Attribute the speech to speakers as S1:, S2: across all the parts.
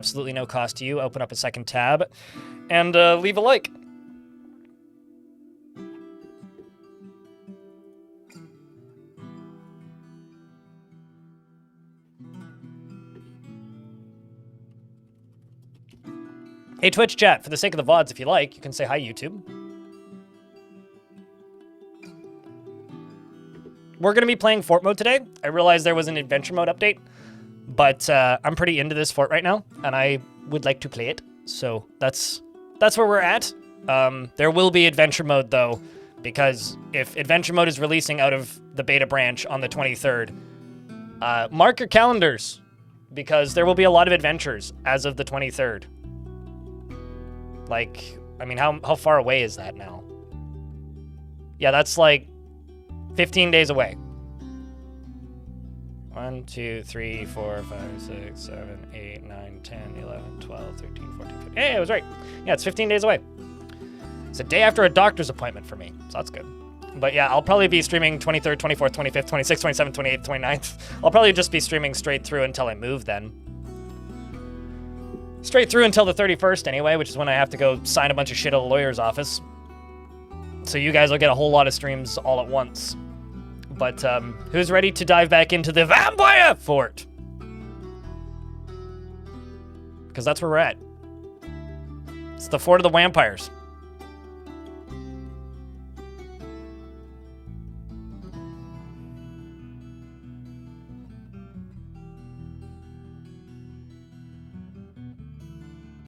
S1: absolutely no cost to you. Open up a second tab and leave a like. Hey, Twitch chat, for the sake of the VODs, if you like, you can say hi, YouTube. We're going to be playing fort mode today. I realized there was an adventure mode update, but I'm pretty into this fort right now, and I would like to play it. So that's where we're at. There will be adventure mode, though, because if adventure mode is releasing out of the beta branch on the 23rd, mark your calendars, because there will be a lot of adventures as of the 23rd. Like, I mean, how far away is that now? Yeah, that's like 15 days away. 1, 2, 3, 4, 5, 6, 7, 8, 9, 10, 11, 12, 13, 14, 15. Hey, I was right. Yeah, it's 15 days away. It's a day after a doctor's appointment for me, so that's good. But yeah, I'll probably be streaming 23rd, 24th, 25th, 26th, 27th, 28th, 29th. I'll probably just be streaming straight through until I move then. Straight through until the 31st anyway, which is when I have to go sign a bunch of shit at the lawyer's office. So you guys will get a whole lot of streams all at once. But who's ready to dive back into the vampire fort? Because that's where we're at. It's the fort of the vampires.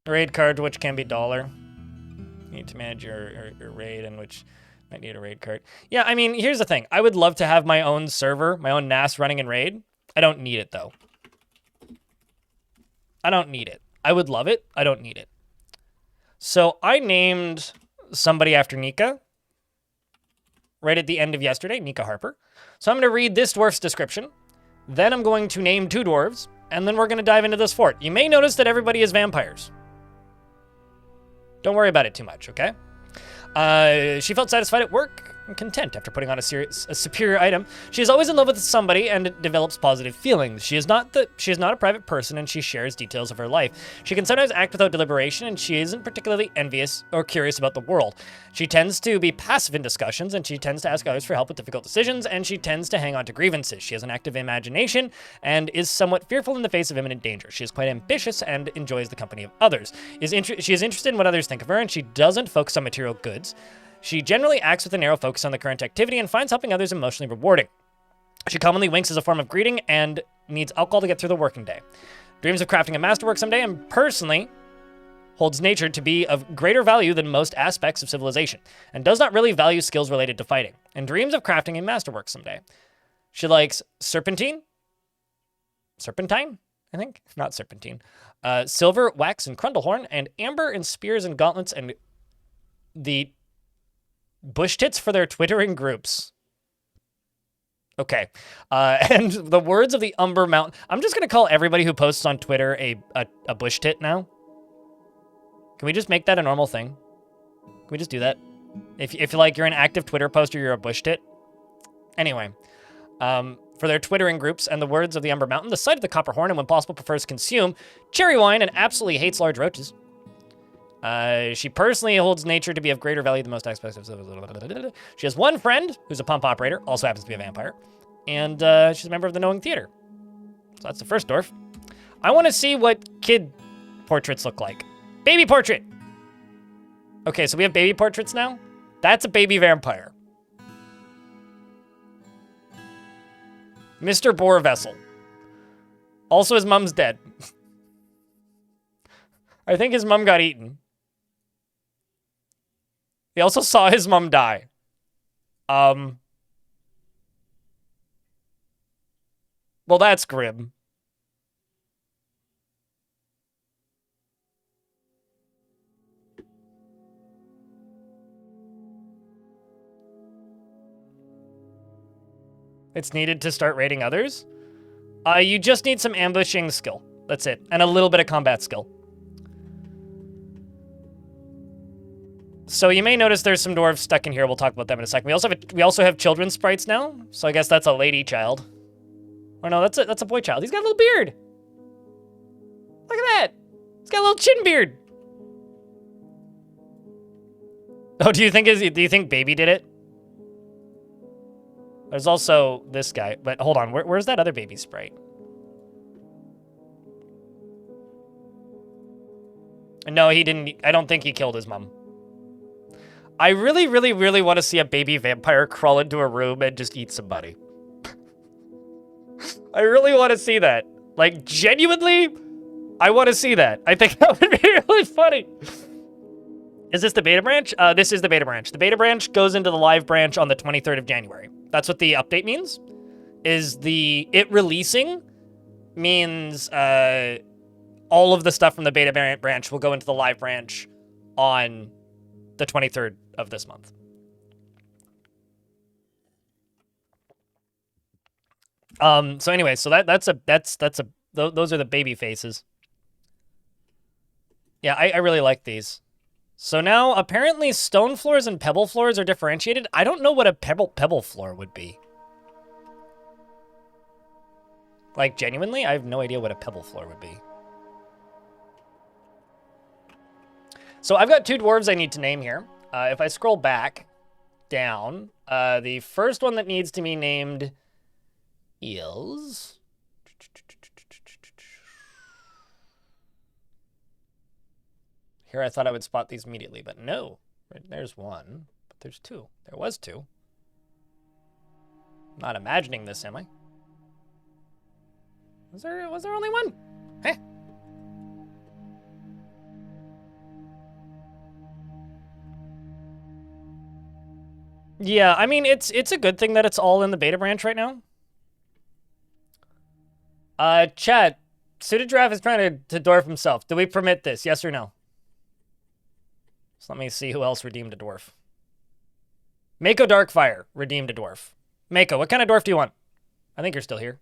S1: Raid card, which can be $1. You need to manage your raid, and which might need a raid card. Yeah, I mean, here's the thing. I would love to have my own server, my own NAS running in raid. I don't need it, though. I don't need it. I would love it. I don't need it. So I named somebody after Nika right at the end of yesterday, Nika Harper. So I'm going to read this dwarf's description. Then I'm going to name 2 dwarves, and then we're going to dive into this fort. You may notice that everybody is vampires. Don't worry about it too much, okay? She felt satisfied at work and content after putting on a superior item. She is always in love with somebody and develops positive feelings. She is not a private person, and she shares details of her life. She can sometimes act without deliberation, and she isn't particularly envious or curious about the world. She tends to be passive in discussions, and she tends to ask others for help with difficult decisions, and she tends to hang on to grievances. She has an active imagination and is somewhat fearful in the face of imminent danger. She is quite ambitious and enjoys the company of others. She is interested in what others think of her, and she doesn't focus on material goods. She generally acts with a narrow focus on the current activity and finds helping others emotionally rewarding. She commonly winks as a form of greeting and needs alcohol to get through the working day. Dreams of crafting a masterwork someday, and personally holds nature to be of greater value than most aspects of civilization, and does not really value skills related to fighting, and dreams of crafting a masterwork someday. She likes serpentine, I think? Not serpentine. Silver, wax, and crundlehorn, and amber and spears and gauntlets, and the bush tits for their twittering groups. Okay. And the words of the Umber Mountain. I'm just going to call everybody who posts on Twitter a bush tit now. Can we just make that a normal thing? Can we just do that? If like you're an active Twitter poster, you're a bush tit. Anyway, for their twittering groups and the words of the Umber Mountain, the sight of the copper horn, and when possible prefers consume cherry wine and absolutely hates large roaches. She personally holds nature to be of greater value than most aspects of civilization. She has one friend who's a pump operator, also happens to be a vampire, and she's a member of the Knowing Theater. So that's the first dwarf. I want to see what kid portraits look like. Baby portrait! Okay, so we have baby portraits now? That's a baby vampire. Mr. Boar Vessel. Also, his mom's dead. I think his mom got eaten. He also saw his mom die. Well, that's grim. It's needed to start raiding others? You just need some ambushing skill. That's it. And a little bit of combat skill. So you may notice there's some dwarves stuck in here. We'll talk about them in a second. We also have children's sprites now. So I guess that's a lady child. Or no, that's a boy child. He's got a little beard. Look at that. got a little chin beard. Oh, do you think Baby did it? There's also this guy, but hold on, where's that other baby sprite? No, he didn't. I don't think he killed his mom. I really, really, really want to see a baby vampire crawl into a room and just eat somebody. I really want to see that. Like, genuinely, I want to see that. I think that would be really funny. Is this the beta branch? This is the beta branch. The beta branch goes into the live branch on the 23rd of January. That's what the update means. It releasing means all of the stuff from the beta branch will go into the live branch on the 23rd of this month. So anyway, so those are the baby faces. Yeah, I really like these. So now, apparently, stone floors and pebble floors are differentiated. I don't know what a pebble floor would be. Like, genuinely, I have no idea what a pebble floor would be. So I've got 2 dwarves I need to name here. If I scroll back down, the first one that needs to be named is... Here I thought I would spot these immediately, but no. There's one, but there's 2. There was 2. I'm not imagining this, am I? Was there only one? Heh. Yeah, I mean, it's a good thing that it's all in the beta branch right now. Chat, Suited Giraffe is trying to dwarf himself. Do we permit this? Yes or no? So let me see who else redeemed a dwarf. Mako Darkfire redeemed a dwarf. Mako, what kind of dwarf do you want? I think you're still here.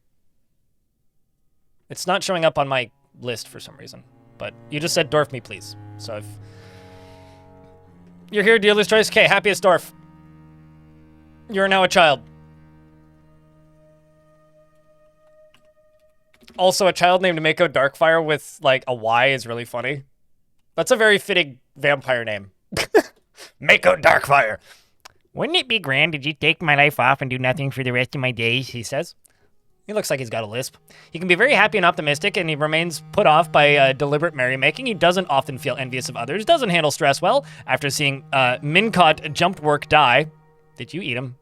S1: It's not showing up on my list for some reason, but you just said dwarf me, please. So if you're here, dealer's choice. Okay, happiest dwarf. You're now a child. Also, a child named Mako Darkfire with, like, a Y is really funny. That's a very fitting vampire name. Mako Darkfire. Wouldn't it be grand to just take my life off and do nothing for the rest of my days, he says. He looks like he's got a lisp. He can be very happy and optimistic, and he remains put off by deliberate merrymaking. He doesn't often feel envious of others, doesn't handle stress well. After seeing Mincott jumped work die. Did you eat him?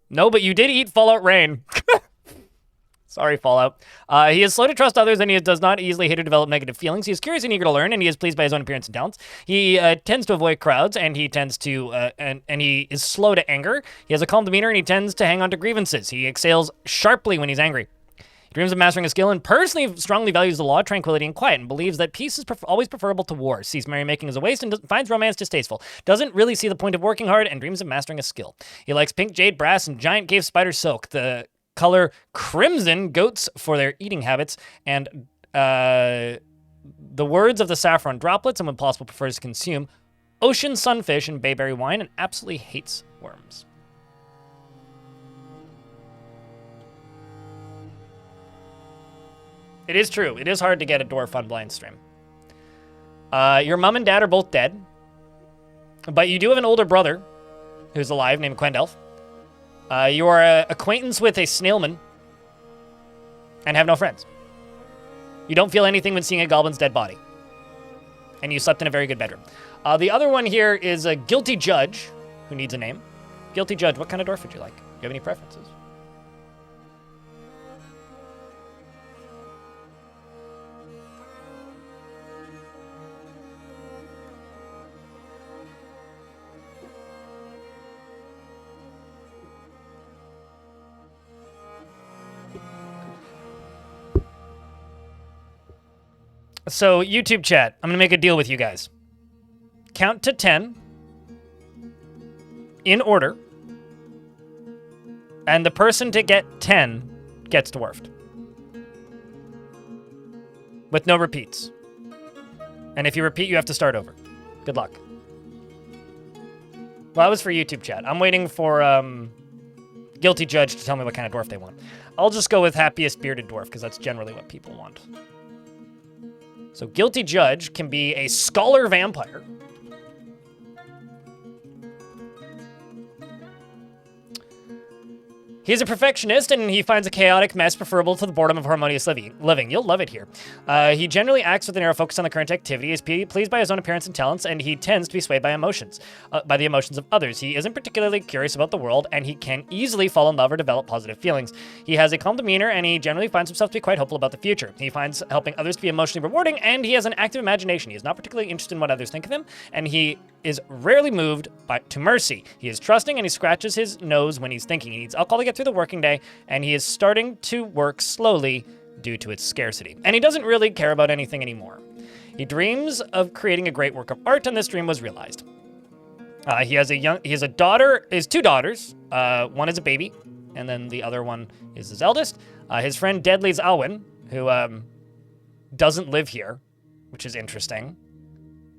S1: No, but you did eat Fallout Rain. Sorry, Fallout. He is slow to trust others, and he does not easily hate or develop negative feelings. He is curious and eager to learn, and he is pleased by his own appearance and talents. He tends to avoid crowds, and he tends to and he is slow to anger. He has a calm demeanor, and he tends to hang on to grievances. He exhales sharply when he's angry. He dreams of mastering a skill, and personally strongly values the law, tranquility, and quiet, and believes that peace is always preferable to war. Sees merrymaking as a waste and finds romance distasteful. Doesn't really see the point of working hard, and dreams of mastering a skill. He likes pink jade, brass, and giant cave spider silk. The color crimson goats for their eating habits, and the words of the saffron droplets, and when possible prefers to consume ocean sunfish and bayberry wine, and absolutely hates worms. It is true. It is hard to get a dwarf on blind stream. Your mom and dad are both dead, but you do have an older brother who's alive named Quendelf. You are an acquaintance with a snailman and have no friends. You don't feel anything when seeing a goblin's dead body. And you slept in a very good bedroom. The other one here is a guilty judge who needs a name. Guilty judge, what kind of dwarf would you like? Do you have any preferences? So, YouTube chat, I'm going to make a deal with you guys. Count to 10 in order, and the person to get 10 gets dwarfed. With no repeats. And if you repeat, you have to start over. Good luck. Well, that was for YouTube chat. I'm waiting for Guilty Judge to tell me what kind of dwarf they want. I'll just go with Happiest Bearded Dwarf, because that's generally what people want. So guilty judge can be a scholar vampire. He's a perfectionist, and he finds a chaotic mess preferable to the boredom of harmonious living. You'll love it here. He generally acts with a narrow focus on the current activity, is pleased by his own appearance and talents, and he tends to be swayed by by the emotions of others. He isn't particularly curious about the world, and he can easily fall in love or develop positive feelings. He has a calm demeanor, and he generally finds himself to be quite hopeful about the future. He finds helping others to be emotionally rewarding, and he has an active imagination. He is not particularly interested in what others think of him, and he is rarely moved to mercy. He is trusting, and he scratches his nose when he's thinking. He needs alcohol to get through the working day, and he is starting to work slowly due to its scarcity. And he doesn't really care about anything anymore. He dreams of creating a great work of art, and this dream was realized. He has two daughters. One is a baby, and then the other one is his eldest. His friend Deadly's Alwyn, who doesn't live here, which is interesting.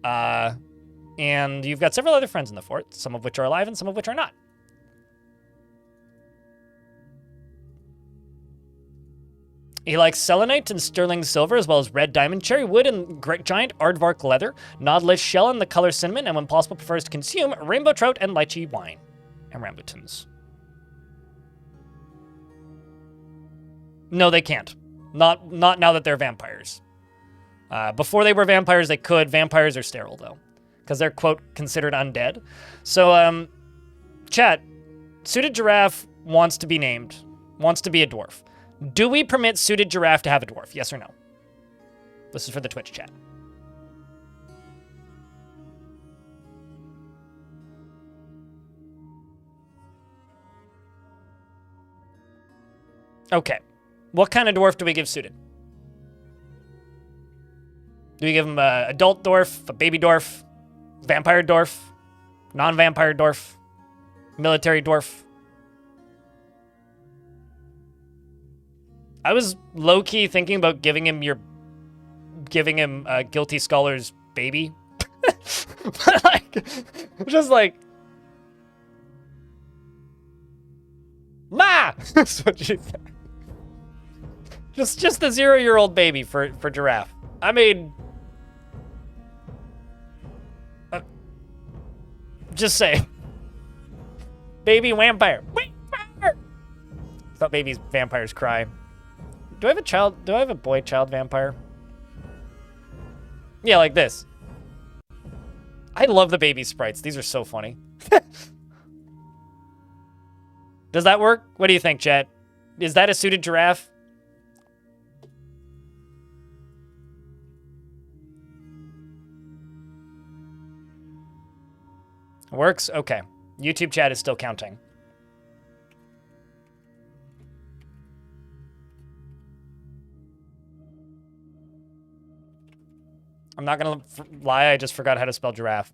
S1: And you've got several other friends in the fort, some of which are alive and some of which are not. He likes selenite and sterling silver, as well as red diamond, cherry wood, and giant aardvark leather, nautilus shell in the color cinnamon, and when possible prefers to consume rainbow trout and lychee wine and rambutans. No, they can't. Not now that they're vampires. Before they were vampires, they could. Vampires are sterile, though, because they're, quote, considered undead. So, chat, Suited Giraffe wants to be named, wants to be a dwarf. Do we permit Suited Giraffe to have a dwarf? Yes or no? This is for the Twitch chat. Okay. What kind of dwarf do we give Suited? Do we give him an adult dwarf, a baby dwarf, vampire dwarf, non-vampire dwarf, military dwarf? I was low-key thinking about giving him a Guilty Scholar's baby. But just like, Ma! That's what she said. Just the 0-year-old baby for Giraffe. I mean, just say, baby vampire. Vampire! I thought babies vampires cry. Do I have a child? Do I have a boy child vampire? Yeah, like this. I love the baby sprites. These are so funny. Does that work? What do you think, chat? Is that a Suited Giraffe? Works? Okay. YouTube chat is still counting. I'm not gonna lie, I just forgot how to spell giraffe.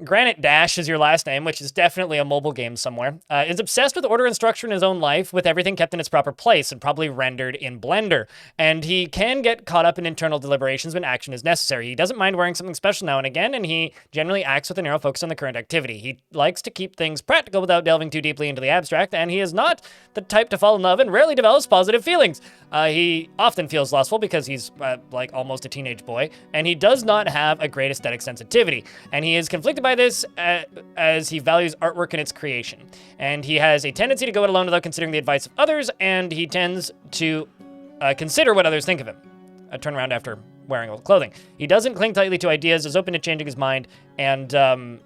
S1: Granite Dash is your last name, which is definitely a mobile game somewhere. Is obsessed with order and structure in his own life, with everything kept in its proper place and probably rendered in Blender. And he can get caught up in internal deliberations when action is necessary. He doesn't mind wearing something special now and again, and he generally acts with a narrow focus on the current activity. He likes to keep things practical without delving too deeply into the abstract, and he is not the type to fall in love and rarely develops positive feelings. He often feels lustful because he's like almost a teenage boy, and he does not have a great aesthetic sensitivity. And he is conflicted by this as he values artwork and its creation. And he has a tendency to go it alone without considering the advice of others, and he tends to consider what others think of him. A turnaround after wearing old clothing. He doesn't cling tightly to ideas, is open to changing his mind, and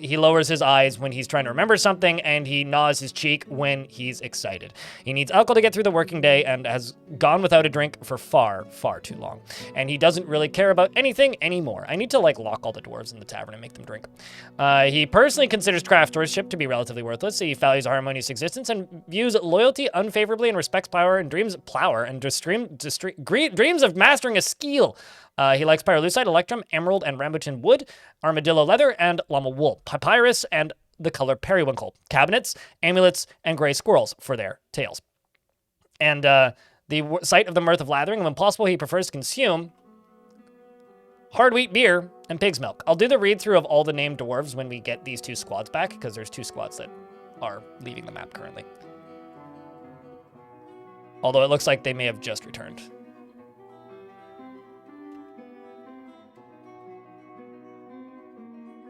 S1: he lowers his eyes when he's trying to remember something, and he gnaws his cheek when he's excited. He needs alcohol to get through the working day and has gone without a drink for far, far too long. And he doesn't really care about anything anymore. I need to, like, lock all the dwarves in the tavern and make them drink. He personally considers craftsmanship to be relatively worthless. He values a harmonious existence and views loyalty unfavorably and respects power and dreams dreams of mastering a skill. He likes pyrolusite, electrum, emerald, and rambutan wood, armadillo leather, and llama wool, papyrus, and the color periwinkle, cabinets, amulets, and gray squirrels for their tails. And the sight of the mirth of lathering, and when possible, he prefers to consume hard wheat beer and pig's milk. I'll do the read-through of all the named dwarves when we get these two squads back, because there's two squads that are leaving the map currently. Although it looks like they may have just returned.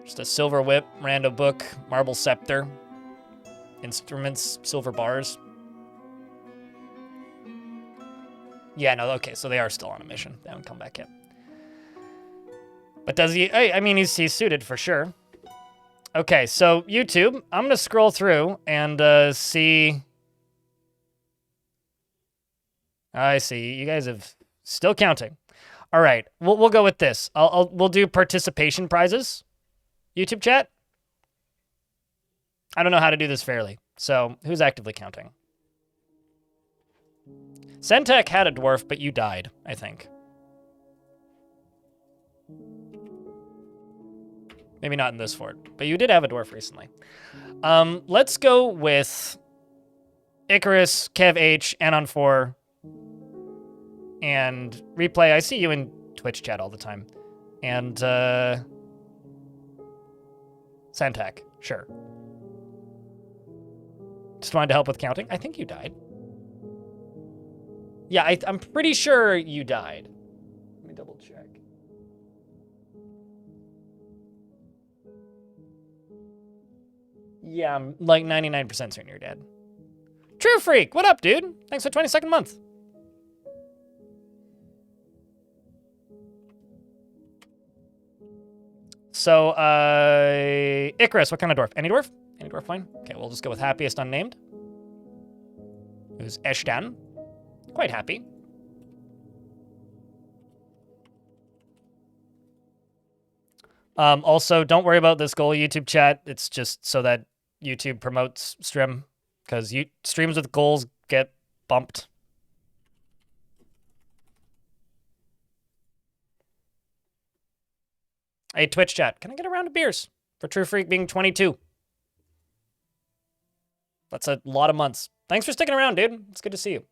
S1: Just a silver whip, rando book, marble scepter, instruments, silver bars. Yeah, no, okay, so they are still on a mission. They haven't come back yet. But does he... I mean, he's suited for sure. Okay, so YouTube, I'm going to scroll through and see... I see. You guys have... Still counting. All right, we'll go with this. We'll do participation prizes. YouTube chat? I don't know how to do this fairly. So, who's actively counting? Centec had a dwarf, but you died, I think. Maybe not in this fort, but you did have a dwarf recently. Let's go with Icarus, Kev H, Anon 4, and Replay. I see you in Twitch chat all the time. And, Centec, sure. Just wanted to help with counting. I think you died. Yeah, I'm pretty sure you died. Let me double check. Yeah, I'm like 99% certain you're dead. True Freak, what up, dude? Thanks for 22nd month. So, Icarus, what kind of dwarf? Any dwarf? Any dwarf fine? Okay, we'll just go with happiest unnamed. Who's Eshtan. Quite happy. Also, don't worry about this goal, YouTube chat. It's just so that YouTube promotes stream, because streams with goals get bumped. Hey, Twitch chat, can I get a round of beers for True Freak being 22? That's a lot of months. Thanks for sticking around, dude. It's good to see you.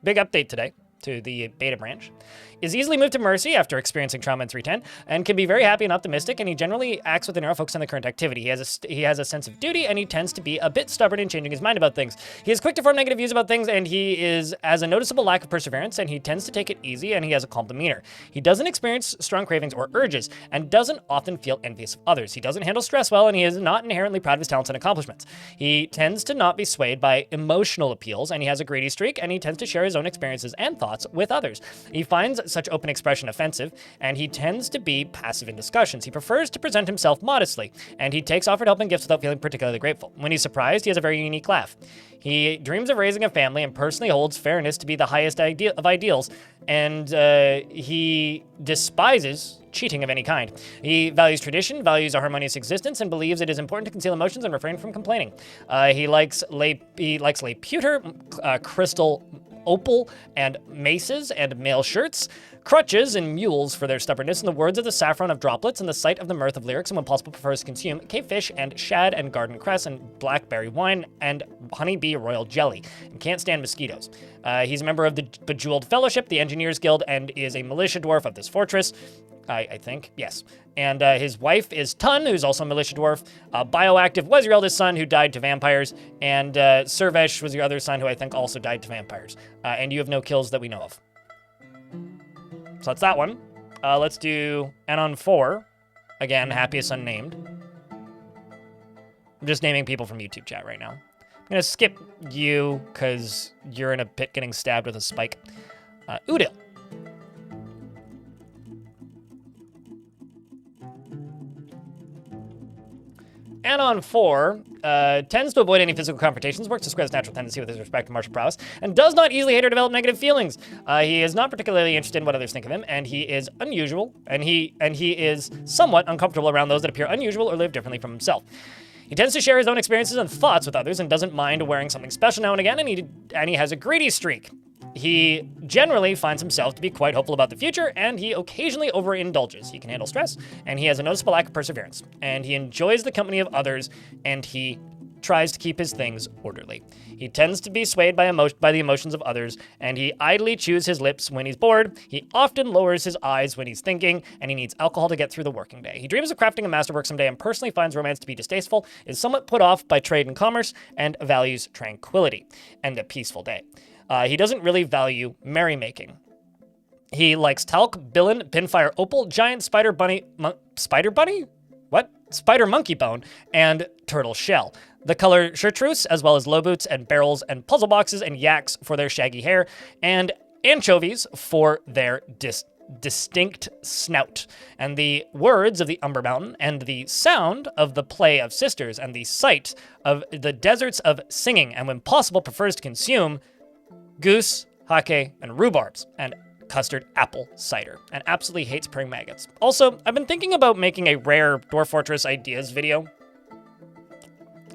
S1: Big update today to the beta branch. Is easily moved to mercy after experiencing trauma in 310, and can be very happy and optimistic, and he generally acts with an arrow focused on the current activity. He has a sense of duty, and he tends to be a bit stubborn in changing his mind about things. He is quick to form negative views about things, and he has a noticeable lack of perseverance, and he tends to take it easy, and he has a calm demeanor. He doesn't experience strong cravings or urges, and doesn't often feel envious of others. He doesn't handle stress well, and he is not inherently proud of his talents and accomplishments. He tends to not be swayed by emotional appeals, and he has a greedy streak, and he tends to share his own experiences and thoughts with others. He finds such open expression offensive, and he tends to be passive in discussions. He prefers to present himself modestly, and he takes offered help and gifts without feeling particularly grateful. When he's surprised, he has a very unique laugh. He dreams of raising a family and personally holds fairness to be the highest of ideals, and he despises cheating of any kind. He values tradition, values a harmonious existence, and believes it is important to conceal emotions and refrain from complaining. He likes lay pewter, crystal opal, and maces, and male shirts, crutches, and mules for their stubbornness, in the words of the saffron of droplets, and the sight of the mirth of lyrics, and when possible prefers to consume cavefish, and shad, and garden cress, and blackberry wine, and honeybee royal jelly, and can't stand mosquitoes. He's a member of the Bejeweled Fellowship, the Engineers Guild, and is a militia dwarf of this fortress. I think, yes. And his wife is Tun, who's also a militia dwarf. Bioactive was your eldest son, who died to vampires. And Servesh was your other son, who I think also died to vampires. And you have no kills that we know of. So that's that one. Let's do Anon 4. Again, happiest unnamed. I'm just naming people from YouTube chat right now. I'm going to skip you, because you're in a pit getting stabbed with a spike. Udil. Anon 4 tends to avoid any physical confrontations, works to square his natural tendency with his respect for martial prowess, and does not easily hate or develop negative feelings. He is not particularly interested in what others think of him, and he is unusual, and he is somewhat uncomfortable around those that appear unusual or live differently from himself. He tends to share his own experiences and thoughts with others, and doesn't mind wearing something special now and again, and he has a greedy streak. He generally finds himself to be quite hopeful about the future, and he occasionally overindulges. He can handle stress, and he has a noticeable lack of perseverance. And he enjoys the company of others, and he tries to keep his things orderly. He tends to be swayed by the emotions of others, and he idly chews his lips when he's bored. He often lowers his eyes when he's thinking, and he needs alcohol to get through the working day. He dreams of crafting a masterwork someday and personally finds romance to be distasteful, is somewhat put off by trade and commerce, and values tranquility and a peaceful day. He doesn't really value merrymaking. He likes talc, billin, pinfire opal, giant spider bunny... spider bunny? What? Spider monkey bone, and turtle shell. The color chartreuse, as well as low boots and barrels and puzzle boxes and yaks for their shaggy hair, and anchovies for their distinct snout. And the words of the Umber Mountain, and the sound of the play of sisters, and the sight of the deserts of singing, and when possible prefers to consume goose, hake, and rhubarbs, and custard apple cider, and absolutely hates praying maggots. Also, I've been thinking about making a rare Dwarf Fortress ideas video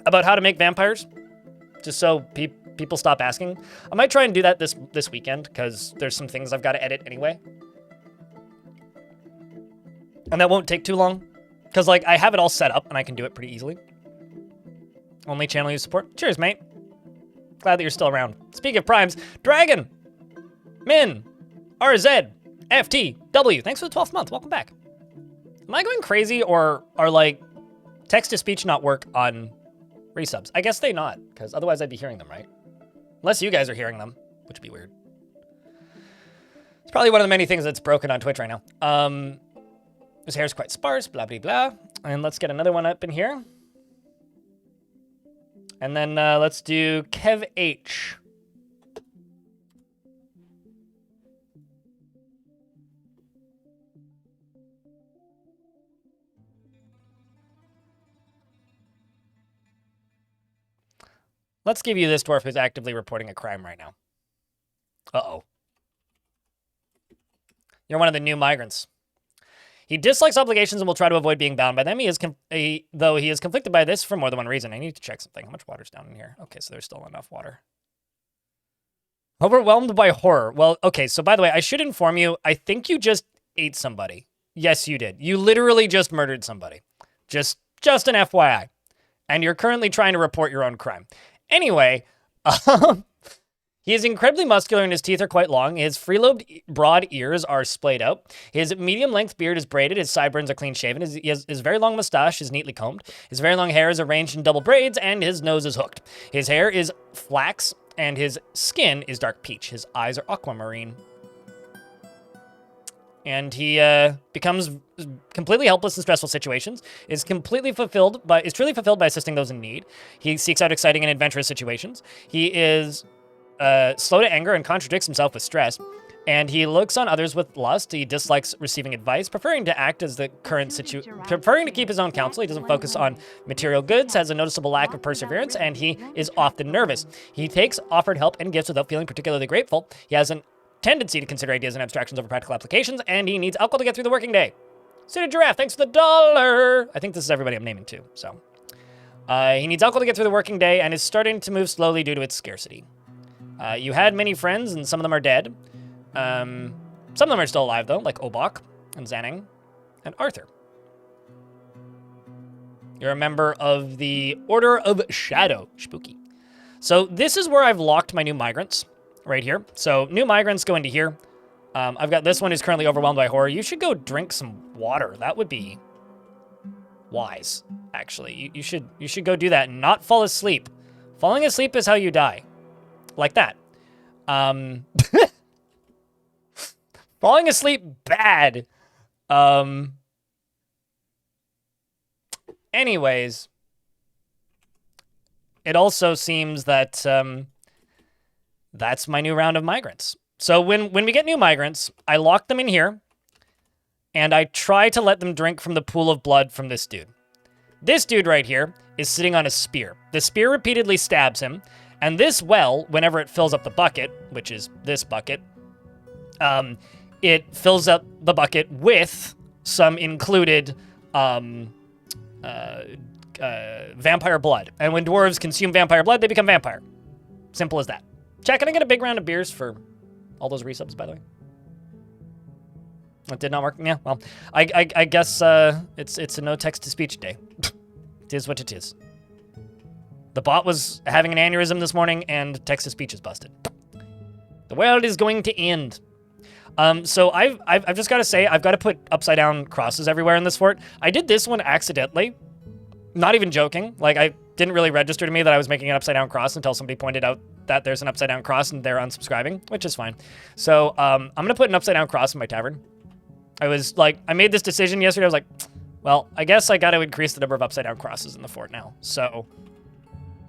S1: about how to make vampires, just so people stop asking. I might try and do that this weekend, because there's some things I've got to edit anyway. And that won't take too long, because like I have it all set up and I can do it pretty easily. Only channel you support. Cheers, mate. Glad that you're still around. Speaking of primes, Dragon, Min, RZ, FTW, thanks for the 12th month. Welcome back. Am I going crazy, or are like text-to-speech not work on resubs? I guess they not, because otherwise I'd be hearing them, right? Unless you guys are hearing them, which would be weird. It's probably one of the many things that's broken on Twitch right now. His hair's quite sparse, blah, blah, blah. And let's get another one up in here. And then let's do Kev H. Let's give you this dwarf who's actively reporting a crime right now. Uh-oh. You're one of the new migrants. He dislikes obligations and will try to avoid being bound by them. Though he is conflicted by this for more than one reason. I need to check something. How much water's down in here? Okay, so there's still enough water. Overwhelmed by horror. Well, okay, so by the way, I should inform you, I think you just ate somebody. Yes, you did. You literally just murdered somebody. Just an FYI. And you're currently trying to report your own crime. Anyway, he is incredibly muscular and his teeth are quite long. His free-lobed broad ears are splayed out. His medium-length beard is braided. His sideburns are clean-shaven. His very long mustache is neatly combed. His very long hair is arranged in double braids, and his nose is hooked. His hair is flax, and his skin is dark peach. His eyes are aquamarine. And he becomes completely helpless in stressful situations, is truly fulfilled by assisting those in need. He seeks out exciting and adventurous situations. He is slow to anger and contradicts himself with stress. And he looks on others with lust. He dislikes receiving advice, preferring to act as the preferring to keep his own counsel. He doesn't focus on material goods, has a noticeable lack of perseverance, and he is often nervous. He takes offered help and gifts without feeling particularly grateful. He has an tendency to consider ideas and abstractions over practical applications, and he needs alcohol to get through the working day. Suited Giraffe, thanks for the $1. I think this is everybody I'm naming too, so. He needs alcohol to get through the working day and is starting to move slowly due to its scarcity. You had many friends, and some of them are dead. Some of them are still alive, though, like Obok and Xanning and Arthur. You're a member of the Order of Shadow. Spooky. So this is where I've locked my new migrants. Right here. So new migrants go into here. I've got this one who's currently overwhelmed by horror. You should go drink some water. That would be wise, actually. You should go do that and not fall asleep. Falling asleep is how you die. Like that. Falling asleep, bad. Anyways, it also seems that that's my new round of migrants. So when we get new migrants, I lock them in here, and I try to let them drink from the pool of blood from this dude. This dude right here is sitting on a spear. The spear repeatedly stabs him, and this well, whenever it fills up the bucket, which is this bucket, it fills up the bucket with some included vampire blood. And when dwarves consume vampire blood, they become vampire. Simple as that. Chat, can I get a big round of beers for all those resubs, by the way? That did not work. Yeah, well, I guess it's a no text-to-speech day. It is what it is. The bot was having an aneurysm this morning, and text-to-speech is busted. The world is going to end. So I've just got to say, I've got to put upside-down crosses everywhere in this fort. I did this one accidentally. Not even joking. Like, I didn't really register to me that I was making an upside-down cross until somebody pointed out that there's an upside-down cross and they're unsubscribing, which is fine. So I'm going to put an upside-down cross in my tavern. I made this decision yesterday. I was like, well, I guess I got to increase the number of upside-down crosses in the fort now. So,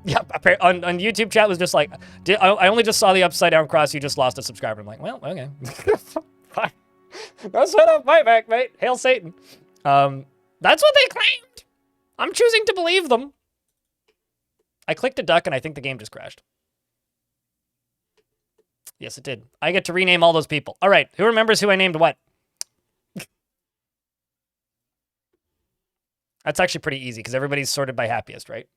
S1: yeah, on YouTube chat was just like, I only just saw the upside-down cross. You just lost a subscriber. I'm like, well, okay. Fine. That's what I'll fight back, mate. Hail Satan. That's what they claimed. I'm choosing to believe them. I clicked a duck, and I think the game just crashed. Yes, it did. I get to rename all those people. All right, who remembers who I named what? That's actually pretty easy, because everybody's sorted by happiest, right?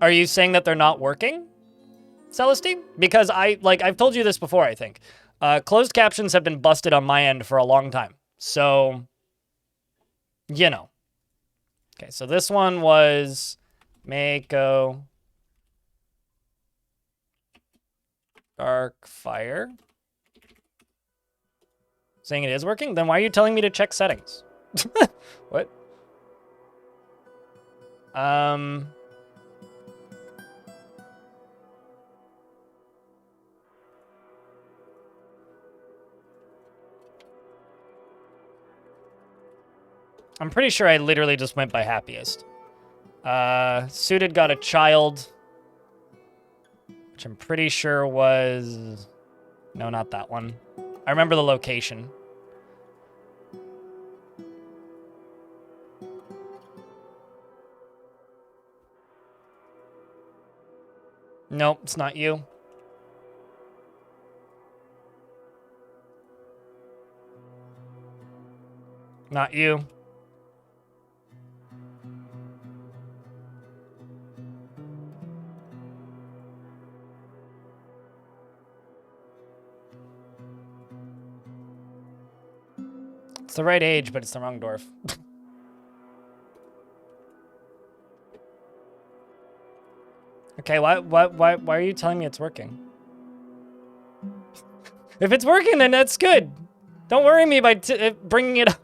S1: Are you saying that they're not working, Celestine? Because I've told you this before, I think. Closed captions have been busted on my end for a long time. So, you know. Okay, so this one was Mako Dark Fire. Saying it is working? Then why are you telling me to check settings? What? I'm pretty sure I literally just went by happiest. Suited got a child, which I'm pretty sure was... No, not that one. I remember the location. Nope, it's not you. Not you. It's the right age, but it's the wrong dwarf. Okay, why are you telling me it's working? If it's working, then that's good. Don't worry me by bringing it up.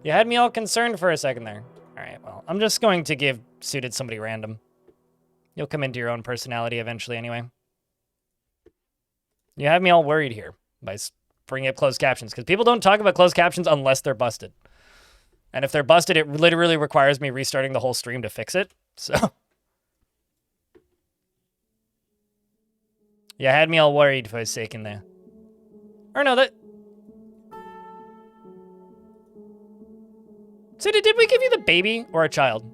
S1: You had me all concerned for a second there. All right, well, I'm just going to give Suited somebody random. You'll come into your own personality eventually anyway. You have me all worried here by bringing up closed captions, because people don't talk about closed captions unless they're busted. And if they're busted, it literally requires me restarting the whole stream to fix it. So, you had me all worried for a second there. Or no, that... So did we give you the baby or a child?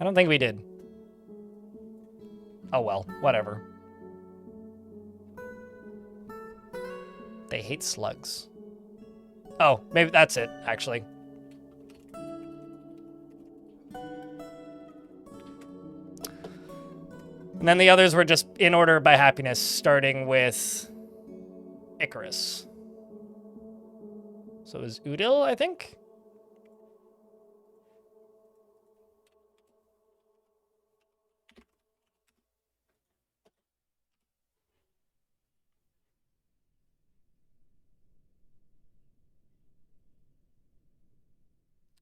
S1: I don't think we did. Oh well, whatever. They hate slugs. Oh, maybe that's it, actually. And then the others were just in order by happiness, starting with Icarus. So it was Udil, I think?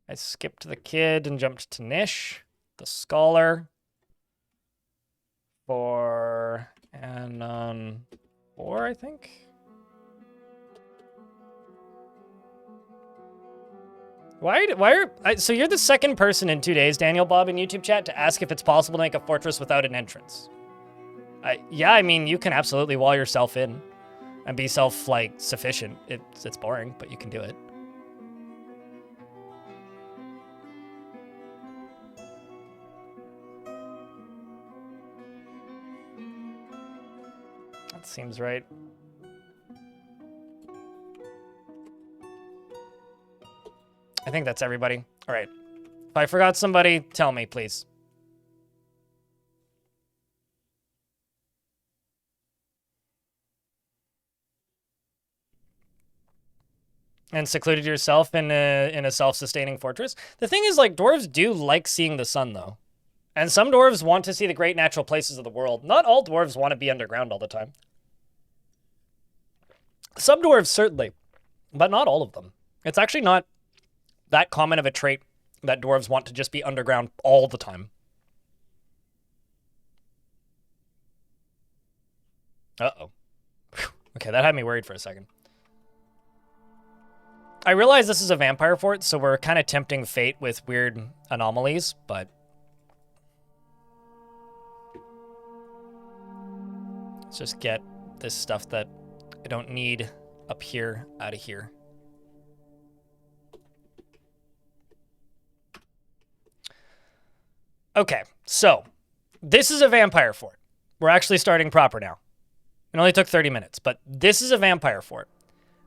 S1: I skipped the kid and jumped to Nish, the scholar, for Anon 4, I think. So you're the second person in 2 days, Daniel Bob, in YouTube chat to ask if it's possible to make a fortress without an entrance. Yeah, I mean, you can absolutely wall yourself in and be sufficient. It's boring, but you can do it. Seems right. I think that's everybody. All right. If I forgot somebody, tell me, please. And secluded yourself in a self-sustaining fortress. The thing is, like, dwarves do like seeing the sun, though. And some dwarves want to see the great natural places of the world. Not all dwarves want to be underground all the time. Some dwarves, certainly, but not all of them. It's actually not that common of a trait that dwarves want to just be underground all the time. Uh-oh. Okay, that had me worried for a second. I realize this is a vampire fort, so we're kind of tempting fate with weird anomalies, but... let's just get this stuff that I don't need up here out of here. Okay, so this is a vampire fort. We're actually starting proper now. It only took 30 minutes, but this is a vampire fort.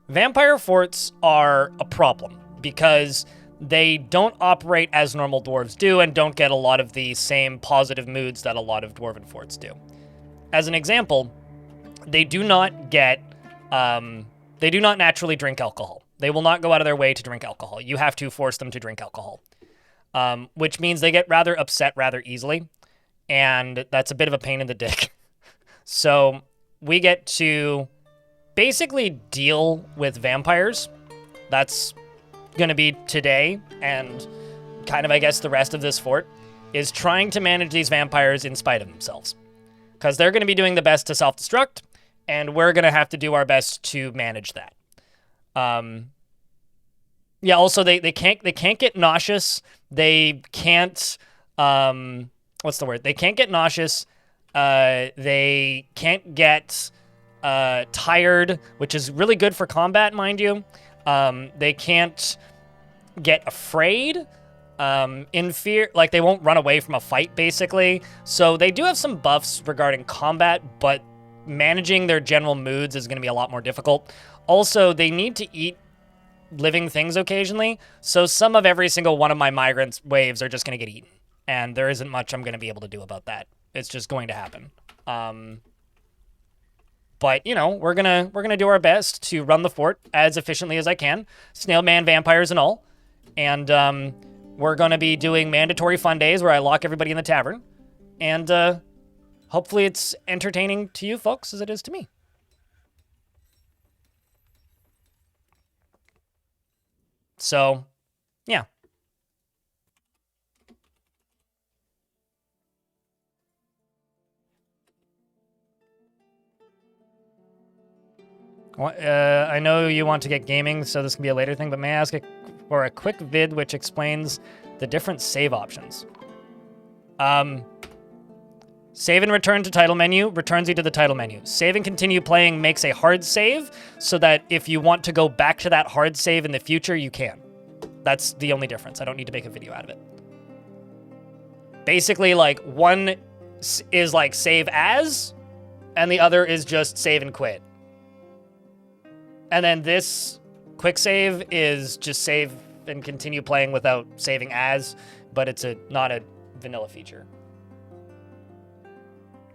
S1: Vampire forts are a problem because they don't operate as normal dwarves do and don't get a lot of the same positive moods that a lot of dwarven forts do. As an example, they do not get, they do not naturally drink alcohol. They will not go out of their way to drink alcohol. You have to force them to drink alcohol, which means they get rather upset rather easily, and that's a bit of a pain in the dick. So we get to basically deal with vampires. That's going to be today, and kind of, I guess, the rest of this fort is trying to manage these vampires in spite of themselves. Because they're going to be doing the best to self-destruct, and we're going to have to do our best to manage that. Yeah, also, they can't get nauseous. They can't, what's the word? They can't get nauseous. They can't get tired, which is really good for combat, mind you. They can't get afraid, in fear, like they won't run away from a fight, basically. So they do have some buffs regarding combat, but managing their general moods is going to be a lot more difficult. Also, they need to eat living things occasionally, so some of every single one of my migrants waves are just going to get eaten, and there isn't much I'm going to be able to do about that. It's just going to happen. But, you know, we're gonna do our best to run the fort as efficiently as I can. Snail man vampires and all. And we're going to be doing mandatory fun days where I lock everybody in the tavern. And hopefully it's entertaining to you folks as it is to me. So, yeah. I know you want to get gaming, so this can be a later thing, but may I ask for a quick vid which explains the different save options? Save and return to title menu returns you to the title menu. Save and continue playing makes a hard save so that if you want to go back to that hard save in the future, you can. That's the only difference. I don't need to make a video out of it. Basically, like, one is like save as, and the other is just save and quit. And then this quick save is just save and continue playing without saving as, but it's not a vanilla feature.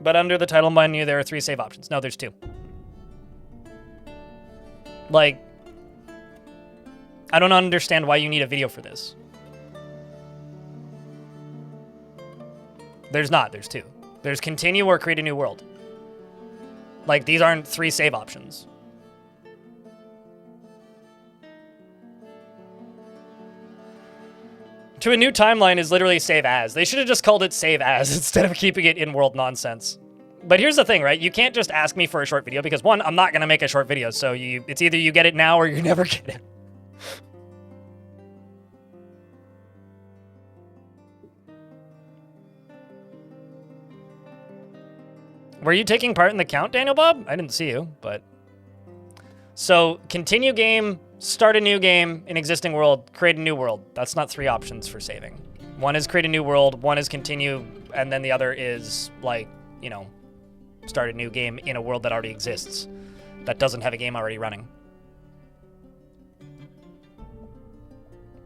S1: But under the title menu, there are 3 save options. No, there's 2. Like, I don't understand why you need a video for this. There's not, there's 2. There's continue or create a new world. Like, these aren't 3 save options. To a new timeline is literally save as. They should have just called it save as instead of keeping it in-world nonsense. But here's the thing, right? You can't just ask me for a short video because, one, I'm not going to make a short video, so it's either you get it now or you never get it. Were you taking part in the count, Daniel Bob? I didn't see you, but... So, continue game, start a new game, in existing world, create a new world. That's not 3 options for saving. One is create a new world, one is continue, and then the other is, like, you know, start a new game in a world that already exists, that doesn't have a game already running.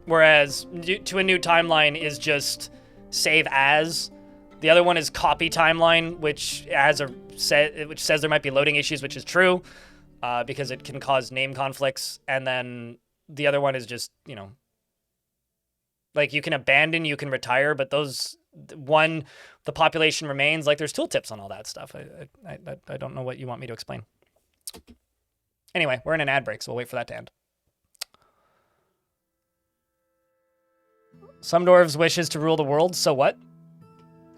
S1: Whereas to a new timeline is just save as. The other one is copy timeline, which says there might be loading issues, which is true, because it can cause name conflicts. And then the other one is just, you know, like you can abandon, you can retire, but the population remains. Like there's tooltips on all that stuff. I don't know what you want me to explain. Anyway, we're in an ad break, so we'll wait for that to end. Some dwarves wishes to rule the world, so what?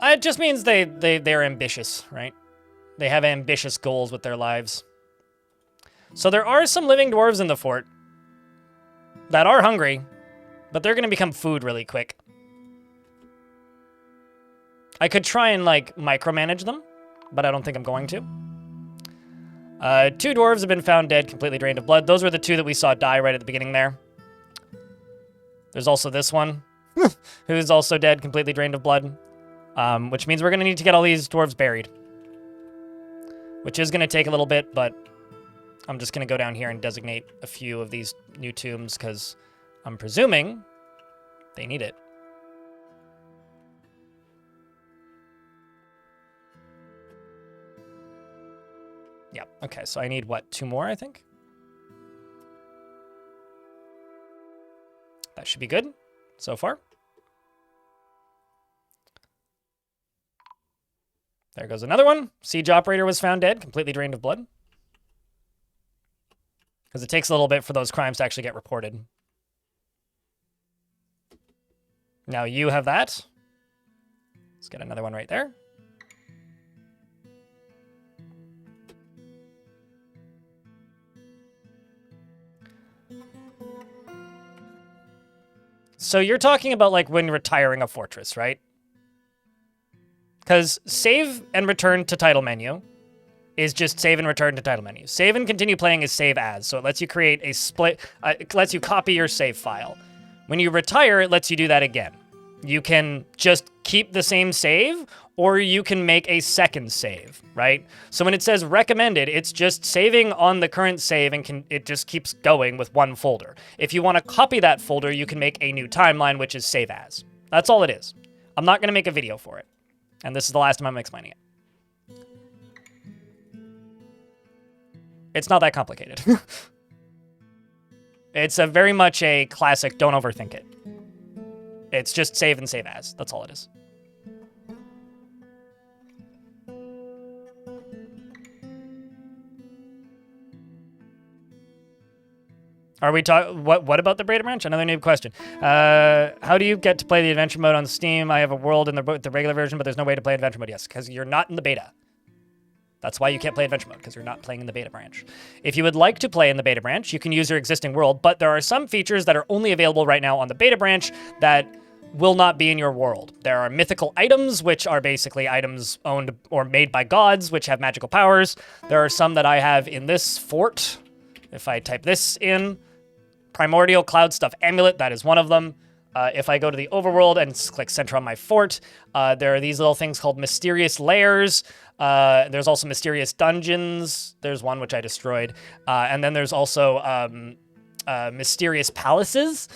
S1: It just means they're ambitious, right? They have ambitious goals with their lives. So there are some living dwarves in the fort that are hungry, but they're going to become food really quick. I could try and, like, micromanage them, but I don't think I'm going to. 2 dwarves have been found dead, completely drained of blood. Those were the 2 that we saw die right at the beginning there. There's also this one, who's also dead, completely drained of blood. Which means we're going to need to get all these dwarves buried. Which is going to take a little bit, but I'm just going to go down here and designate a few of these new tombs, because I'm presuming they need it. Yeah, okay, so I need, what, 2 more, I think? That should be good so far. There goes another one. Siege operator was found dead, completely drained of blood. Because it takes a little bit for those crimes to actually get reported. Now you have that. Let's get another one right there. So you're talking about like when retiring a fortress, right? Because save and return to title menu is just save and return to title menu. Save and continue playing is save as, so it lets you create a split, it lets you copy your save file. When you retire, it lets you do that again. You can just keep the same save, or you can make a second save, right? So when it says recommended, it's just saving on the current save and it just keeps going with one folder. If you want to copy that folder, you can make a new timeline, which is save as. That's all it is. I'm not going to make a video for it. And this is the last time I'm explaining it. It's not that complicated. It's a very much a classic, don't overthink it. It's just save and save as. That's all it is. Are we talking? What about the beta branch? Another new question. How do you get to play the adventure mode on Steam? I have a world in the regular version, but there's no way to play adventure mode. Yes, because you're not in the beta. That's why you can't play adventure mode, because you're not playing in the beta branch. If you would like to play in the beta branch, you can use your existing world, but there are some features that are only available right now on the beta branch that will not be in your world. There are mythical items, which are basically items owned or made by gods, which have magical powers. There are some that I have in this fort. If I type this in, Primordial Cloud Stuff Amulet, that is one of them. If I go to the overworld and click center on my fort, there are these little things called mysterious layers. There's also mysterious dungeons. There's one which I destroyed. And then there's also mysterious palaces.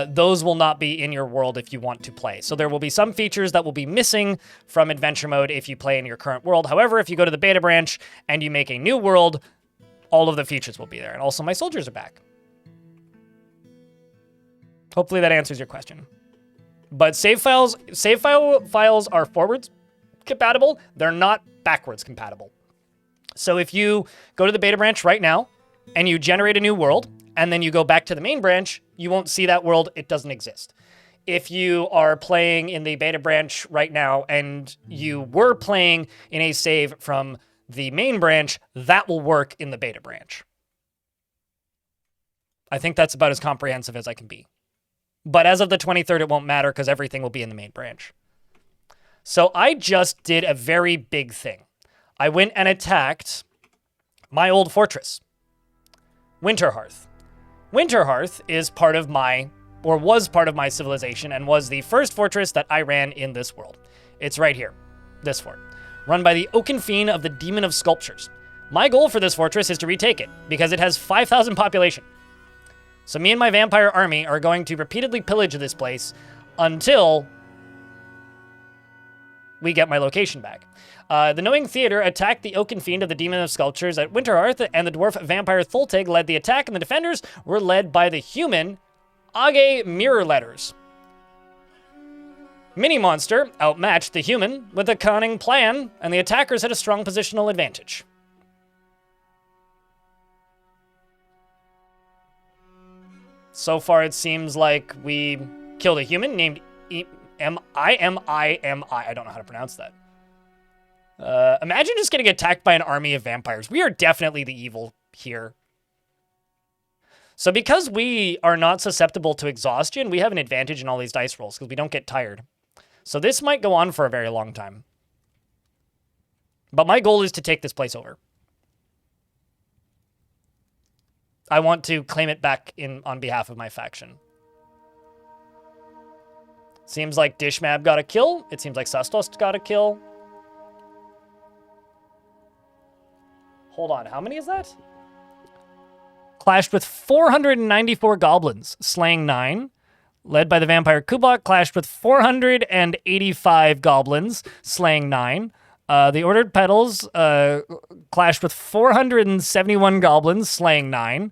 S1: Those will not be in your world if you want to play. So there will be some features that will be missing from adventure mode if you play in your current world. However, if you go to the beta branch and you make a new world, all of the features will be there. And also my soldiers are back. Hopefully that answers your question. But save files are forwards compatible. They're not backwards compatible. So if you go to the beta branch right now and you generate a new world and then you go back to the main branch, you won't see that world. It doesn't exist. If you are playing in the beta branch right now and you were playing in a save from the main branch, that will work in the beta branch. I think that's about as comprehensive as I can be. But as of the 23rd, it won't matter because everything will be in the main branch. So I just did a very big thing. I went and attacked my old fortress, Winterhearth. Winterhearth is part of my, or was part of my civilization and was the first fortress that I ran in this world. It's right here, this fort. run by the Oaken Fiend of the Demon of Sculptures. My goal for this fortress is to retake it, because it has 5,000 population. So me and my vampire army are going to repeatedly pillage this place until we get my location back. The Knowing Theater attacked the Oaken Fiend of the Demon of Sculptures at Winterhearth, and the dwarf vampire Thultig led the attack, and the defenders were led by the human Age Mirror Letters. Mini-Monster outmatched the human with a cunning plan, and the attackers had a strong positional advantage. So far, it seems like we killed a human named I don't know how to pronounce that. Imagine just getting attacked by an army of vampires. We are definitely the evil here. So because we are not susceptible to exhaustion, we have an advantage in all these dice rolls because we don't get tired. So this might go on for a very long time. But my goal is to take this place over. I want to claim it back on behalf of my faction. Seems like Dishmab got a kill. It seems like Sustos got a kill. Hold on, how many is that? Clashed with 494 goblins, slaying 9. Led by the vampire Kubok, clashed with 485 goblins, slaying 9. The Ordered Petals clashed with 471 goblins, slaying 9.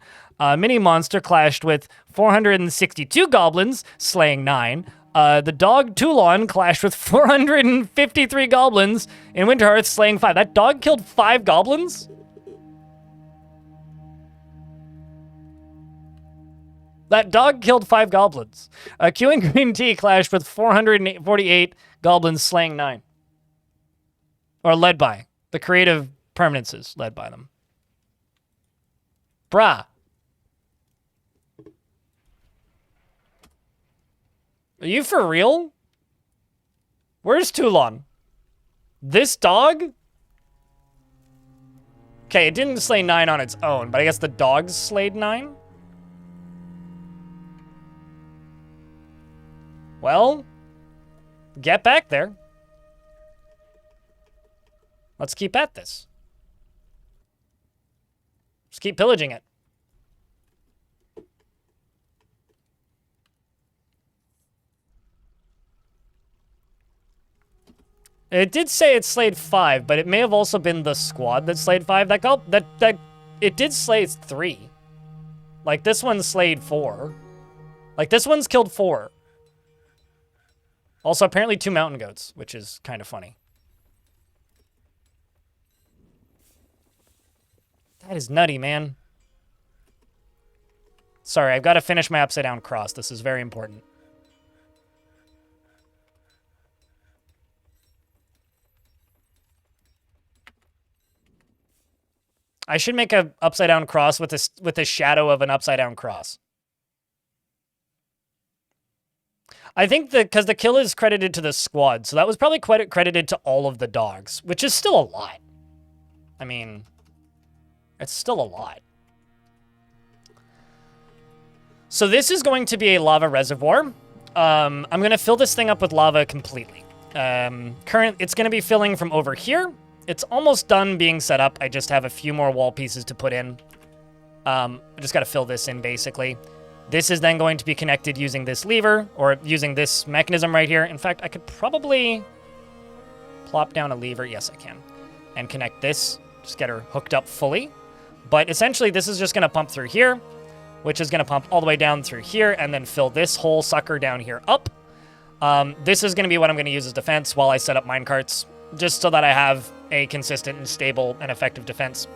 S1: Mini Monster clashed with 462 goblins, slaying 9. The dog Toulon clashed with 453 goblins in Winterhearth, slaying 5. That dog killed 5 goblins? That dog killed 5 goblins. Q and Green Tea clashed with 448 goblins, slaying 9. Or led by. The creative permanences led by them. Brah. Are you for real? Where's Toulon? This dog? Okay, it didn't slay 9 on its own, but I guess the dogs slayed 9? Well, get back there. Let's keep at this. Just keep pillaging it. It did say it slayed 5, but it may have also been the squad that slayed 5. It did slay 3. Like, this one slayed 4. Like, this one's killed 4. Also, apparently 2 mountain goats, which is kind of funny. That is nutty, man. Sorry, I've got to finish my upside down cross. This is very important. I should make a upside down cross with a shadow of an upside down cross. I think because the kill is credited to the squad, so that was probably credited to all of the dogs, which is still a lot. I mean, it's still a lot. So this is going to be a lava reservoir. I'm going to fill this thing up with lava completely. It's going to be filling from over here. It's almost done being set up. I just have a few more wall pieces to put in. I just got to fill this in, basically. This is then going to be connected using this lever, or using this mechanism right here. In fact, I could probably plop down a lever. Yes, I can. And connect this. Just get her hooked up fully. But essentially, this is just going to pump through here, which is going to pump all the way down through here, and then fill this whole sucker down here up. This is going to be what I'm going to use as defense while I set up minecarts, just so that I have a consistent and stable and effective defense.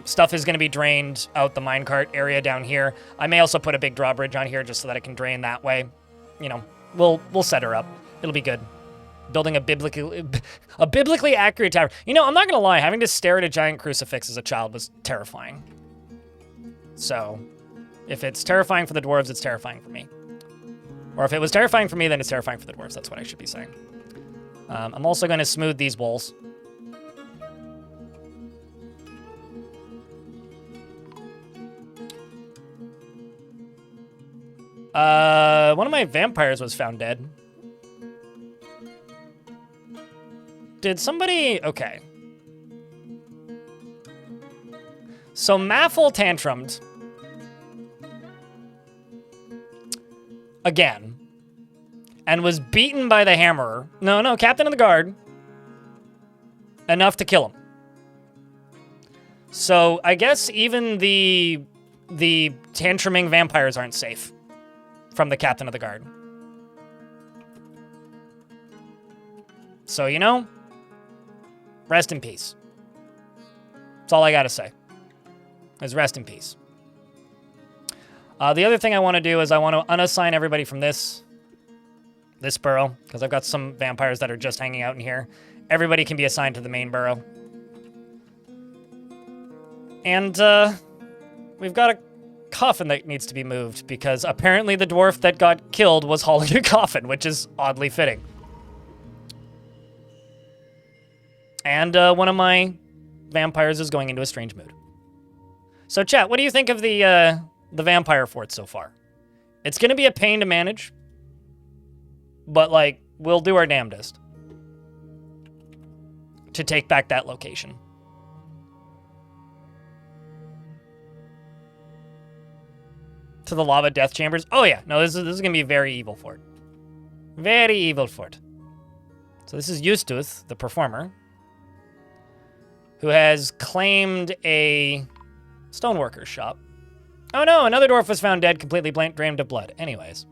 S1: Stuff is going to be drained out the minecart area down here. I may also put a big drawbridge on here just so that it can drain that way. You know, we'll set her up. It'll be good. Building a biblically accurate tower. You know, I'm not going to lie. Having to stare at a giant crucifix as a child was terrifying. So, if it's terrifying for the dwarves, it's terrifying for me. Or if it was terrifying for me, then it's terrifying for the dwarves. That's what I should be saying. I'm also going to smooth these walls. One of my vampires was found dead. Did somebody... Okay. So Maffle tantrumed. Again. And was beaten by the hammerer. No, Captain of the Guard. Enough to kill him. So I guess even the tantruming vampires aren't safe from the Captain of the Guard. So, you know, rest in peace. That's all I gotta say. Is rest in peace. The other thing I want to do is I want to unassign everybody from this burrow, because I've got some vampires that are just hanging out in here. Everybody can be assigned to the main burrow. And we've got a coffin that needs to be moved, because apparently the dwarf that got killed was hauling a coffin, which is oddly fitting. And one of my vampires is going into a strange mood. So chat, what do you think of the vampire fort so far? It's going to be a pain to manage, but, like, we'll do our damnedest to take back that location. To the lava death chambers? Oh, yeah. No, this is going to be a very evil fort. Very evil fort. So this is Eustace, the performer, who has claimed a stoneworker's shop. Oh no, another dwarf was found dead, completely drained of blood. Anyways,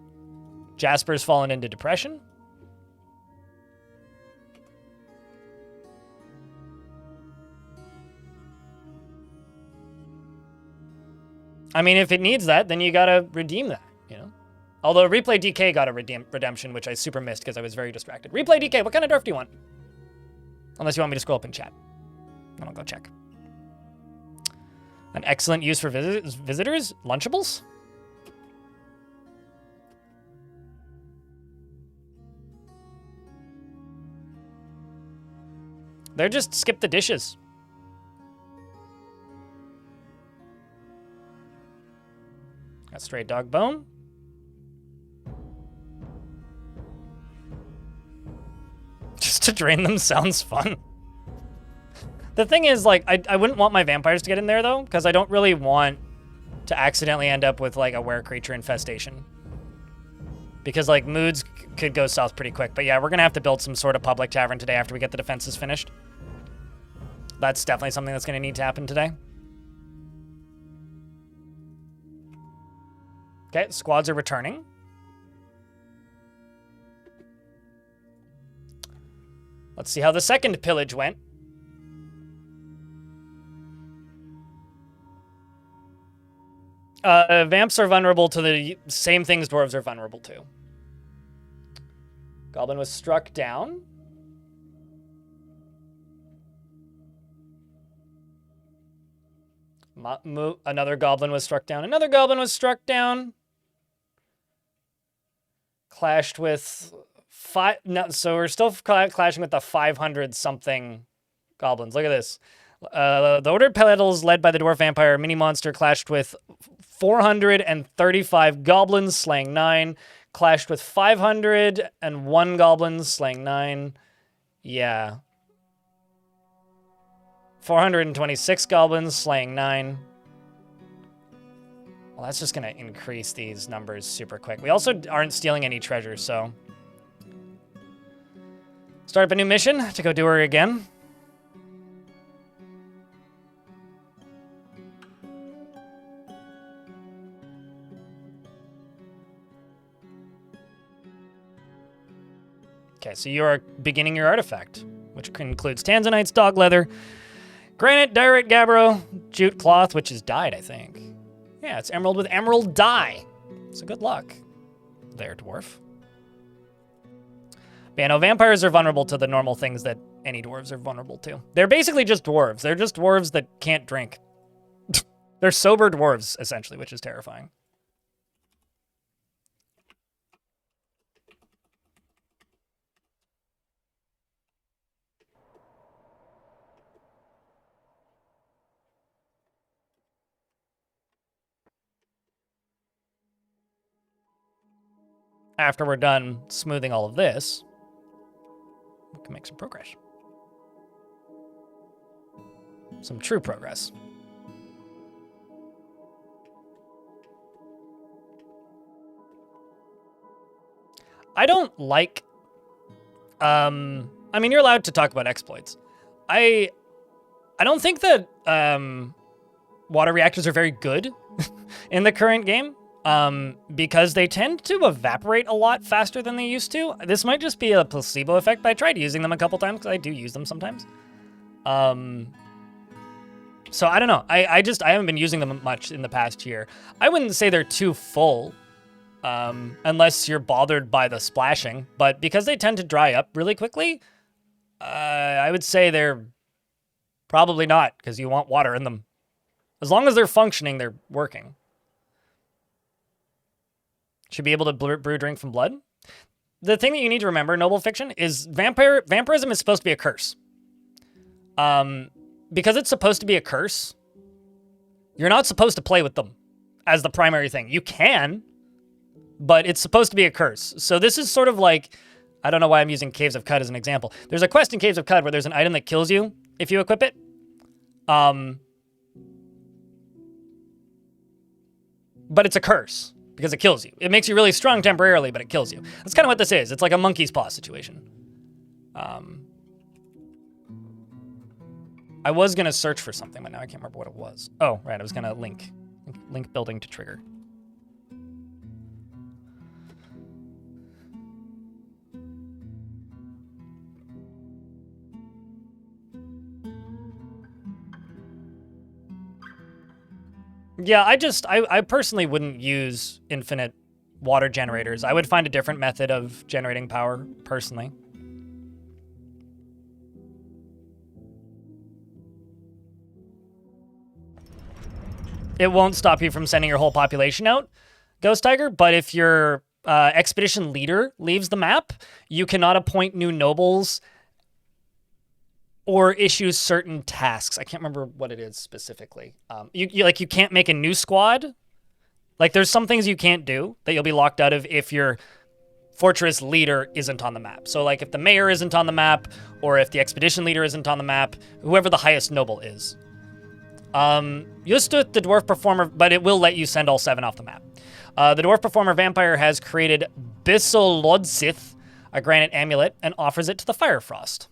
S1: Jasper's fallen into depression. I mean, if it needs that, then you gotta redeem that, you know? Although Replay DK got a redemption, which I super missed because I was very distracted. Replay DK, what kind of dwarf do you want? Unless you want me to scroll up in chat. Then I'll go check. An excellent use for visitors? Lunchables? They're just skip the dishes. Got stray dog bone. Just to drain them sounds fun. The thing is, like, I wouldn't want my vampires to get in there, though, because I don't really want to accidentally end up with, like, a were-creature infestation. Because, like, moods could go south pretty quick. But yeah, we're going to have to build some sort of public tavern today after we get the defenses finished. That's definitely something that's going to need to happen today. Okay, squads are returning. Let's see how the second pillage went. Vamps are vulnerable to the same things dwarves are vulnerable to. Goblin was struck down. Another goblin was struck down. Another goblin was struck down. Clashed with so we're still clashing with the 500-something goblins. Look at this. The Ordered Petals, led by the Dwarf Vampire Mini-Monster, clashed with 435 goblins, slaying 9. Clashed with 501 goblins, slaying 9. Yeah. 426 goblins, slaying 9. Well, that's just going to increase these numbers super quick. We also aren't stealing any treasure, so... Start up a new mission to go do her again. Okay, so you are beginning your artifact, which includes Tanzanites, dog leather, granite, diorite, gabbro, jute cloth, which is dyed, I think. Yeah, it's emerald with emerald dye. So good luck there, dwarf. But yeah, no, vampires are vulnerable to the normal things that any dwarves are vulnerable to. They're basically just dwarves. They're just dwarves that can't drink. They're sober dwarves, essentially, which is terrifying. After we're done smoothing all of this, we can make some progress. some true progress. I don't like, I mean, you're allowed to talk about exploits. I don't think that water reactors are very good in the current game because they tend to evaporate a lot faster than they used to. This might just be a placebo effect, but I tried using them a couple times because I do use them sometimes. So I don't know. I haven't been using them much in the past year. I wouldn't say they're too full unless you're bothered by the splashing, but because they tend to dry up really quickly, I would say they're probably not, because you want water in them. As long as they're functioning, they're working. Should be able to brew drink from blood. The thing that you need to remember, Noble Fiction, is vampirism is supposed to be a curse. Because it's supposed to be a curse, you're not supposed to play with them as the primary thing. You can, but it's supposed to be a curse. So this is sort of like, I don't know why I'm using Caves of Cud as an example. There's a quest in Caves of Cud where there's an item that kills you if you equip it. But it's a curse because it kills you. It makes you really strong temporarily, but it kills you. That's kind of what this is. It's like a monkey's paw situation. I was going to search for something, but now I can't remember what it was. Oh, right. I was going to link building to trigger. Yeah, I personally wouldn't use infinite water generators. I would find a different method of generating power, personally. It won't stop you from sending your whole population out, Ghost Tiger, but if your expedition leader leaves the map, you cannot appoint new nobles or issue certain tasks. I can't remember what it is specifically. You can't make a new squad. Like, there's some things you can't do that you'll be locked out of if your fortress leader isn't on the map. So, like, if the mayor isn't on the map, or if the expedition leader isn't on the map, whoever the highest noble is. Just the Dwarf Performer, but it will let you send all 7 off the map. The Dwarf Performer Vampire has created Bisolodsith, a granite amulet, and offers it to the Firefrost.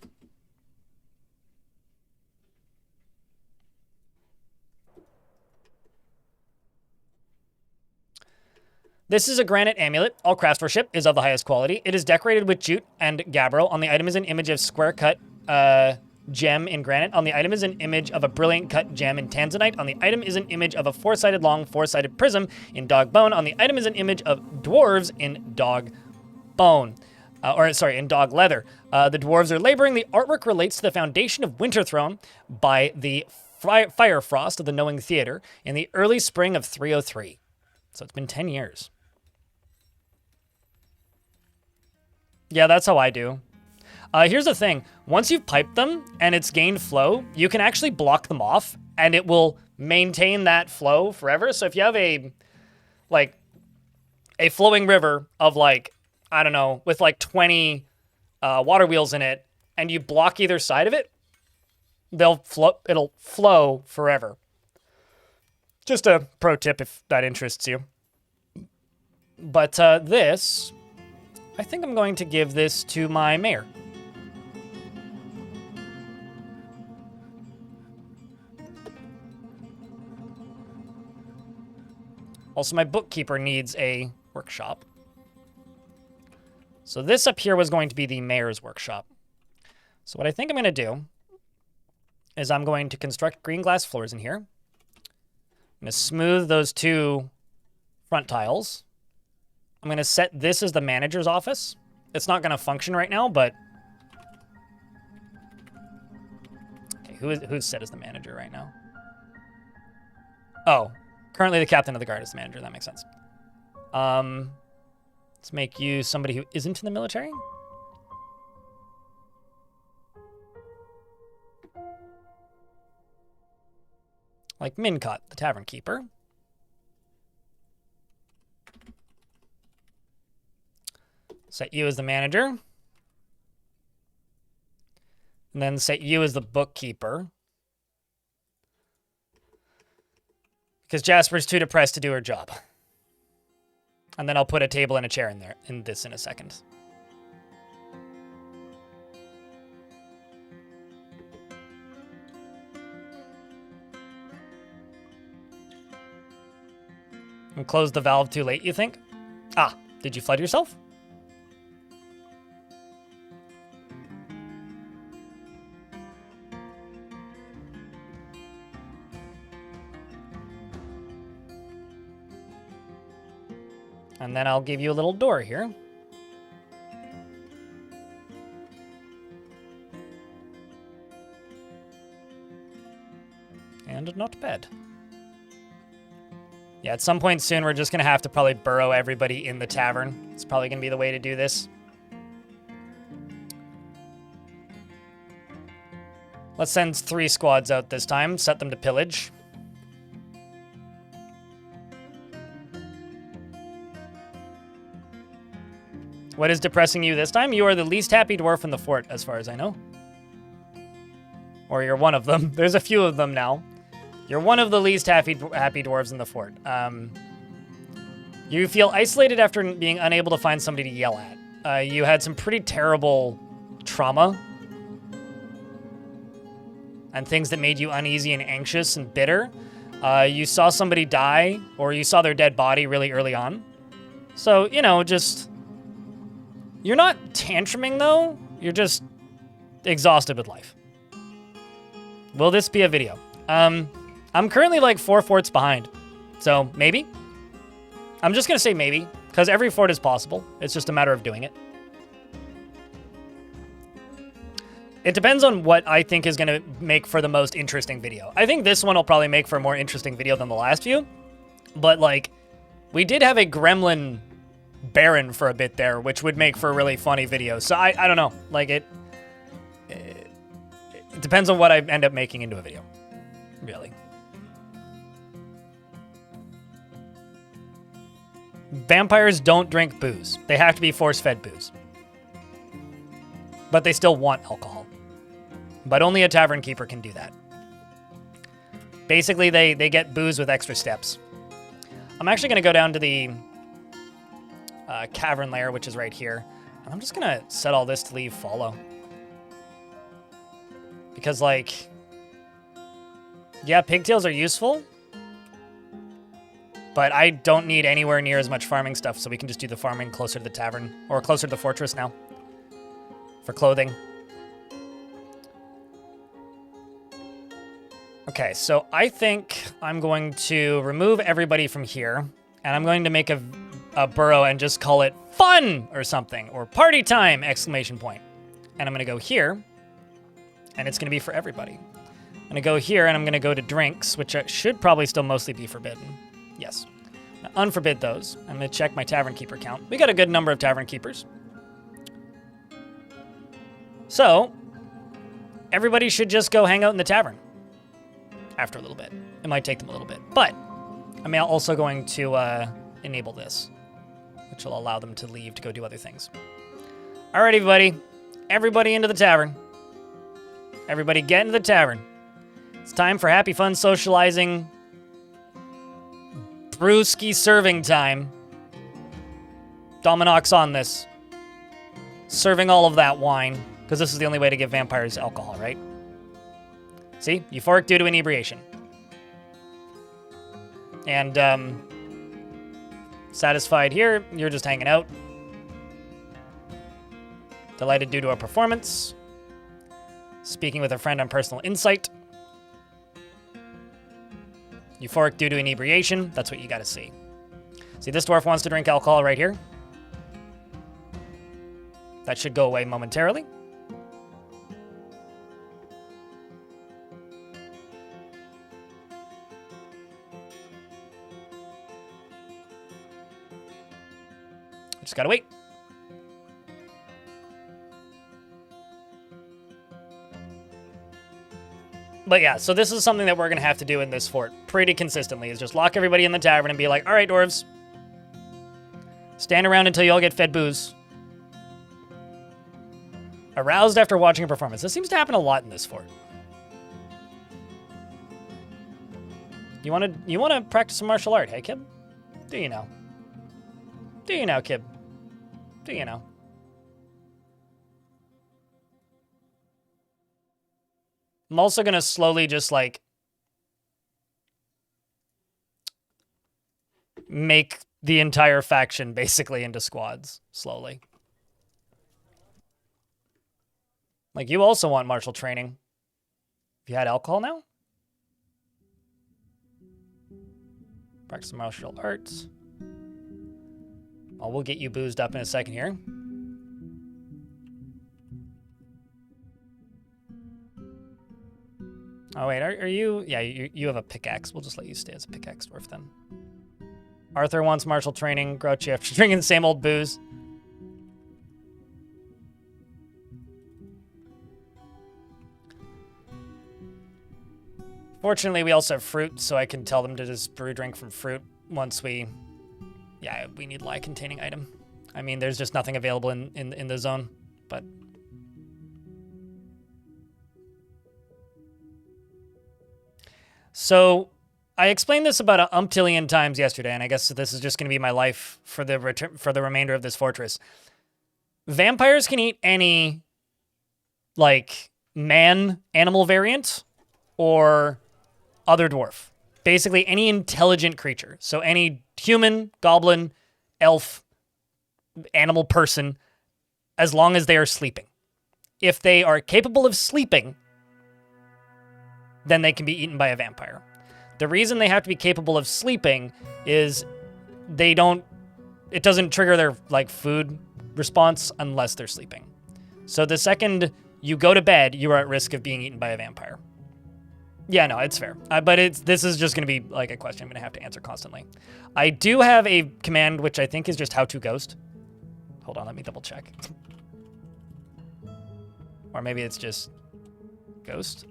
S1: This is a granite amulet. All craftsmanship is of the highest quality. It is decorated with jute and gabbro. On the item is an image of square-cut gem in granite. On the item is an image of a brilliant cut gem in tanzanite. On the item is an image of a four-sided long, four-sided prism in dog bone. On the item is an image of dwarves in dog bone. In dog leather. The dwarves are laboring. The artwork relates to the foundation of Winterthrone by the Firefrost of the Knowing Theater in the early spring of 303. So it's been 10 years. Yeah, that's how I do. Here's the thing. Once you've piped them and it's gained flow, you can actually block them off and it will maintain that flow forever. So if you have a flowing river of I don't know, with 20 water wheels in it and you block either side of it, it'll flow forever. Just a pro tip if that interests you. But this, I think I'm going to give this to my mayor. Also, my bookkeeper needs a workshop. So this up here was going to be the mayor's workshop. So what I think I'm going to do is I'm going to construct green glass floors in here. I'm going to smooth those 2 front tiles. I'm going to set this as the manager's office. It's not going to function right now, but... Okay, who's set as the manager right now? Oh, currently the captain of the guard is the manager. That makes sense. Let's make you somebody who isn't in the military. Like Mincott, the tavern keeper. Set you as the manager. And then set you as the bookkeeper. Because Jasper's too depressed to do her job. And then I'll put a table and a chair in there, in a second. And close the valve too late, you think? Ah, did you flood yourself? And then I'll give you a little door here. And not bad. Yeah, at some point soon, we're just going to have to probably burrow everybody in the tavern. It's probably going to be the way to do this. Let's send 3 squads out this time, set them to pillage. What is depressing you this time? You are the least happy dwarf in the fort, as far as I know. Or you're one of them. There's a few of them now. You're one of the least happy dwarves in the fort. You feel isolated after being unable to find somebody to yell at. You had some pretty terrible trauma. And things that made you uneasy and anxious and bitter. You saw somebody die, or you saw their dead body really early on. So, you know, just... You're not tantruming, though. You're just exhausted with life. Will this be a video? I'm currently like 4 forts behind. So, maybe? I'm just going to say maybe, because every fort is possible. It's just a matter of doing it. It depends on what I think is going to make for the most interesting video. I think this one will probably make for a more interesting video than the last few. But, like, we did have a gremlin Baron for a bit there, which would make for a really funny video. So I don't know. Like, it depends on what I end up making into a video. Really. Vampires don't drink booze. They have to be force-fed booze. But they still want alcohol. But only a tavern keeper can do that. Basically, they get booze with extra steps. I'm actually going to go down to the cavern lair, which is right here. And I'm just going to set all this to leave follow. Because, like... Yeah, pigtails are useful. But I don't need anywhere near as much farming stuff, so we can just do the farming closer to the tavern. Or closer to the fortress now. For clothing. Okay, so I think I'm going to remove everybody from here. And I'm going to make a burrow and just call it fun or something. Or party time, exclamation point. And I'm going to go here. And it's going to be for everybody. I'm going to go here and I'm going to go to drinks, which should probably still mostly be forbidden. Yes. Now, unforbid those. I'm going to check my tavern keeper count. We got a good number of tavern keepers. So, everybody should just go hang out in the tavern. After a little bit. It might take them a little bit. But, I'm also going to enable this. Which will allow them to leave to go do other things. Alright, everybody. Everybody into the tavern. Everybody get into the tavern. It's time for happy, fun, socializing, brewski serving time. Dominox on this. Serving all of that wine, because this is the only way to give vampires alcohol, right? See? Euphoric due to inebriation. And, satisfied here. You're just hanging out. Delighted due to a performance. Speaking with a friend on personal insight. Euphoric due to inebriation. That's what you gotta see. See, this dwarf wants to drink alcohol right here. That should go away momentarily. Just gotta wait. But yeah, so this is something that we're going to have to do in this fort pretty consistently, is just lock everybody in the tavern and be like, all right, dwarves. Stand around until you all get fed booze. Aroused after watching a performance. This seems to happen a lot in this fort. You wanna practice some martial art, hey Kib? Do you know? Do you know, Kib? Do you know? I'm also gonna slowly just like make the entire faction basically into squads slowly. Like, you also want martial training. Have you had alcohol now? Practice martial arts. Oh, we'll get you boozed up in a second here. Oh, wait, are you... Yeah, you have a pickaxe. We'll just let you stay as a pickaxe dwarf then. Arthur wants martial training. Grouchy after drinking the same old booze. Fortunately, we also have fruit, so I can tell them to just brew drink from fruit once we... Yeah, we need lye-containing item. I mean, there's just nothing available in the zone, but... So, I explained this about a umptillion times yesterday, and I guess this is just going to be my life for the remainder of this fortress. Vampires can eat any, like, man-animal variant or other dwarf. Basically, any intelligent creature. So any human, goblin, elf, animal person, as long as they are sleeping. If they are capable of sleeping, then they can be eaten by a vampire. The reason they have to be capable of sleeping is it doesn't trigger their like food response unless they're sleeping. So the second you go to bed, you are at risk of being eaten by a vampire. Yeah, no, it's fair. But this is just going to be like a question I'm going to have to answer constantly. I do have a command which I think is just how to ghost. Hold on, let me double check. Or maybe it's just ghost.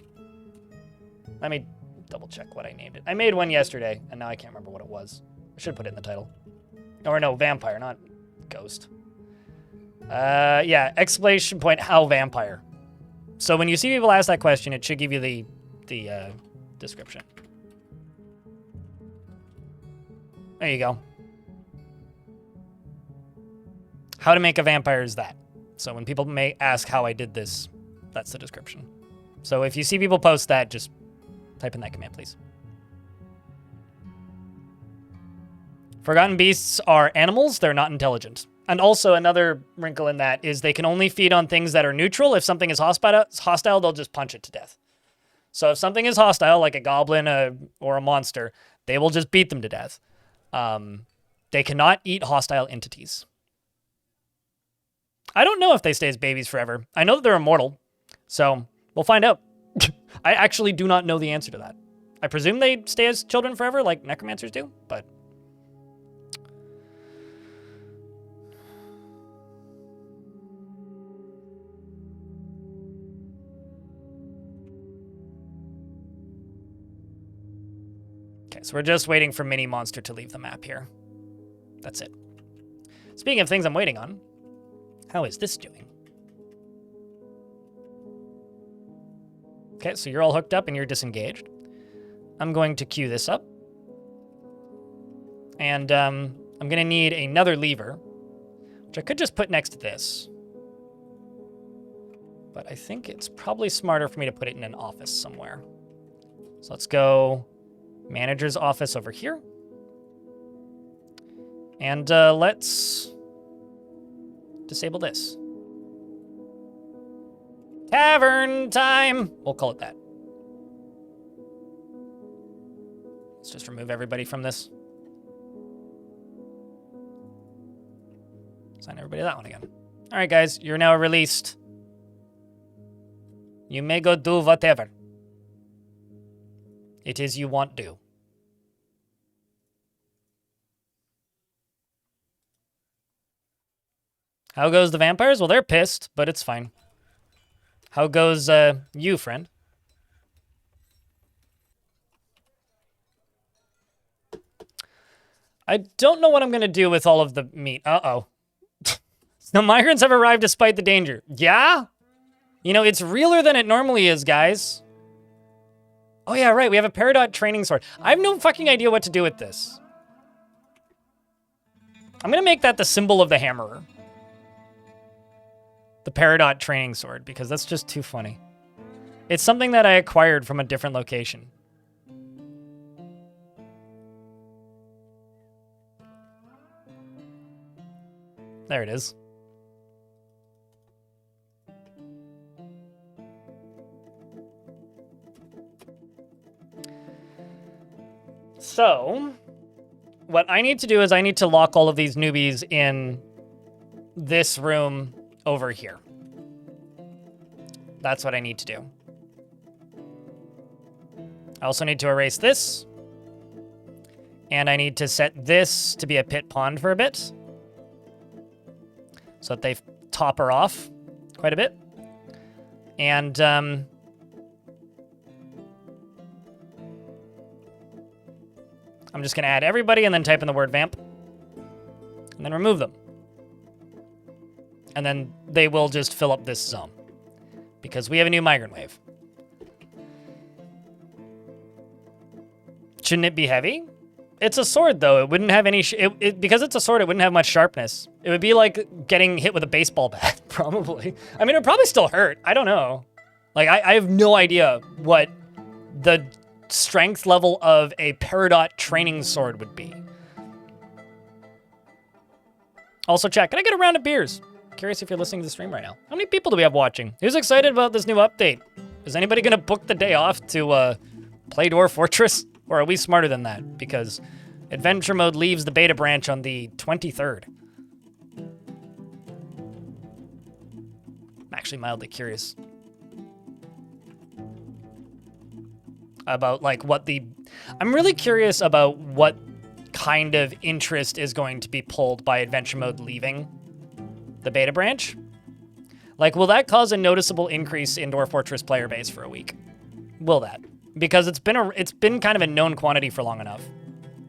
S1: Let me double check what I named it. I made one yesterday, and now I can't remember what it was. I should put it in the title. Or no, vampire, not ghost. Yeah, exclamation point, how vampire. So when you see people ask that question, it should give you the description. There you go. How to make a vampire is that. So when people may ask how I did this, that's the description. So if you see people post that, just type in that command, please. Forgotten beasts are animals. They're not intelligent. And also another wrinkle in that is they can only feed on things that are neutral. If something is hostile, they'll just punch it to death. So if something is hostile, like a goblin or a monster, they will just beat them to death. They cannot eat hostile entities. I don't know if they stay as babies forever. I know that they're immortal, so we'll find out. I actually do not know the answer to that. I presume they stay as children forever, like necromancers do, but... Okay, so we're just waiting for Mini Monster to leave the map here. That's it. Speaking of things I'm waiting on, how is this doing? Okay, so you're all hooked up and you're disengaged. I'm going to queue this up. And I'm going to need another lever, which I could just put next to this. But I think it's probably smarter for me to put it in an office somewhere. So let's go manager's office over here. And let's disable this. Tavern time! We'll call it that. Let's just remove everybody from this. Sign everybody that one again. All right, guys, you're now released. You may go do whatever it is you want to. How goes the vampires? Well, they're pissed, but it's fine. How goes you, friend? I don't know what I'm going to do with all of the meat. Uh-oh. The migrants have arrived despite the danger. Yeah? You know, it's realer than it normally is, guys. Oh yeah, right. We have a Peridot training sword. I have no fucking idea what to do with this. I'm gonna make that the symbol of the hammerer. The Peridot training sword, because that's just too funny. It's something that I acquired from a different location. There it is. So, what I need to do is I need to lock all of these newbies in this room over here. That's what I need to do. I also need to erase this. And I need to set this to be a pit pond for a bit, so that they topper off quite a bit. And I'm just going to add everybody and then type in the word vamp. And then remove them. And then they will just fill up this zone. Because we have a new migrant wave. Shouldn't it be heavy? It's a sword, though. It wouldn't have any... because it's a sword, it wouldn't have much sharpness. It would be like getting hit with a baseball bat, probably. I mean, it would probably still hurt. I don't know. Like, I have no idea what the strength level of a Peridot training sword would be. Also, chat, can I get a round of beers? Curious if you're listening to the stream right now. How many people do we have watching? Who's excited about this new update? Is anybody going to book the day off to play Dwarf Fortress? Or are we smarter than that? Because adventure mode leaves the beta branch on the 23rd. I'm actually mildly curious about like what the... I'm really curious about what kind of interest is going to be pulled by adventure mode leaving the beta branch. Like, will that cause a noticeable increase in Dwarf Fortress player base for a week? Will that? Because it's been kind of a known quantity for long enough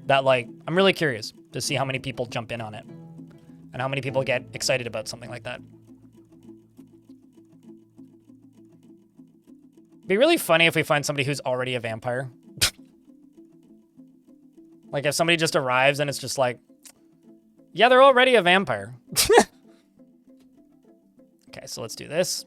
S1: that, like, I'm really curious to see how many people jump in on it and how many people get excited about something like that. It'd be really funny if we find somebody who's already a vampire. Like, if somebody just arrives and it's just like, yeah, they're already a vampire. Okay, so let's do this.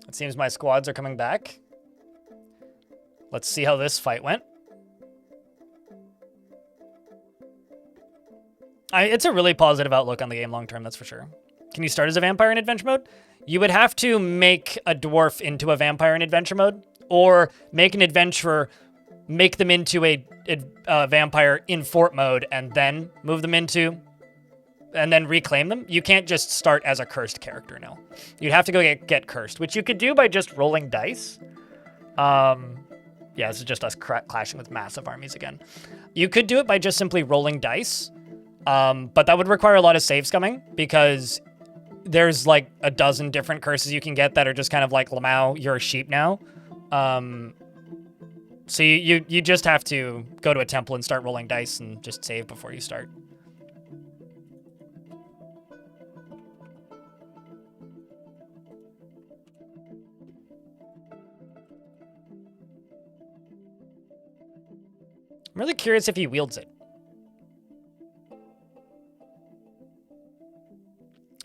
S1: It seems my squads are coming back. Let's see how this fight went. It's a really positive outlook on the game long term, that's for sure. Can you start as a vampire in adventure mode? You would have to make a dwarf into a vampire in adventure mode, or make an adventurer, make them into a vampire in fort mode, and then move them into, and then reclaim them. You can't just start as a cursed character, no. You'd have to go get cursed, which you could do by just rolling dice. Yeah, this is just us clashing with massive armies again. You could do it by just simply rolling dice, but that would require a lot of save scumming, because there's like a dozen different curses you can get that are just kind of like, Lamau, you're a sheep now. So you just have to go to a temple and start rolling dice and just save before you start. I'm really curious if he wields it.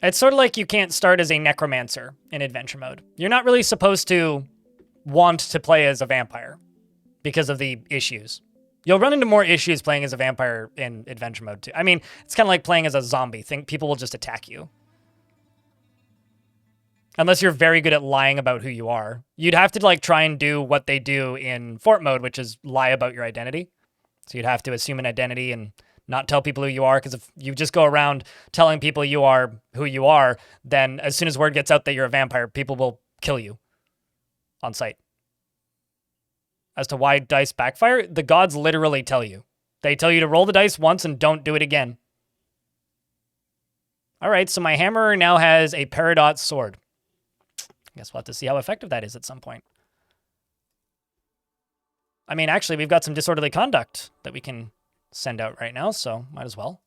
S1: It's sort of like you can't start as a necromancer in adventure mode. You're not really supposed to want to play as a vampire because of the issues. You'll run into more issues playing as a vampire in adventure mode too. I mean, it's kind of like playing as a zombie. People will just attack you. Unless you're very good at lying about who you are. You'd have to like try and do what they do in fort mode, which is lie about your identity. So you'd have to assume an identity and not tell people who you are, because if you just go around telling people you are who you are, then as soon as word gets out that you're a vampire, people will kill you on sight. As to why dice backfire, the gods literally tell you. They tell you to roll the dice once and don't do it again. All right, so my hammerer now has a Peridot sword. I guess we'll have to see how effective that is at some point. I mean, actually, we've got some disorderly conduct that we can send out right now, so might as well.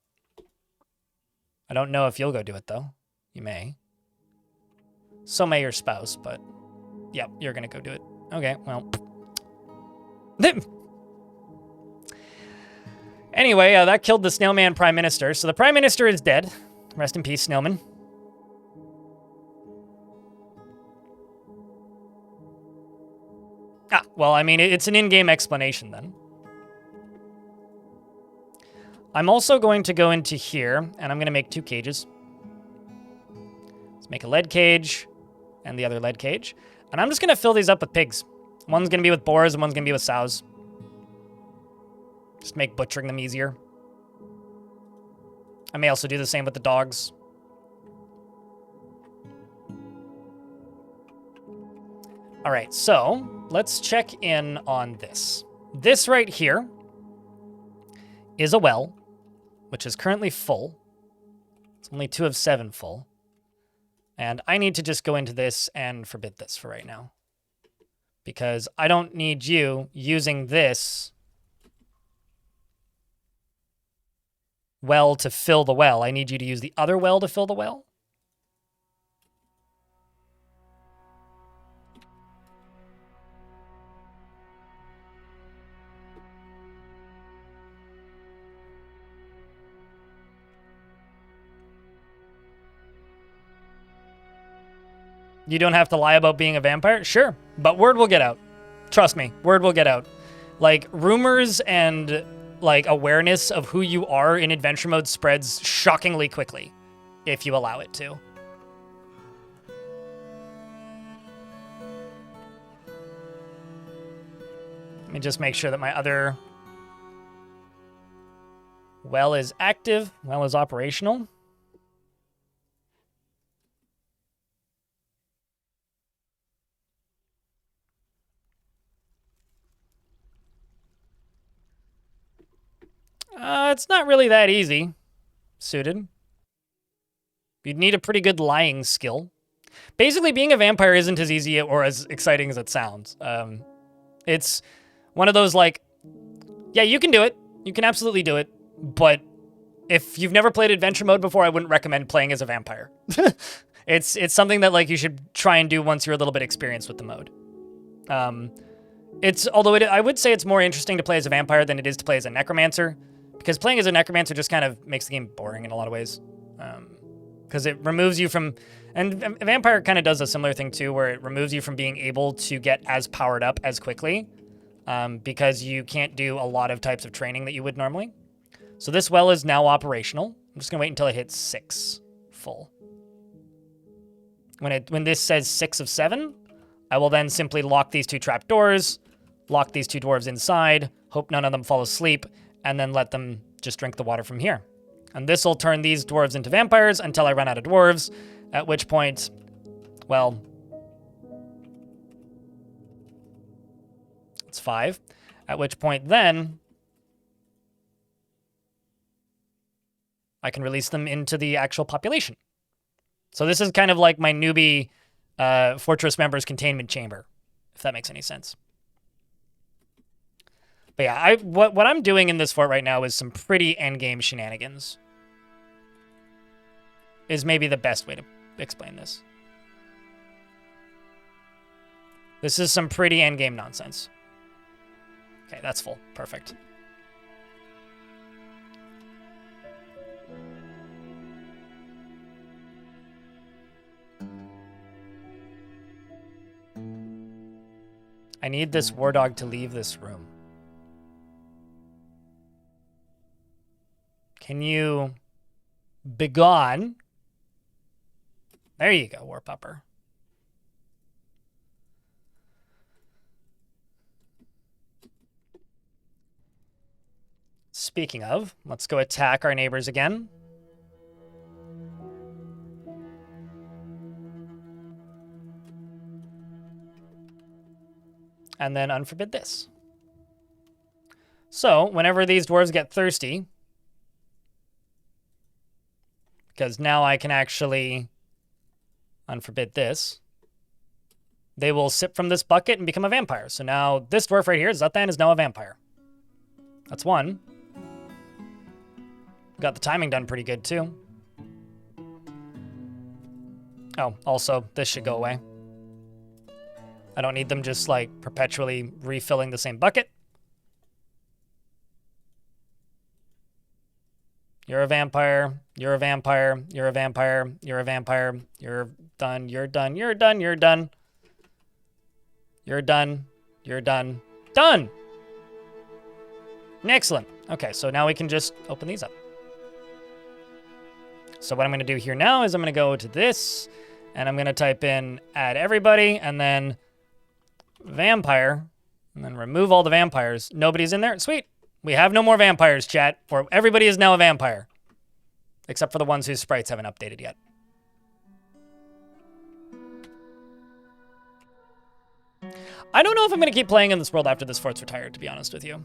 S1: I don't know if you'll go do it, though. You may. So may your spouse, but... Yep, you're gonna go do it. Okay, well... Anyway, that killed the Snailman Prime Minister, so the Prime Minister is dead. Rest in peace, Snailman. Ah, well, I mean, it's an in-game explanation, then. I'm also going to go into here, and I'm going to make 2 cages. Let's make a lead cage, and the other lead cage. And I'm just going to fill these up with pigs. One's going to be with boars, and one's going to be with sows. Just make butchering them easier. I may also do the same with the dogs. All right, so let's check in on this. This right here is a well, which is currently full. It's only 2 of 7 full. And I need to just go into this and forbid this for right now. Because I don't need you using this well to fill the well. I need you to use the other well to fill the well. You don't have to lie about being a vampire? Sure, but word will get out. Trust me, word will get out. Like, rumors and, like, awareness of who you are in adventure mode spreads shockingly quickly, if you allow it to. Let me just make sure that my other well is active, well is operational. It's not really that easy, suited. You'd need a pretty good lying skill. Basically, being a vampire isn't as easy or as exciting as it sounds. It's one of those, like, yeah, you can do it. You can absolutely do it. But if you've never played adventure mode before, I wouldn't recommend playing as a vampire. It's something that, like, you should try and do once you're a little bit experienced with the mode. Although I would say it's more interesting to play as a vampire than it is to play as a necromancer. Because playing as a necromancer just kind of makes the game boring in a lot of ways. Because it removes you from... And a vampire kind of does a similar thing too, where it removes you from being able to get as powered up as quickly. Because you can't do a lot of types of training that you would normally. So this well is now operational. I'm just going to wait until it hits 6 full. When this says 6 of 7, I will then simply lock these 2 trapdoors, lock these 2 dwarves inside, hope none of them fall asleep, and then let them just drink the water from here. And this will turn these dwarves into vampires until I run out of dwarves, at which point, well, it's 5. At which point then, I can release them into the actual population. So this is kind of like my newbie Fortress members containment chamber, if that makes any sense. But yeah, what I'm doing in this fort right now is some pretty endgame shenanigans. Is maybe the best way to explain this. This is some pretty endgame nonsense. Okay, that's full. Perfect. I need this war dog to leave this room. Can you begone? There you go, war pupper. Speaking of, let's go attack our neighbors again. And then unforbid this. So, whenever these dwarves get thirsty, because now I can actually unforbid this, they will sip from this bucket and become a vampire. So now this dwarf right here, Zuthan, is now a vampire. That's 1. Got the timing done pretty good, too. Oh, also, this should go away. I don't need them just, like, perpetually refilling the same bucket. You're a vampire. You're a vampire. You're a vampire. You're a vampire. You're done. You're done. You're done. You're done. You're done. You're done. Done! Excellent. Okay, so now we can just open these up. So what I'm going to do here now is I'm going to go to this, and I'm going to type in add everybody, and then vampire, and then remove all the vampires. Nobody's in there? Sweet. We have no more vampires, chat. Or everybody is now a vampire. Except for the ones whose sprites haven't updated yet. I don't know if I'm going to keep playing in this world after this fort's retired, to be honest with you.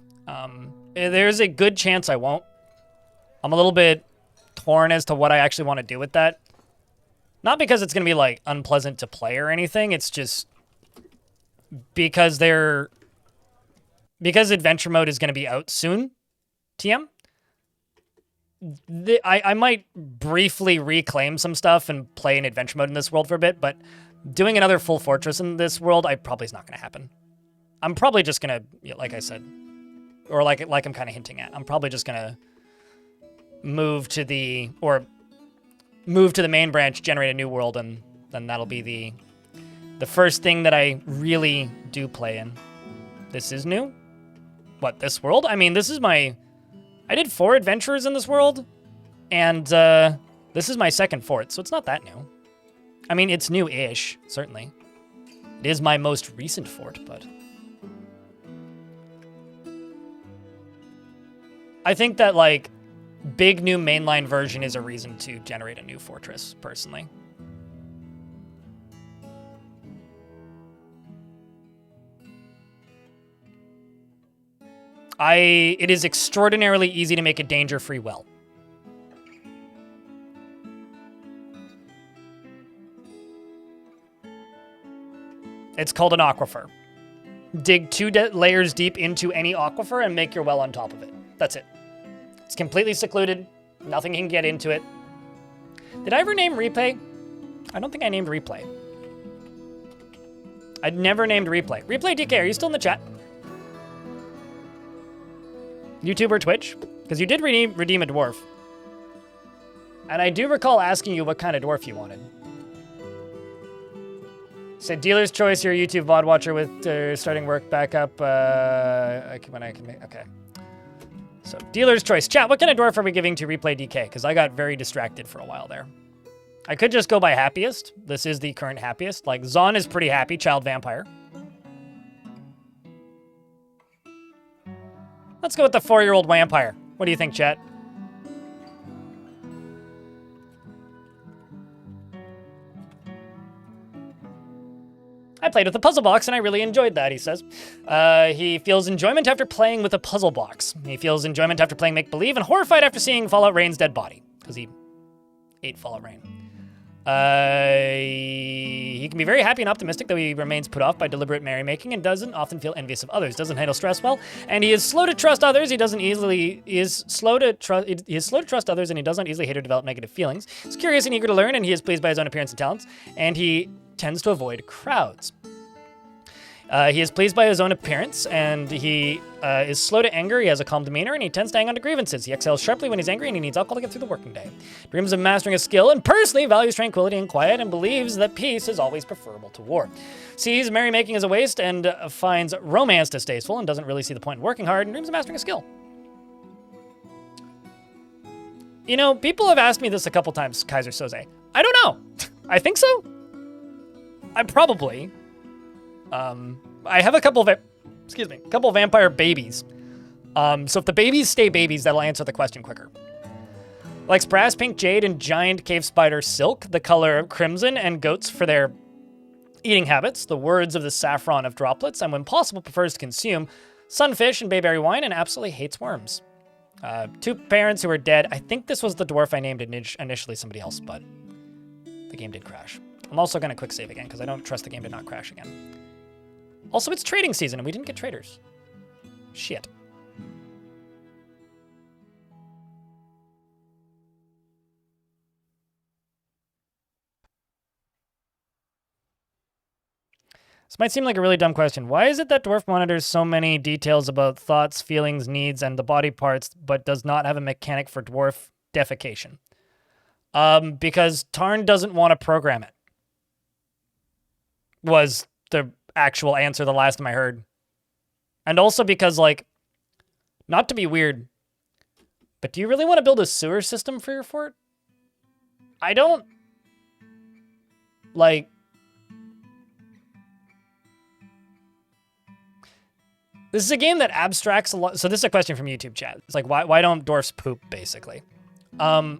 S1: There's a good chance I won't. I'm a little bit torn as to what I actually want to do with that. Not because it's going to be, like, unpleasant to play or anything. It's just because because adventure mode is going to be out soon, TM. I might briefly reclaim some stuff and play in adventure mode in this world for a bit, but doing another full fortress in this world, probably is not going to happen. I'm probably just going to, like I said, or like I'm kind of hinting at, I'm probably just going to move to the main branch, generate a new world, and then that'll be the first thing that I really do play in. This is new? What, this world? I mean, this is I did 4 adventures in this world, and this is my second fort, so it's not that new. I mean, it's new-ish, certainly. It is my most recent fort, but I think that, like, big new mainline version is a reason to generate a new fortress, personally. It is extraordinarily easy to make a danger-free well. It's called an aquifer. Dig 2 layers deep into any aquifer and make your well on top of it. That's it. It's completely secluded. Nothing can get into it. Did I ever name Replay? I don't think I named Replay. I'd never named Replay. Replay DK, are you still in the chat? YouTube or Twitch? Because you did redeem a dwarf. And I do recall asking you what kind of dwarf you wanted. Said dealer's choice, you're a YouTube VOD watcher with starting work back up when I can make, okay. So dealer's choice. Chat, what kind of dwarf are we giving to Replay DK? Because I got very distracted for a while there. I could just go by happiest. This is the current happiest. Like, Zon is pretty happy, child vampire. Let's go with the 4-year-old vampire. What do you think, chat? I played with a puzzle box and I really enjoyed that, he says. He feels enjoyment after playing with a puzzle box. He feels enjoyment after playing make-believe and horrified after seeing Fallout Rain's dead body. Because he ate Fallout Rain. He can be very happy and optimistic, though he remains put off by deliberate merrymaking and doesn't often feel envious of others. Doesn't handle stress well, and he is slow to trust others. He is slow to trust others, and he does not easily hate or develop negative feelings. He's curious and eager to learn, and he is pleased by his own appearance and talents. And he tends to avoid crowds. He is pleased by his own appearance, and he is slow to anger. He has a calm demeanor, and he tends to hang on to grievances. He exhales sharply when he's angry, and he needs alcohol to get through the working day. Dreams of mastering a skill, and personally values tranquility and quiet, and believes that peace is always preferable to war. Sees merrymaking as a waste, and finds romance distasteful, and doesn't really see the point in working hard, and dreams of mastering a skill. You know, people have asked me this a couple times, Kaiser Soze. I don't know. I think so. I probably... I have a couple of vampire babies. So if the babies stay babies, that'll answer the question quicker. Likes brass, pink, jade, and giant cave spider silk, the color crimson, and goats for their eating habits, the words of the saffron of droplets, and when possible prefers to consume sunfish and bayberry wine, and absolutely hates worms. 2 parents who are dead. I think this was the dwarf I named initially somebody else, but the game did crash. I'm also going to quick save again because I don't trust the game to not crash again. Also, it's trading season, and we didn't get traders. Shit. This might seem like a really dumb question. Why is it that Dwarf monitors so many details about thoughts, feelings, needs, and the body parts, but does not have a mechanic for dwarf defecation? Because Tarn doesn't want to program it. Was the actual answer the last time I heard. And also because, like, not to be weird, but do you really want to build a sewer system for your fort? I don't. Like, this is a game that abstracts a lot. So this is a question from YouTube chat. It's like, why don't dwarfs poop, basically? The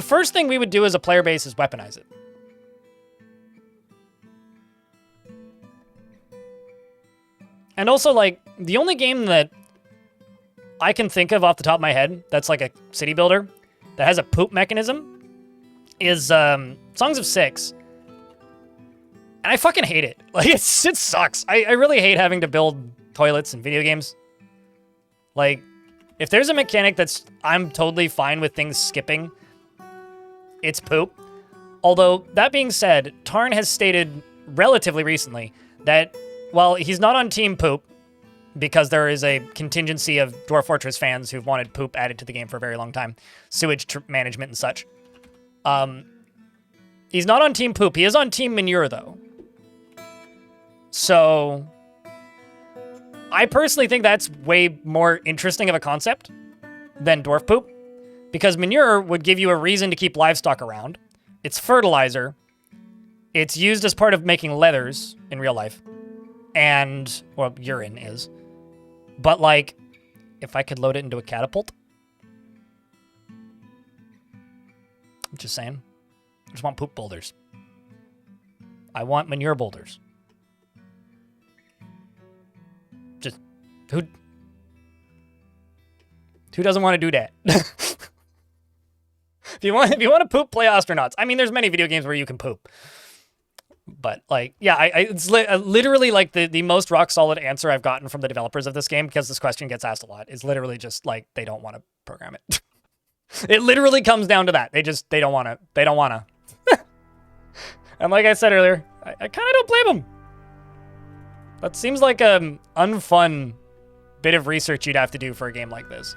S1: first thing we would do as a player base is weaponize it. And also, like, the only game that I can think of off the top of my head that's like a city builder that has a poop mechanism is Songs of Six. And I fucking hate it. Like, it sucks. I really hate having to build toilets in video games. Like, if there's a mechanic I'm totally fine with things skipping, it's poop. Although, that being said, Tarn has stated relatively recently that while he's not on Team Poop, because there is a contingency of Dwarf Fortress fans who've wanted poop added to the game for a very long time, sewage management and such. He's not on Team Poop. He is on Team Manure, though. So, I personally think that's way more interesting of a concept than Dwarf Poop, because Manure would give you a reason to keep livestock around. It's fertilizer. It's used as part of making leathers in real life. And, well, urine is. But, like, if I could load it into a catapult. I'm just saying. I just want poop boulders. I want manure boulders. Just, who doesn't want to do that? If you want to poop, play Astronauts. I mean, there's many video games where you can poop. But, like, yeah, it's literally, like, the most rock-solid answer I've gotten from the developers of this game, because this question gets asked a lot, is literally just, like, they don't want to program it. It literally comes down to that. They don't want to. They don't want to. And like I said earlier, I kind of don't blame them. That seems like an unfun bit of research you'd have to do for a game like this.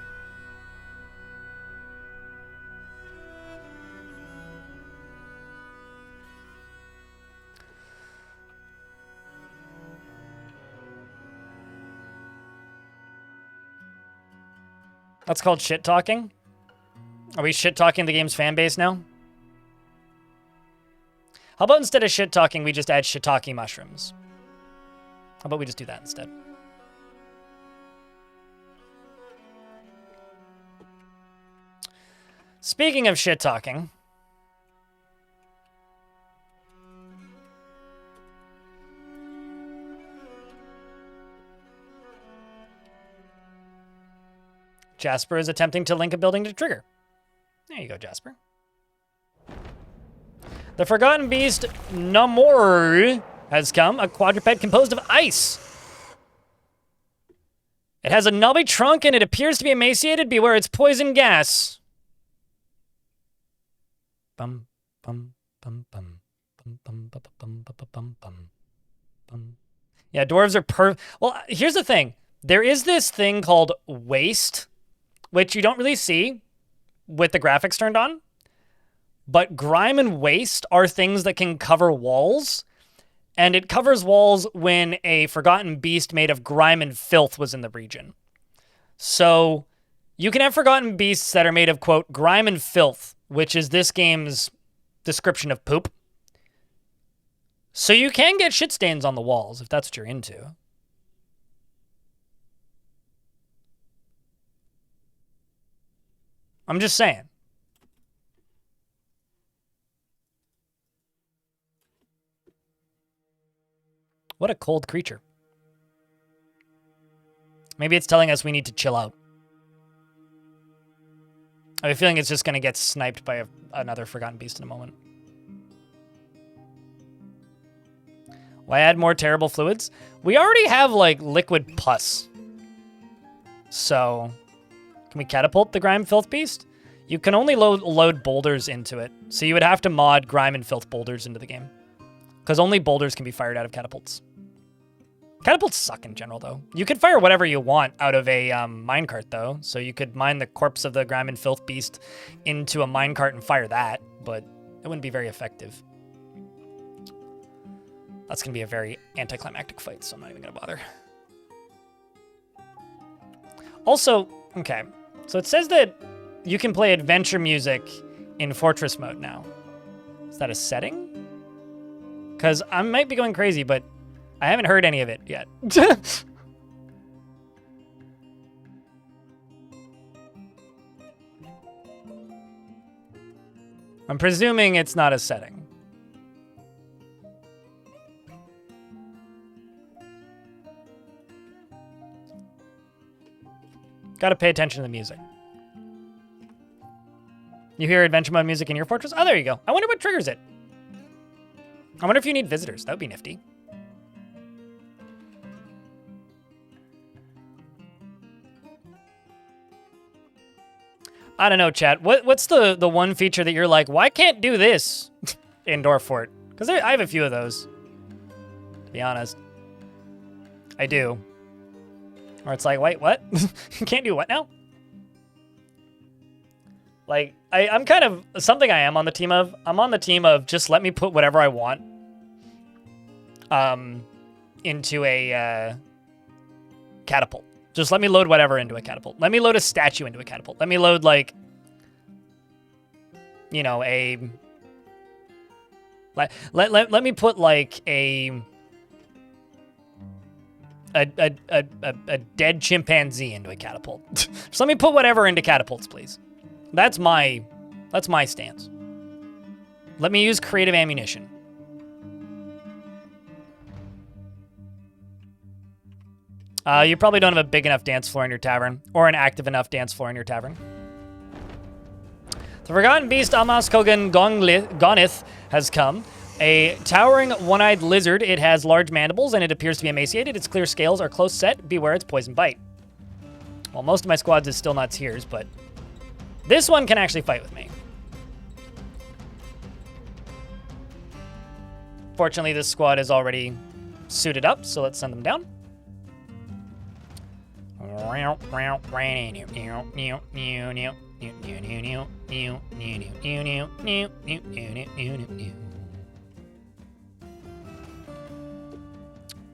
S1: That's called shit-talking? Are we shit-talking the game's fan base now? How about instead of shit-talking, we just add shiitake mushrooms? How about we just do that instead? Speaking of shit-talking... Jasper is attempting to link a building to trigger. There you go, Jasper. The Forgotten Beast Namor has come, a quadruped composed of ice. It has a knobby trunk and it appears to be emaciated. Beware its poison gas. Bum, bum, bum, bum, bum, bum, bum, bum, bum, bum, bum, bum. Yeah, dwarves are Well, here's the thing. There is this thing called waste, which you don't really see with the graphics turned on. But grime and waste are things that can cover walls. And it covers walls when a forgotten beast made of grime and filth was in the region. So you can have forgotten beasts that are made of, quote, grime and filth, which is this game's description of poop. So you can get shit stains on the walls if that's what you're into. I'm just saying. What a cold creature. Maybe it's telling us we need to chill out. I have a feeling it's just going to get sniped by another Forgotten Beast in a moment. Why add more terrible fluids? We already have, like, liquid pus. So, can we catapult the Grime Filth Beast? You can only load boulders into it. So you would have to mod Grime and Filth boulders into the game. Because only boulders can be fired out of catapults. Catapults suck in general, though. You could fire whatever you want out of a minecart, though. So you could mine the corpse of the Grime and Filth Beast into a minecart and fire that, but it wouldn't be very effective. That's going to be a very anticlimactic fight, so I'm not even going to bother. Also, okay, so it says that you can play adventure music in Fortress mode now. Is that a setting? Because I might be going crazy, but I haven't heard any of it yet. I'm presuming it's not a setting. Gotta pay attention to the music. You hear adventure mode music in your fortress? Oh, there you go. I wonder what triggers it. I wonder if you need visitors. That would be nifty. I don't know, chat. What's the one feature that you're like, why can't do this in Dwarf Fort? Because I have a few of those, to be honest. I do. Or it's like, wait, what? You can't do what now? Like, I'm kind of, something I am on the team of, I'm on the team of just let me put whatever I want into a catapult. Just let me load whatever into a catapult. Let me load a statue into a catapult. Let me load, like, you know, let me put, like, a dead chimpanzee into a catapult. Just let me put whatever into catapults, please. That's my stance. Let me use creative ammunition. You probably don't have a big enough dance floor in your tavern, or an active enough dance floor in your tavern. The Forgotten Beast Amas Kogan Gonith has come. A towering one-eyed lizard. It has large mandibles, and it appears to be emaciated. Its clear scales are close set. Beware its poison bite. Well, most of my squads is still not tears, but this one can actually fight with me. Fortunately, this squad is already suited up, so let's send them down.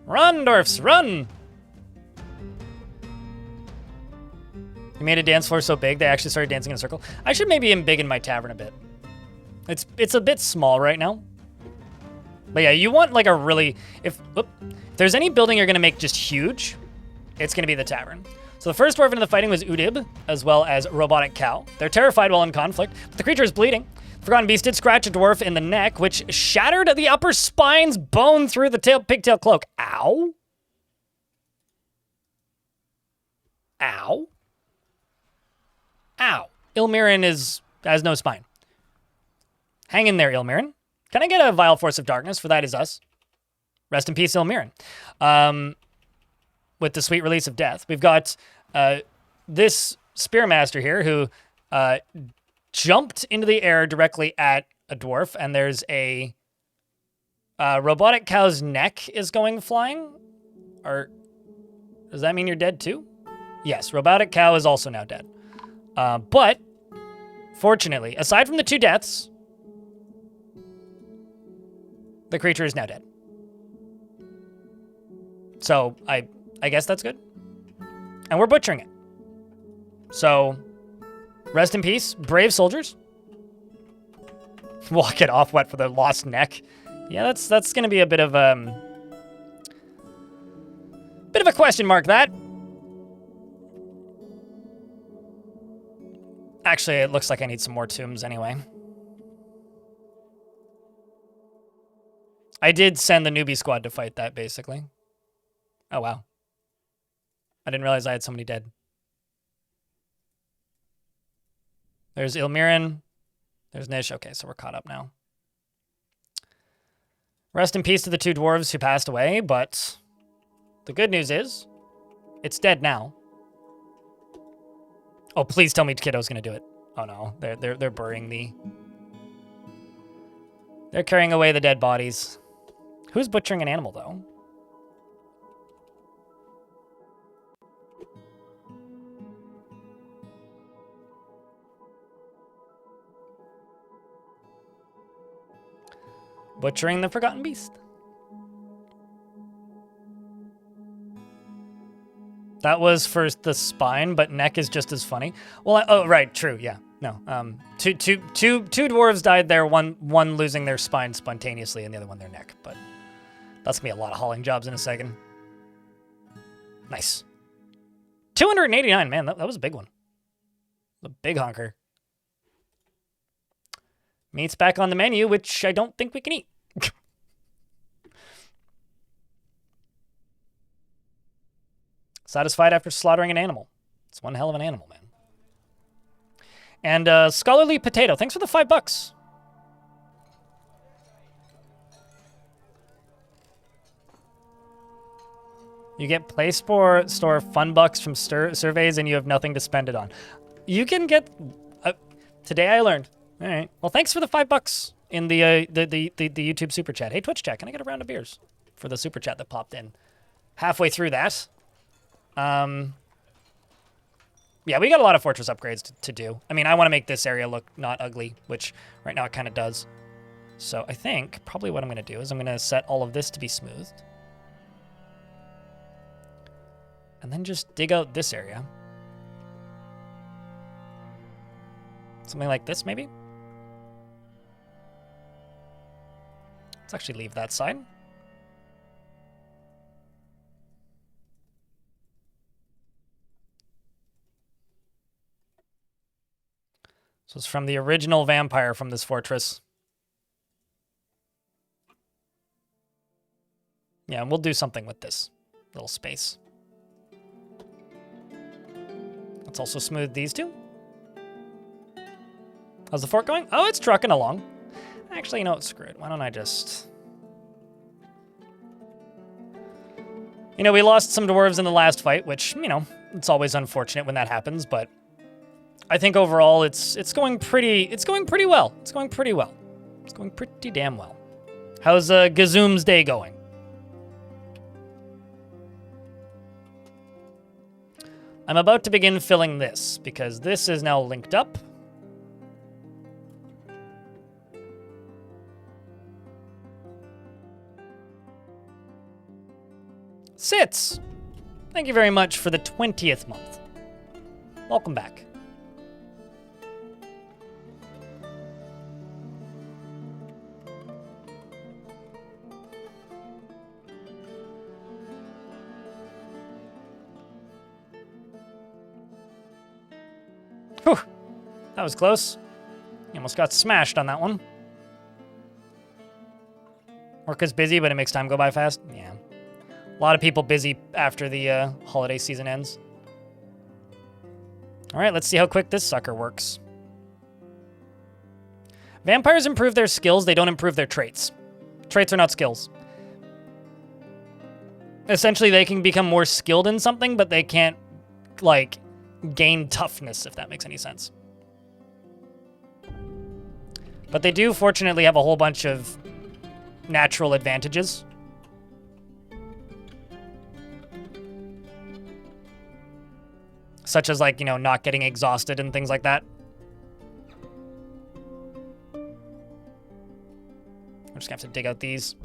S1: Run, dwarfs, run! You made a dance floor so big they actually started dancing in a circle. I should maybe embiggen my tavern a bit. It's a bit small right now. But yeah, you want like a really, if there's any building you're gonna make just huge, it's gonna be the tavern. So the first dwarf into the fighting was Udib, as well as Robotic Cow. They're terrified while in conflict, but the creature is bleeding. Forgotten Beast did scratch a dwarf in the neck, which shattered the upper spine's bone through the pigtail cloak. Ow. Ow. Ow. Ilmirin has no spine. Hang in there, Ilmirin. Can I get a Vile Force of Darkness? For that is us. Rest in peace, Ilmirin. With the sweet release of death. We've got this Spearmaster here who jumped into the air directly at a dwarf, and there's a Robotic Cow's neck is going flying. Or does that mean you're dead too? Yes, Robotic Cow is also now dead. But fortunately, aside from the two deaths, the creature is now dead. So I guess that's good. And we're butchering it. So rest in peace, brave soldiers. Walk it off wet for the lost neck. Yeah, that's gonna be a bit of a question mark, that. Actually, it looks like I need some more tombs anyway. I did send the newbie squad to fight that, basically. Oh, wow. I didn't realize I had so many dead. There's Ilmirin. There's Nish. Okay, so we're caught up now. Rest in peace to the two dwarves who passed away, but the good news is it's dead now. Oh, please tell me Kiddo's gonna do it. Oh no, they're burying the... They're carrying away the dead bodies. Who's butchering an animal, though? Butchering the Forgotten Beast. That was for the spine, but neck is just as funny. Well, oh, right, true, yeah. No, two dwarves died there, one losing their spine spontaneously and the other one their neck, but that's gonna be a lot of hauling jobs in a second. Nice. 289, man, that was a big one. A big honker. Meat's back on the menu, which I don't think we can eat. Satisfied after slaughtering an animal. It's one hell of an animal, man. And Scholarly Potato, thanks for the $5. You get Play Store fun bucks from surveys and you have nothing to spend it on. You can get... today I learned. All right. Well, thanks for the $5 in the YouTube super chat. Hey, Twitch chat, can I get a round of beers for the super chat that popped in? Halfway through that. Yeah, we got a lot of fortress upgrades to do. I mean, I want to make this area look not ugly, which right now it kind of does. So I think probably what I'm going to do is I'm going to set all of this to be smoothed. And then just dig out this area. Something like this, maybe? Let's actually leave that side. So it's from the original vampire from this fortress. Yeah, and we'll do something with this little space. Let's also smooth these two. How's the fort going? Oh, it's trucking along. Actually, you know what? Screw it. Why don't I just... You know, we lost some dwarves in the last fight, which, you know, it's always unfortunate when that happens, but I think overall it's going pretty well. It's going pretty well. It's going pretty damn well. How's Gazoom's day going? I'm about to begin filling this because this is now linked up. Sits! Thank you very much for the 20th month. Welcome back. Whew, that was close. You almost got smashed on that one. Work is busy, but it makes time go by fast. Yeah. A lot of people busy after the holiday season ends. All right, let's see how quick this sucker works. Vampires improve their skills, they don't improve their traits. Traits are not skills. Essentially, they can become more skilled in something, but they can't, like, gain toughness, if that makes any sense. But they do, fortunately, have a whole bunch of natural advantages. Such as, like, you know, not getting exhausted and things like that. I'm just gonna have to dig out these.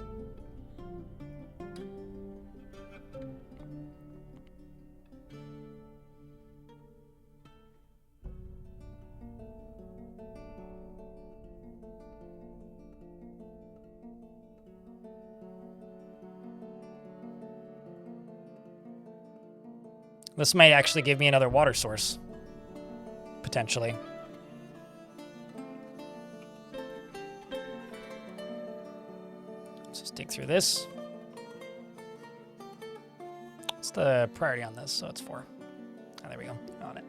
S1: This might actually give me another water source. Potentially. Let's just dig through this. What's the priority on this? So it's 4. Oh, there we go. On it.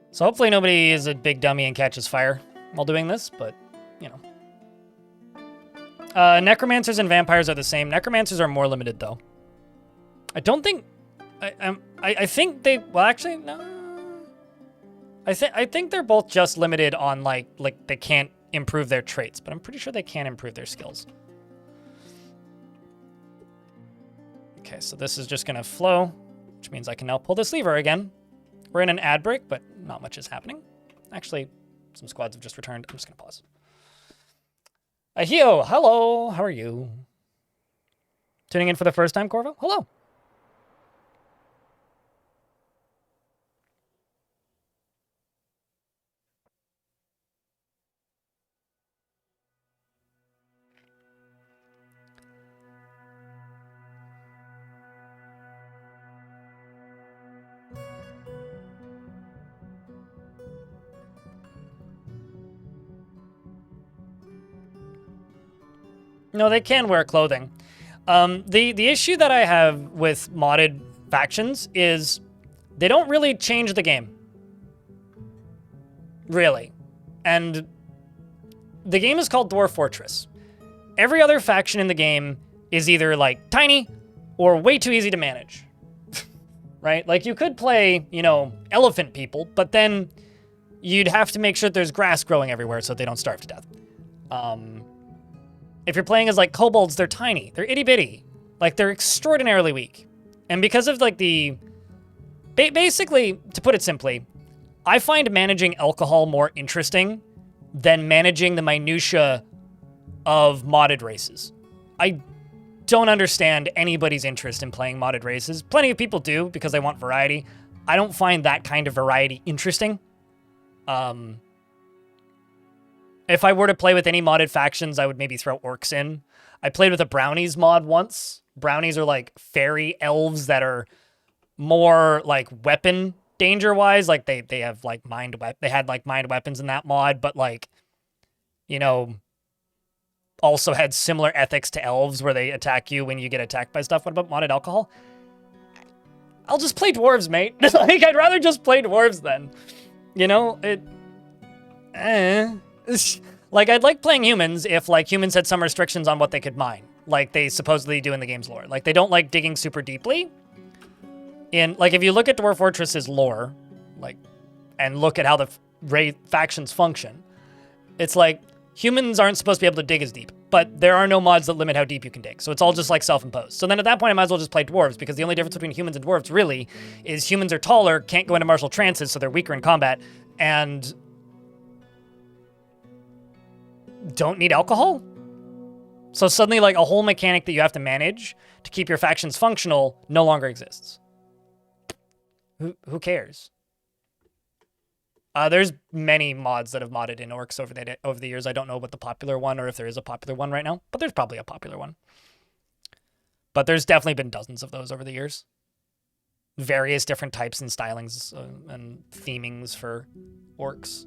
S1: So hopefully nobody is a big dummy and catches fire while doing this, but, you know. Necromancers and vampires are the same. Necromancers are more limited, though. I don't think... I think they... Well, actually, no. I think they're both just limited on, like they can't improve their traits, but I'm pretty sure they can improve their skills. Okay, so this is just gonna flow, which means I can now pull this lever again. We're in an ad break, but not much is happening. Actually, some squads have just returned. I'm just gonna pause. Ahio, hello, how are you? Tuning in for the first time, Corvo? Hello. No, they can wear clothing. The issue that I have with modded factions is they don't really change the game. Really. And the game is called Dwarf Fortress. Every other faction in the game is either like tiny or way too easy to manage. Right? Like you could play, you know, elephant people, but then you'd have to make sure that there's grass growing everywhere so they don't starve to death. If you're playing as like kobolds, they're tiny. They're itty bitty. Like they're extraordinarily weak. And because of like the... Basically, to put it simply, I find managing alcohol more interesting than managing the minutia of modded races. I don't understand anybody's interest in playing modded races. Plenty of people do because they want variety. I don't find that kind of variety interesting. If I were to play with any modded factions, I would maybe throw orcs in. I played with a brownies mod once. Brownies are like fairy elves that are more like weapon danger-wise. Like they have like they had like mind weapons in that mod, but like, you know, also had similar ethics to elves where they attack you when you get attacked by stuff. What about modded alcohol? I'll just play dwarves, mate. Like I'd rather just play dwarves then. You know, like, I'd like playing humans if, like, humans had some restrictions on what they could mine, like they supposedly do in the game's lore. Like, they don't like digging super deeply. Like, if you look at Dwarf Fortress's lore, like, and look at how the factions function, it's like, humans aren't supposed to be able to dig as deep, but there are no mods that limit how deep you can dig, so it's all just, like, self-imposed. So then at that point, I might as well just play dwarves, because the only difference between humans and dwarves, really, is humans are taller, can't go into martial trances, so they're weaker in combat, and don't need alcohol. So suddenly, like, a whole mechanic that you have to manage to keep your factions functional no longer exists. Who cares? There's many mods that have modded in orcs over the years. I don't know what the popular one, or if there is a popular one right now, but there's probably a popular one. But there's definitely been dozens of those over the years. Various different types and stylings and themings for orcs.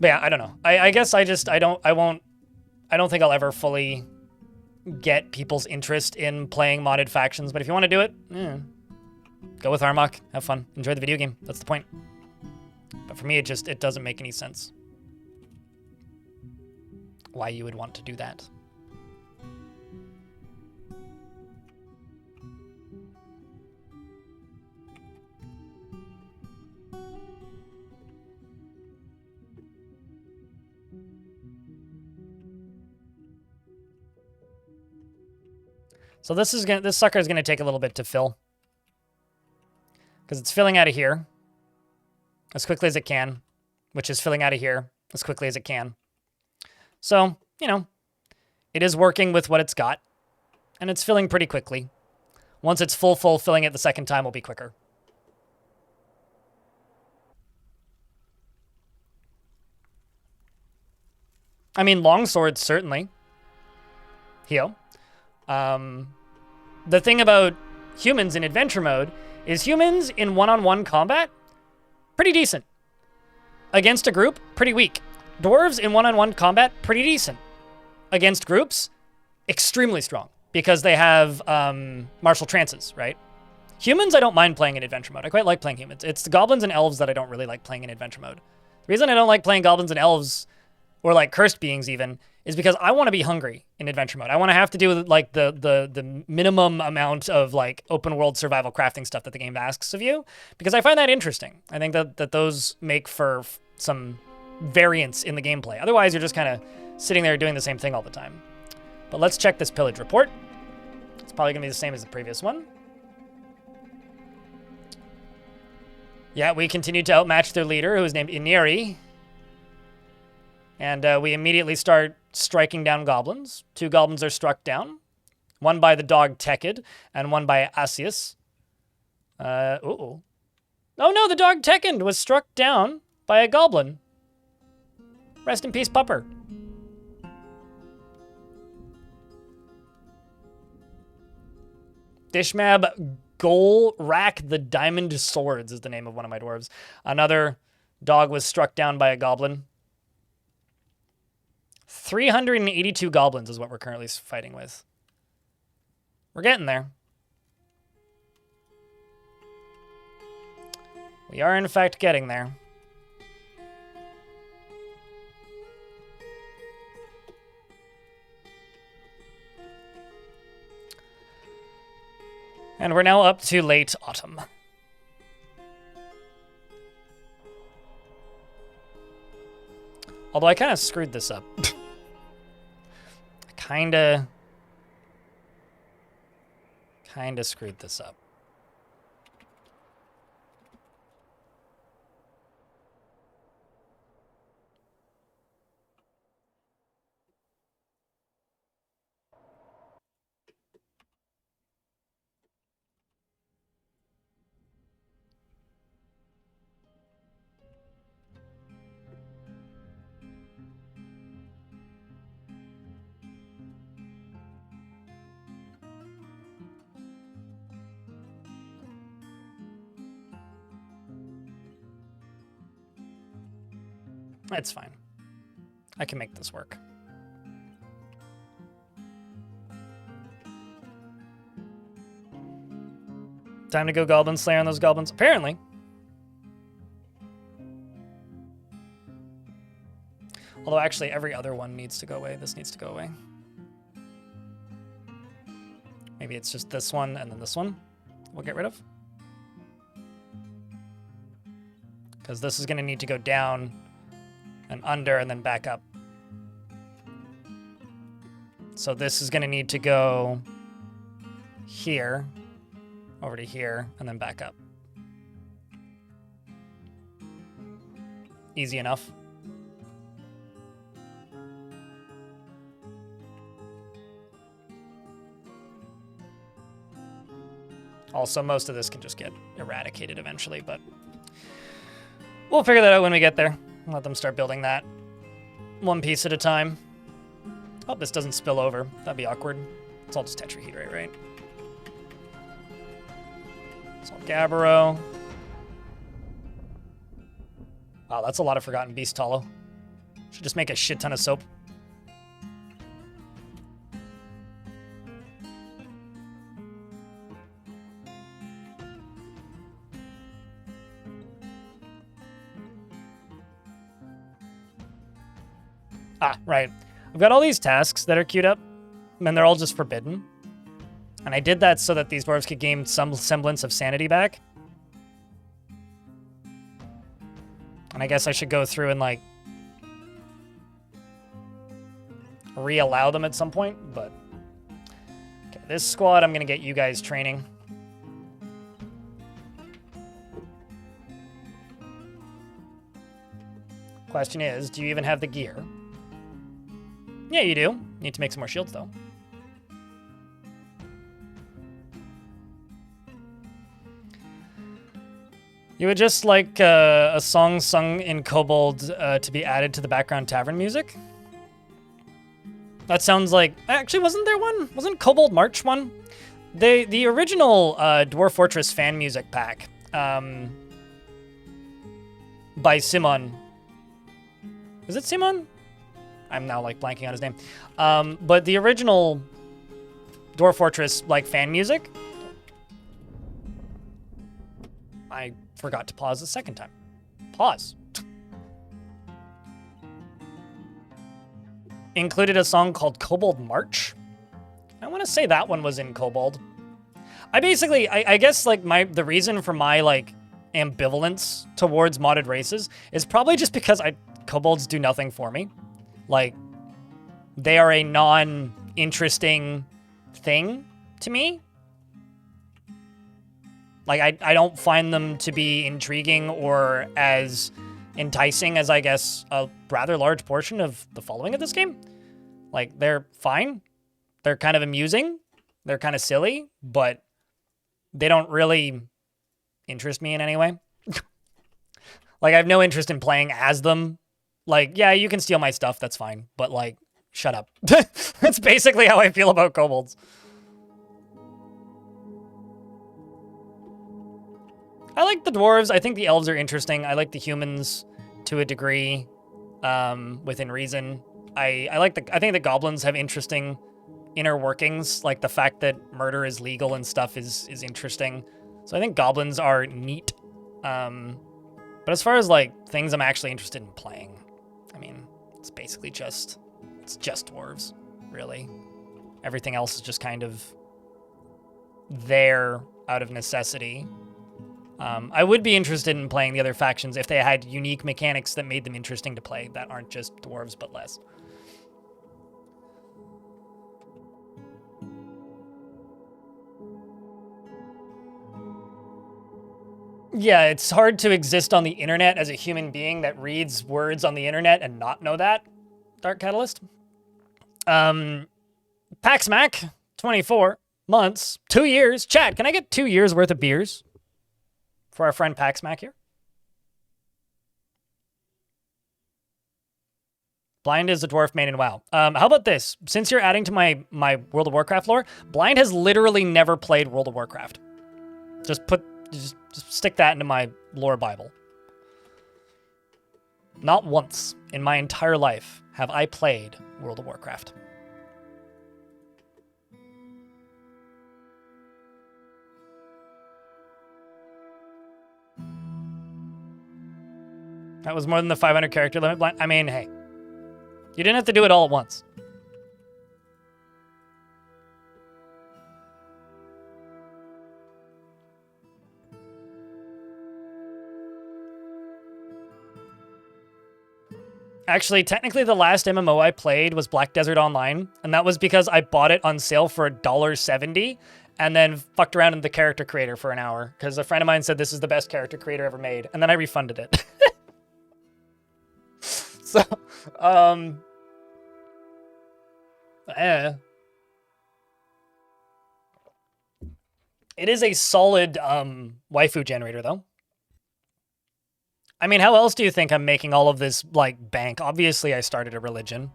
S1: But yeah, I don't know. I guess I don't think I'll ever fully get people's interest in playing modded factions, but if you want to do it, go with Armok, have fun, enjoy the video game. That's the point. But for me, it doesn't make any sense why you would want to do that. So this sucker is gonna take a little bit to fill, because it's filling out of here as quickly as it can, which is filling out of here as quickly as it can. So, you know, it is working with what it's got, and it's filling pretty quickly. Once it's full, filling it the second time will be quicker. I mean, longswords, certainly. Hio. The thing about humans in adventure mode is humans in one-on-one combat, pretty decent. Against a group, pretty weak. Dwarves in one-on-one combat, pretty decent. Against groups, extremely strong, because they have martial trances, right? Humans, I don't mind playing in adventure mode. I quite like playing humans. It's the goblins and elves that I don't really like playing in adventure mode. The reason I don't like playing goblins and elves, or like cursed beings even, is because I want to be hungry in adventure mode. I want to have to do like the minimum amount of like open world survival crafting stuff that the game asks of you, because I find that interesting. I think that those make for some variance in the gameplay. Otherwise, you're just kind of sitting there doing the same thing all the time. But let's check this pillage report. It's probably going to be the same as the previous one. Yeah, we continue to outmatch their leader, who is named Iniri. And we immediately start striking down goblins. 2 goblins are struck down. One by the dog Tekid, and one by Asius. Oh no, the dog Tekid was struck down by a goblin. Rest in peace, Pupper. Dishmab Golrak the Diamond Swords is the name of one of my dwarves. Another dog was struck down by a goblin. 382 goblins is what we're currently fighting with. We're getting there. We are, in fact, getting there. And we're now up to late autumn. Although I kind of screwed this up. Kinda screwed this up. It's fine. I can make this work. Time to go Goblin Slayer on those goblins, apparently. Although actually every other one needs to go away. This needs to go away. Maybe it's just this one and then this one we'll get rid of. Because this is going to need to go down and under and then back up. So this is going to need to go here, over to here, and then back up. Easy enough. Also, most of this can just get eradicated eventually, but we'll figure that out when we get there. Let them start building that one piece at a time. Hope this doesn't spill over. That'd be awkward. It's all just tetrahedrite, right? It's all Gabbro. Wow, that's a lot of Forgotten Beast tallow. Should just make a shit ton of soap. Ah, right. I've got all these tasks that are queued up, and they're all just forbidden. And I did that so that these dwarves could gain some semblance of sanity back. And I guess I should go through and, like, re-allow them at some point, but... Okay, this squad, I'm gonna get you guys training. Question is, do you even have the gear? Yeah, you do. Need to make some more shields, though. You would just like a song sung in Kobold to be added to the background tavern music? That sounds like... Actually, wasn't there one? Wasn't Kobold March one? The original Dwarf Fortress fan music pack by Simon. Is it Simon? I'm now, like, blanking on his name. But the original Dwarf Fortress, like, fan music... I forgot to pause the second time. Pause. Included a song called Kobold March. I want to say that one was in Kobold. I basically, I guess, like, the reason for my, like, ambivalence towards modded races is probably just because kobolds do nothing for me. Like, they are a interesting thing to me. Like, I don't find them to be intriguing or as enticing as, I guess, a rather large portion of the following of this game. Like, they're fine. They're kind of amusing. They're kind of silly, but they don't really interest me in any way. Like, I have no interest in playing as them. Like, yeah, you can steal my stuff. That's fine. But, like, shut up. That's basically how I feel about kobolds. I like the dwarves. I think the elves are interesting. I like the humans to a degree, within reason. I think the goblins have interesting inner workings. Like the fact that murder is legal and stuff is interesting. So I think goblins are neat. But as far as like things I'm actually interested in playing, I mean, it's basically just dwarves, really. Everything else is just kind of there out of necessity. I would be interested in playing the other factions if they had unique mechanics that made them interesting to play that aren't just dwarves, but less. Yeah, it's hard to exist on the internet as a human being that reads words on the internet and not know that, Dark Catalyst. Paxmac, 24 months, 2 years. Chat, can I get 2 years worth of beers for our friend Paxmac here? Blind is a dwarf main in WoW. How about this? Since you're adding to my World of Warcraft lore, Blind has literally never played World of Warcraft. Just stick that into my lore Bible. Not once in my entire life have I played World of Warcraft. That was more than the 500 character limit. I mean, hey, you didn't have to do it all at once. Actually, technically the last MMO I played was Black Desert Online, and that was because I bought it on sale for $1.70 and then fucked around in the character creator for an hour because a friend of mine said this is the best character creator ever made, and then I refunded it. So, It is a solid waifu generator, though. I mean, how else do you think I'm making all of this, like, bank? Obviously, I started a religion.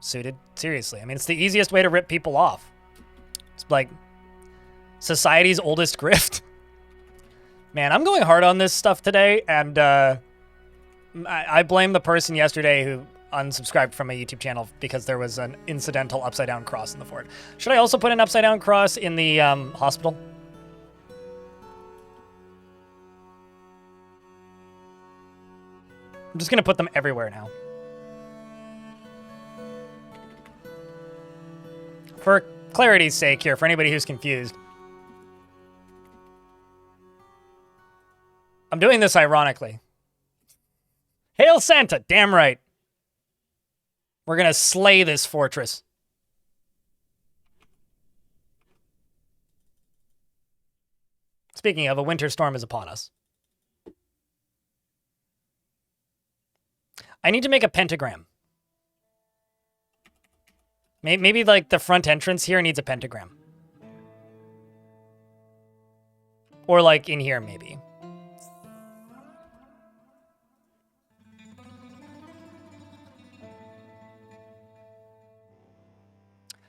S1: Suited. Seriously. I mean, it's the easiest way to rip people off. It's like society's oldest grift. Man, I'm going hard on this stuff today, and I blame the person yesterday who unsubscribed from my YouTube channel because there was an incidental upside-down cross in the fort. Should I also put an upside-down cross in the hospital? I'm just going to put them everywhere now. For clarity's sake here, for anybody who's confused. I'm doing this ironically. Hail Santa! Damn right. We're going to slay this fortress. Speaking of, a winter storm is upon us. I need to make a pentagram. Maybe like the front entrance here needs a pentagram. Or like in here, maybe.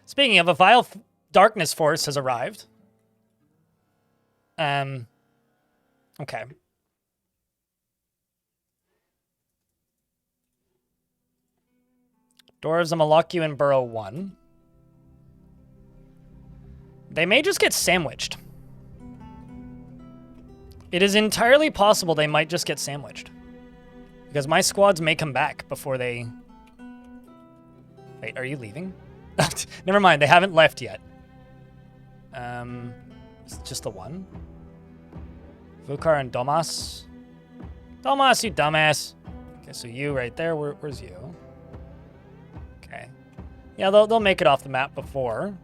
S1: Speaking of, a vile darkness force has arrived. Okay. Dwarves, I'm gonna lock you in Burrow 1. They may just get sandwiched. It is entirely possible they might just get sandwiched. Because my squads may come back before they... Wait, are you leaving? Never mind, they haven't left yet. It's just the one. Vukar and Domas. Domas, you dumbass. Okay, so you right there. Where's you? Okay. Yeah, they'll make it off the map before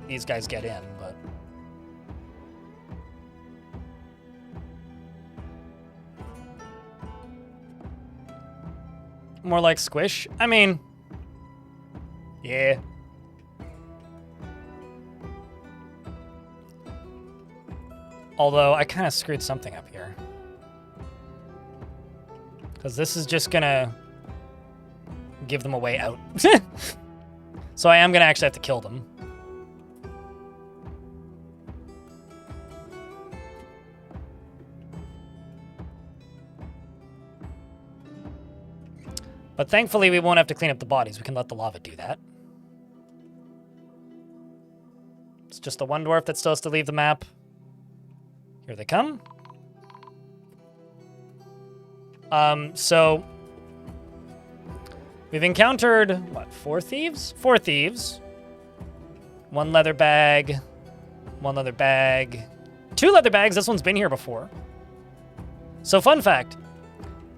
S1: these guys get in, but... More like squish? I mean... Yeah. Although, I kind of screwed something up here. Because this is just gonna give them a way out. So I am gonna actually have to kill them. But thankfully, we won't have to clean up the bodies. We can let the lava do that. It's just the one dwarf that still has to leave the map. Here they come. So we've encountered, what, 4 thieves? 4 thieves. 1 leather bag. 1 leather bag. 2 leather bags. This one's been here before. So fun fact.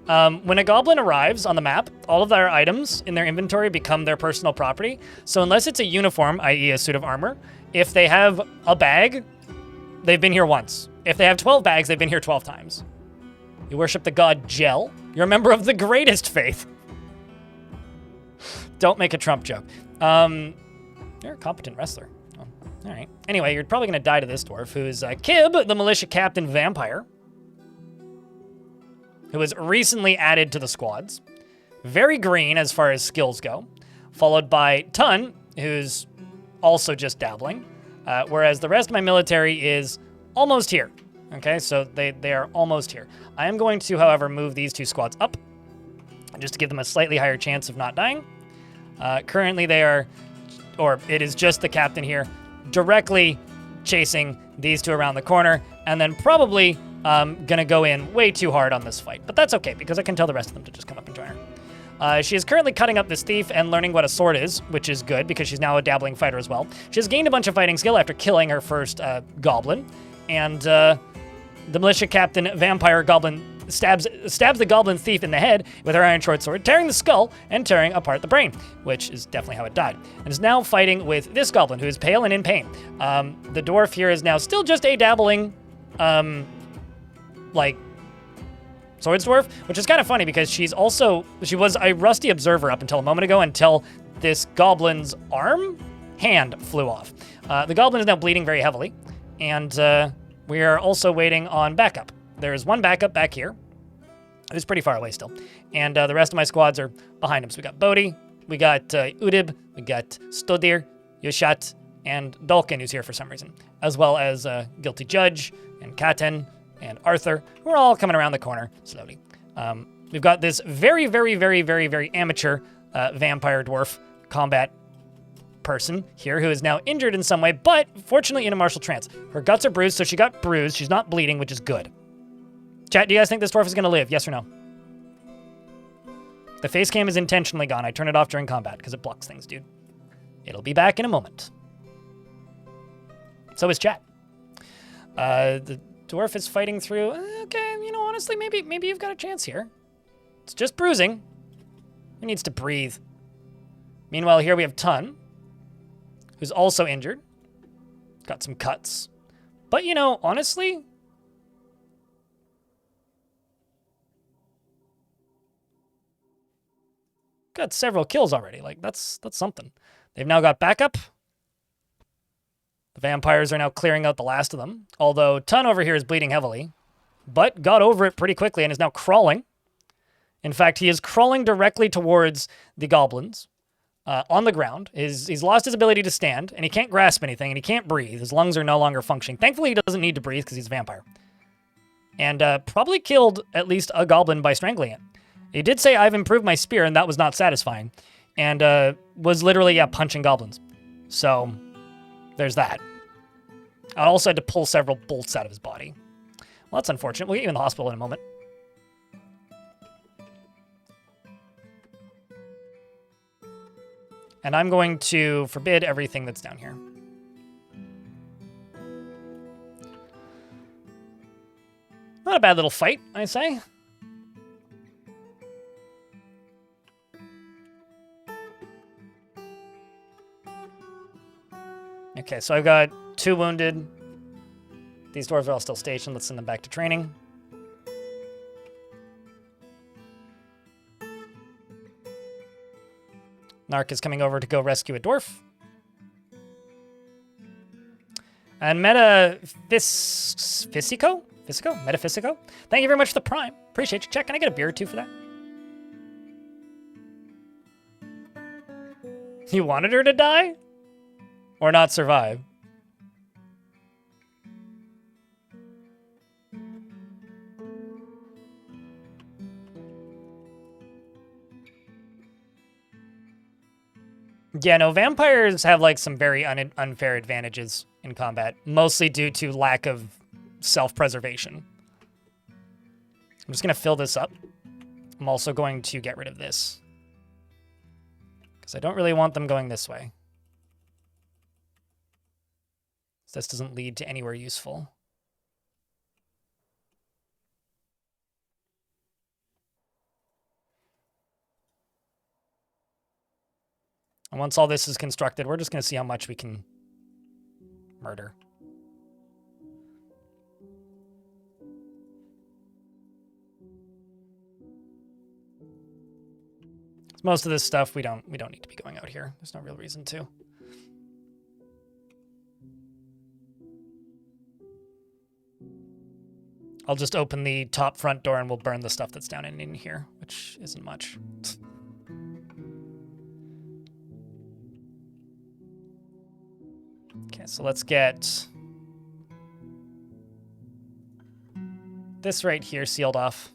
S1: When a goblin arrives on the map, all of their items in their inventory become their personal property. So unless it's a uniform, i.e. a suit of armor, if they have a bag, they've been here once. If they have 12 bags, they've been here 12 times. You worship the god Gel. You're a member of the greatest faith. Don't make a Trump joke. You're a competent wrestler. Oh, all right. Anyway, you're probably going to die to this dwarf, who is Kib, the militia captain vampire, who was recently added to the squads. Very green as far as skills go. Followed by Tun, who's also just dabbling. Whereas the rest of my military is almost here. Okay, so they are almost here. I am going to, however, move these 2 squads up, just to give them a slightly higher chance of not dying. Currently they are, or it is just the captain here, directly chasing these 2 around the corner, and then probably gonna go in way too hard on this fight. But that's okay, because I can tell the rest of them to just come up and join her. She is currently cutting up this thief and learning what a sword is, which is good, because she's now a dabbling fighter as well. She has gained a bunch of fighting skill after killing her first goblin, and the militia captain vampire goblin stabs the goblin thief in the head with her iron short sword, tearing the skull and tearing apart the brain, which is definitely how it died. And is now fighting with this goblin, who is pale and in pain. The dwarf here is now still just a dabbling, like, swords dwarf, which is kind of funny because she was a rusty observer up until a moment ago, until this goblin's hand flew off. The goblin is now bleeding very heavily, and we are also waiting on backup. There's 1 backup back here, who's pretty far away still, and the rest of my squads are behind him. So we got Bodhi, we got Udib, we got Stodir, Yoshat, and Dalkin, who's here for some reason, as well as Guilty Judge, and Katen, and Arthur, who are all coming around the corner slowly. We've got this very, very, very, very, very amateur vampire dwarf combat person here who is now injured in some way, but fortunately in a martial trance. Her guts are bruised, so she got bruised. She's not bleeding, which is good. Chat, do you guys think this dwarf is going to live? Yes or no? The face cam is intentionally gone. I turn it off during combat because it blocks things, dude. It'll be back in a moment. So is chat. The dwarf is fighting through. Okay, you know, honestly, maybe you've got a chance here. It's just bruising. He needs to breathe. Meanwhile, here we have Tun, who's also injured. Got some cuts. But, you know, honestly, got several kills already. Like, that's something. They've now got backup. The vampires are now clearing out the last of them. Although Tun over here is bleeding heavily, but got over it pretty quickly and is now crawling. In fact, he is crawling directly towards the goblins. On the ground. He's lost his ability to stand, and he can't grasp anything, and he can't breathe. His lungs are no longer functioning. Thankfully, he doesn't need to breathe because he's a vampire. And probably killed at least a goblin by strangling it. He did say, I've improved my spear, and that was not satisfying. And was literally, punching goblins. So, there's that. I also had to pull several bolts out of his body. Well, that's unfortunate. We'll get you in the hospital in a moment. And I'm going to forbid everything that's down here. Not a bad little fight, I say. Okay, so I've got 2 wounded. These dwarves are all still stationed. Let's send them back to training. Narc is coming over to go rescue a dwarf. And Metaphysico? Metaphysico? Thank you very much for the prime. Appreciate you. Check. Can I get a beer or 2 for that? You wanted her to die? Or not survive? Yeah, no, vampires have like some very unfair advantages in combat, mostly due to lack of self-preservation. I'm just going to fill this up. I'm also going to get rid of this, because I don't really want them going this way. This doesn't lead to anywhere useful. And once all this is constructed, we're just going to see how much we can murder. Most of this stuff we don't need to be going out here. There's no real reason to. I'll just open the top front door and we'll burn the stuff that's down in here, which isn't much. Okay, so let's get this right here sealed off.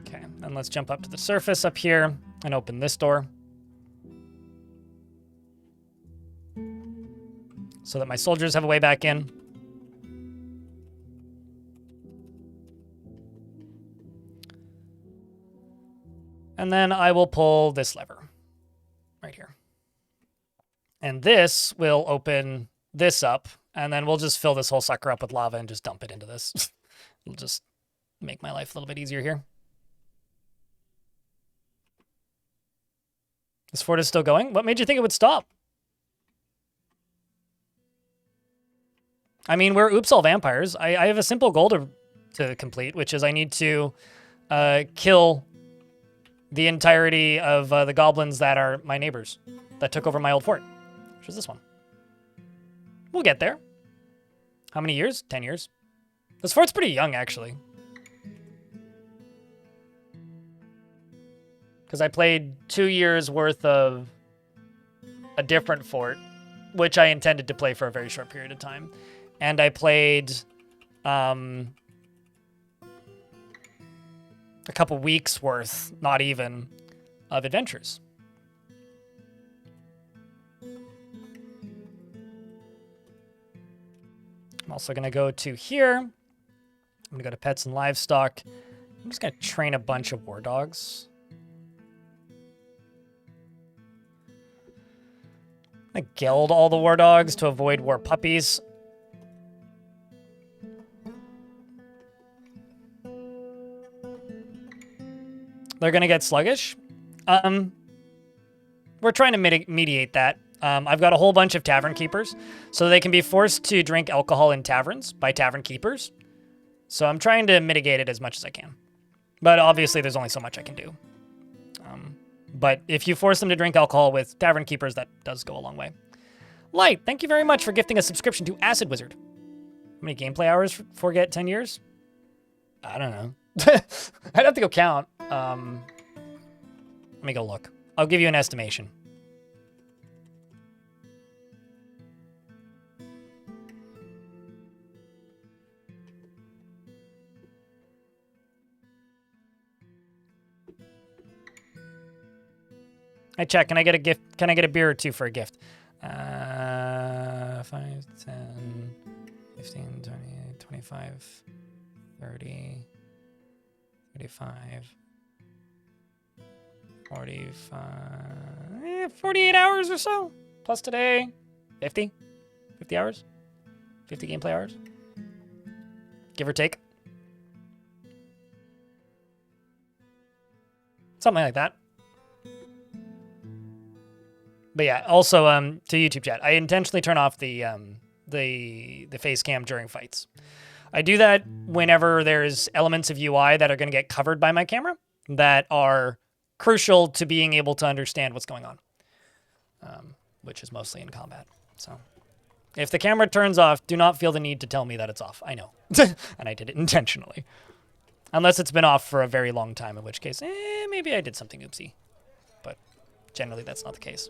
S1: Okay, and let's jump up to the surface up here and open this door so that my soldiers have a way back in. And then I will pull this lever right here. And this will open this up, and then we'll just fill this whole sucker up with lava and just dump it into this. It'll just make my life a little bit easier here. This fort is still going? What made you think it would stop? I mean, we're oops all vampires. I have a simple goal to complete, which is I need to kill the entirety of the goblins that are my neighbors that took over my old fort, which is this one. We'll get there. How many years? 10 years. This fort's pretty young, actually. Because I played 2 years worth of a different fort, which I intended to play for a very short period of time. And I played a couple weeks worth, not even, of adventures. I'm also going to go to here. I'm going to go to pets and livestock. I'm just going to train a bunch of war dogs. I gild all the war dogs to avoid war puppies. They're going to get sluggish. We're trying to mediate that. I've got a whole bunch of tavern keepers, so they can be forced to drink alcohol in taverns by tavern keepers. So I'm trying to mitigate it as much as I can. But obviously, there's only so much I can do. But if you force them to drink alcohol with tavern keepers, that does go a long way. Light, thank you very much for gifting a subscription to Acid Wizard. How many gameplay hours for Get 10 years? I don't know. I'd have to go count. Let me go look. I'll give you an estimation. I check. Can I get a gift? Can I get a beer or 2 for a gift? 5, 10, 15, 20, 25, 30, 35, 45, 48 hours or so. Plus today, 50 hours, 50 gameplay hours, give or take. Something like that. But yeah, also to YouTube chat, I intentionally turn off the face cam during fights. I do that whenever there's elements of UI that are going to get covered by my camera that are crucial to being able to understand what's going on, which is mostly in combat. So if the camera turns off, do not feel the need to tell me that it's off. I know. And I did it intentionally. Unless it's been off for a very long time, in which case, maybe I did something oopsie. But generally, that's not the case.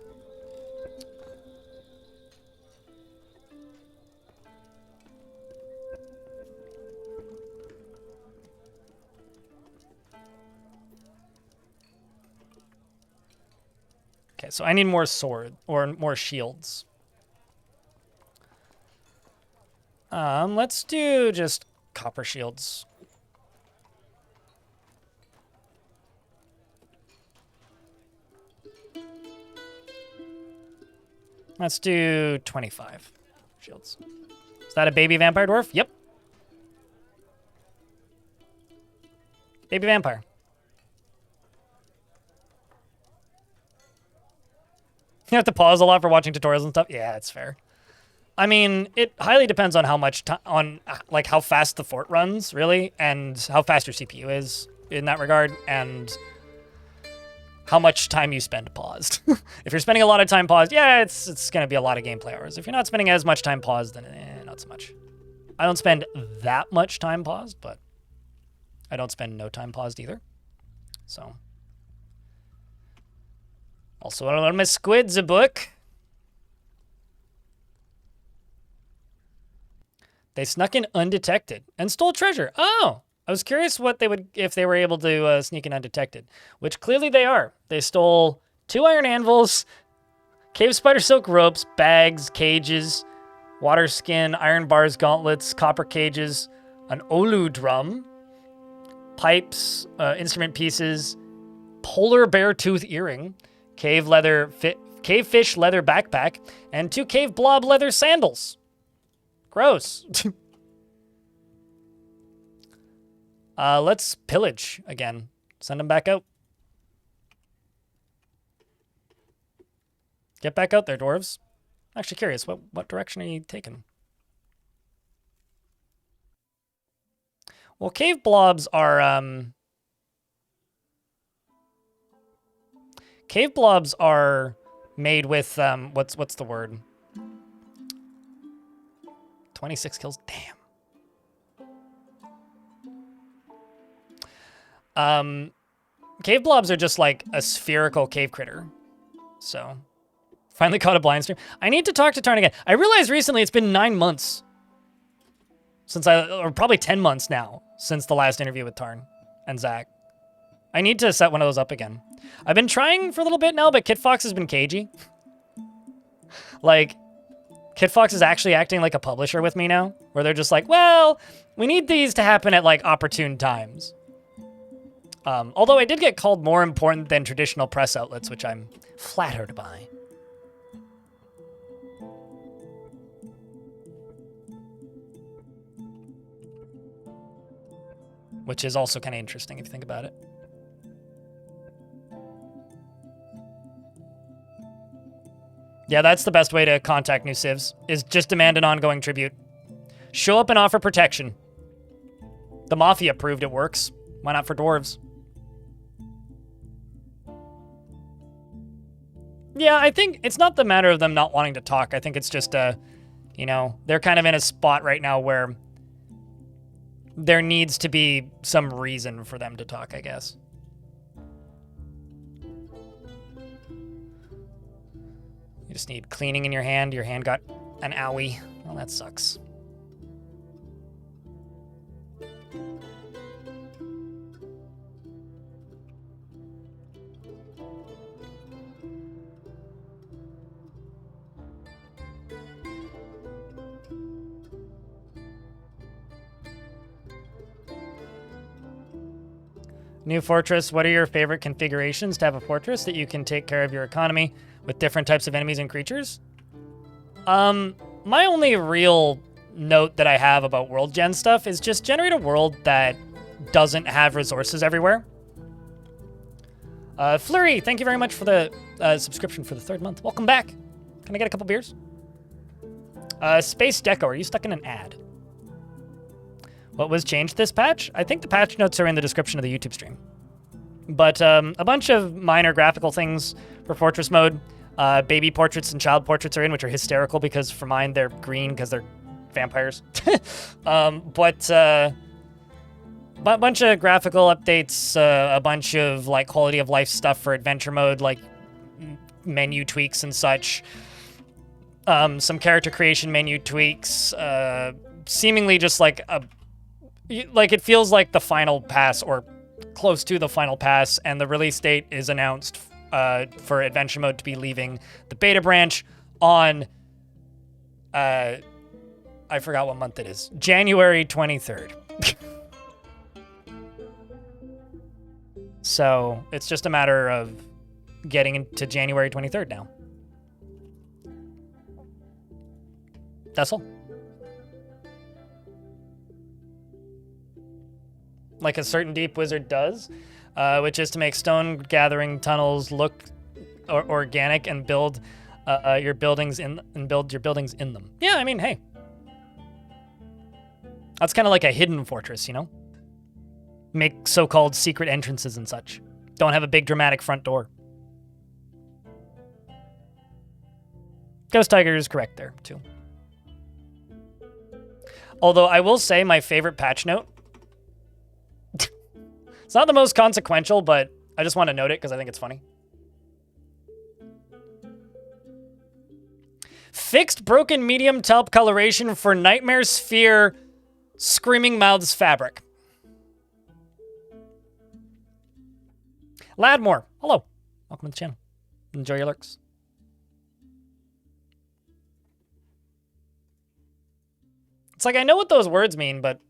S1: Okay, so I need more sword, or more shields. Let's do just copper shields. Let's do 25 shields. Is that a baby vampire dwarf? Yep. Baby vampire. You have to pause a lot for watching tutorials and stuff. Yeah, it's fair. I mean, it highly depends on how much like how fast the fort runs, really, and how fast your CPU is in that regard, and how much time you spend paused. If you're spending a lot of time paused, yeah, it's going to be a lot of gameplay hours. If you're not spending as much time paused, then not so much. I don't spend that much time paused, but I don't spend no time paused either. So, also one of my squids a book. They snuck in undetected and stole treasure. Oh, I was curious what they would if they were able to sneak in undetected, which clearly they are. They stole 2 iron anvils, cave spider silk ropes, bags, cages, water skin, iron bars, gauntlets, copper cages, an olu drum, pipes, instrument pieces, polar bear tooth earring, cave fish leather backpack, and 2 cave blob leather sandals. Gross. Let's pillage again. Send them back out. Get back out there, dwarves. I'm actually curious, what direction are you taking? Well, cave blobs are made with what's the word? 26 kills. Damn. Cave blobs are just like a spherical cave critter. So, finally caught a blind stream. I need to talk to Tarn again. I realized recently it's been 9 months since or probably 10 months now since the last interview with Tarn and Zach. I need to set one of those up again. I've been trying for a little bit now, but Kit Fox has been cagey. Like, Kit Fox is actually acting like a publisher with me now, where they're just like, well, we need these to happen at like opportune times. Although I did get called more important than traditional press outlets, which I'm flattered by. Which is also kind of interesting if you think about it. Yeah, that's the best way to contact new civs, is just demand an ongoing tribute. Show up and offer protection. The Mafia proved it works. Why not for dwarves? Yeah, I think it's not the matter of them not wanting to talk. I think it's just, you know, they're kind of in a spot right now where there needs to be some reason for them to talk, I guess. You just need cleaning in your hand. Your hand got an owie. Well, that sucks. New fortress, what are your favorite configurations to have a fortress that you can take care of your economy with different types of enemies and creatures? My only real note that I have about world gen stuff is just generate a world that doesn't have resources everywhere. Flurry, thank you very much for the subscription for the 3rd month. Welcome back. Can I get a couple beers? Space Deco, are you stuck in an ad? What was changed this patch? I think the patch notes are in the description of the YouTube stream. But a bunch of minor graphical things for Fortress mode. Baby portraits and child portraits are in, which are hysterical because for mine they're green because they're vampires. But a bunch of graphical updates, a bunch of like quality of life stuff for adventure mode, like menu tweaks and such. Some character creation menu tweaks. Seemingly just like it feels like the final pass or close to the final pass, and the release date is announced for adventure mode to be leaving the beta branch on I forgot what month it is. January 23rd. So it's just a matter of getting into January 23rd now. That's all. Like a certain deep wizard does, which is to make stone gathering tunnels look organic and build your buildings in them. Yeah, I mean, hey, that's kind of like a hidden fortress, you know? Make so-called secret entrances and such. Don't have a big dramatic front door. Ghost Tiger is correct there too. Although I will say my favorite patch note. It's not the most consequential, but I just want to note it because I think it's funny. Fixed broken medium taupe coloration for Nightmare Sphere Screaming Mouths fabric. Ladmore, hello. Welcome to the channel. Enjoy your lurks. It's like I know what those words mean, but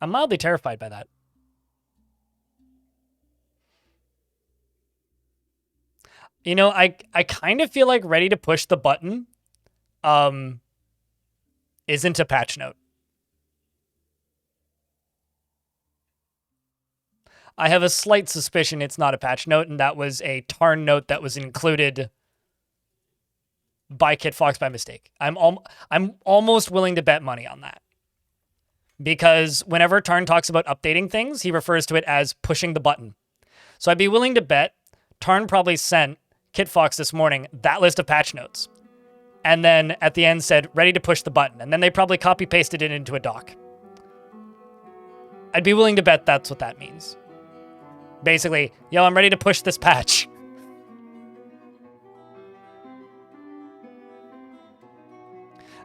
S1: I'm mildly terrified by that. You know, I kind of feel like ready to push the button isn't a patch note. I have a slight suspicion it's not a patch note, and that was a Tarn note that was included by KitFox by mistake. I'm almost willing to bet money on that. Because whenever Tarn talks about updating things, he refers to it as pushing the button. So I'd be willing to bet Tarn probably sent KitFox this morning that list of patch notes. And then at the end said, ready to push the button. And then they probably copy-pasted it into a doc. I'd be willing to bet that's what that means. Basically, yo, I'm ready to push this patch.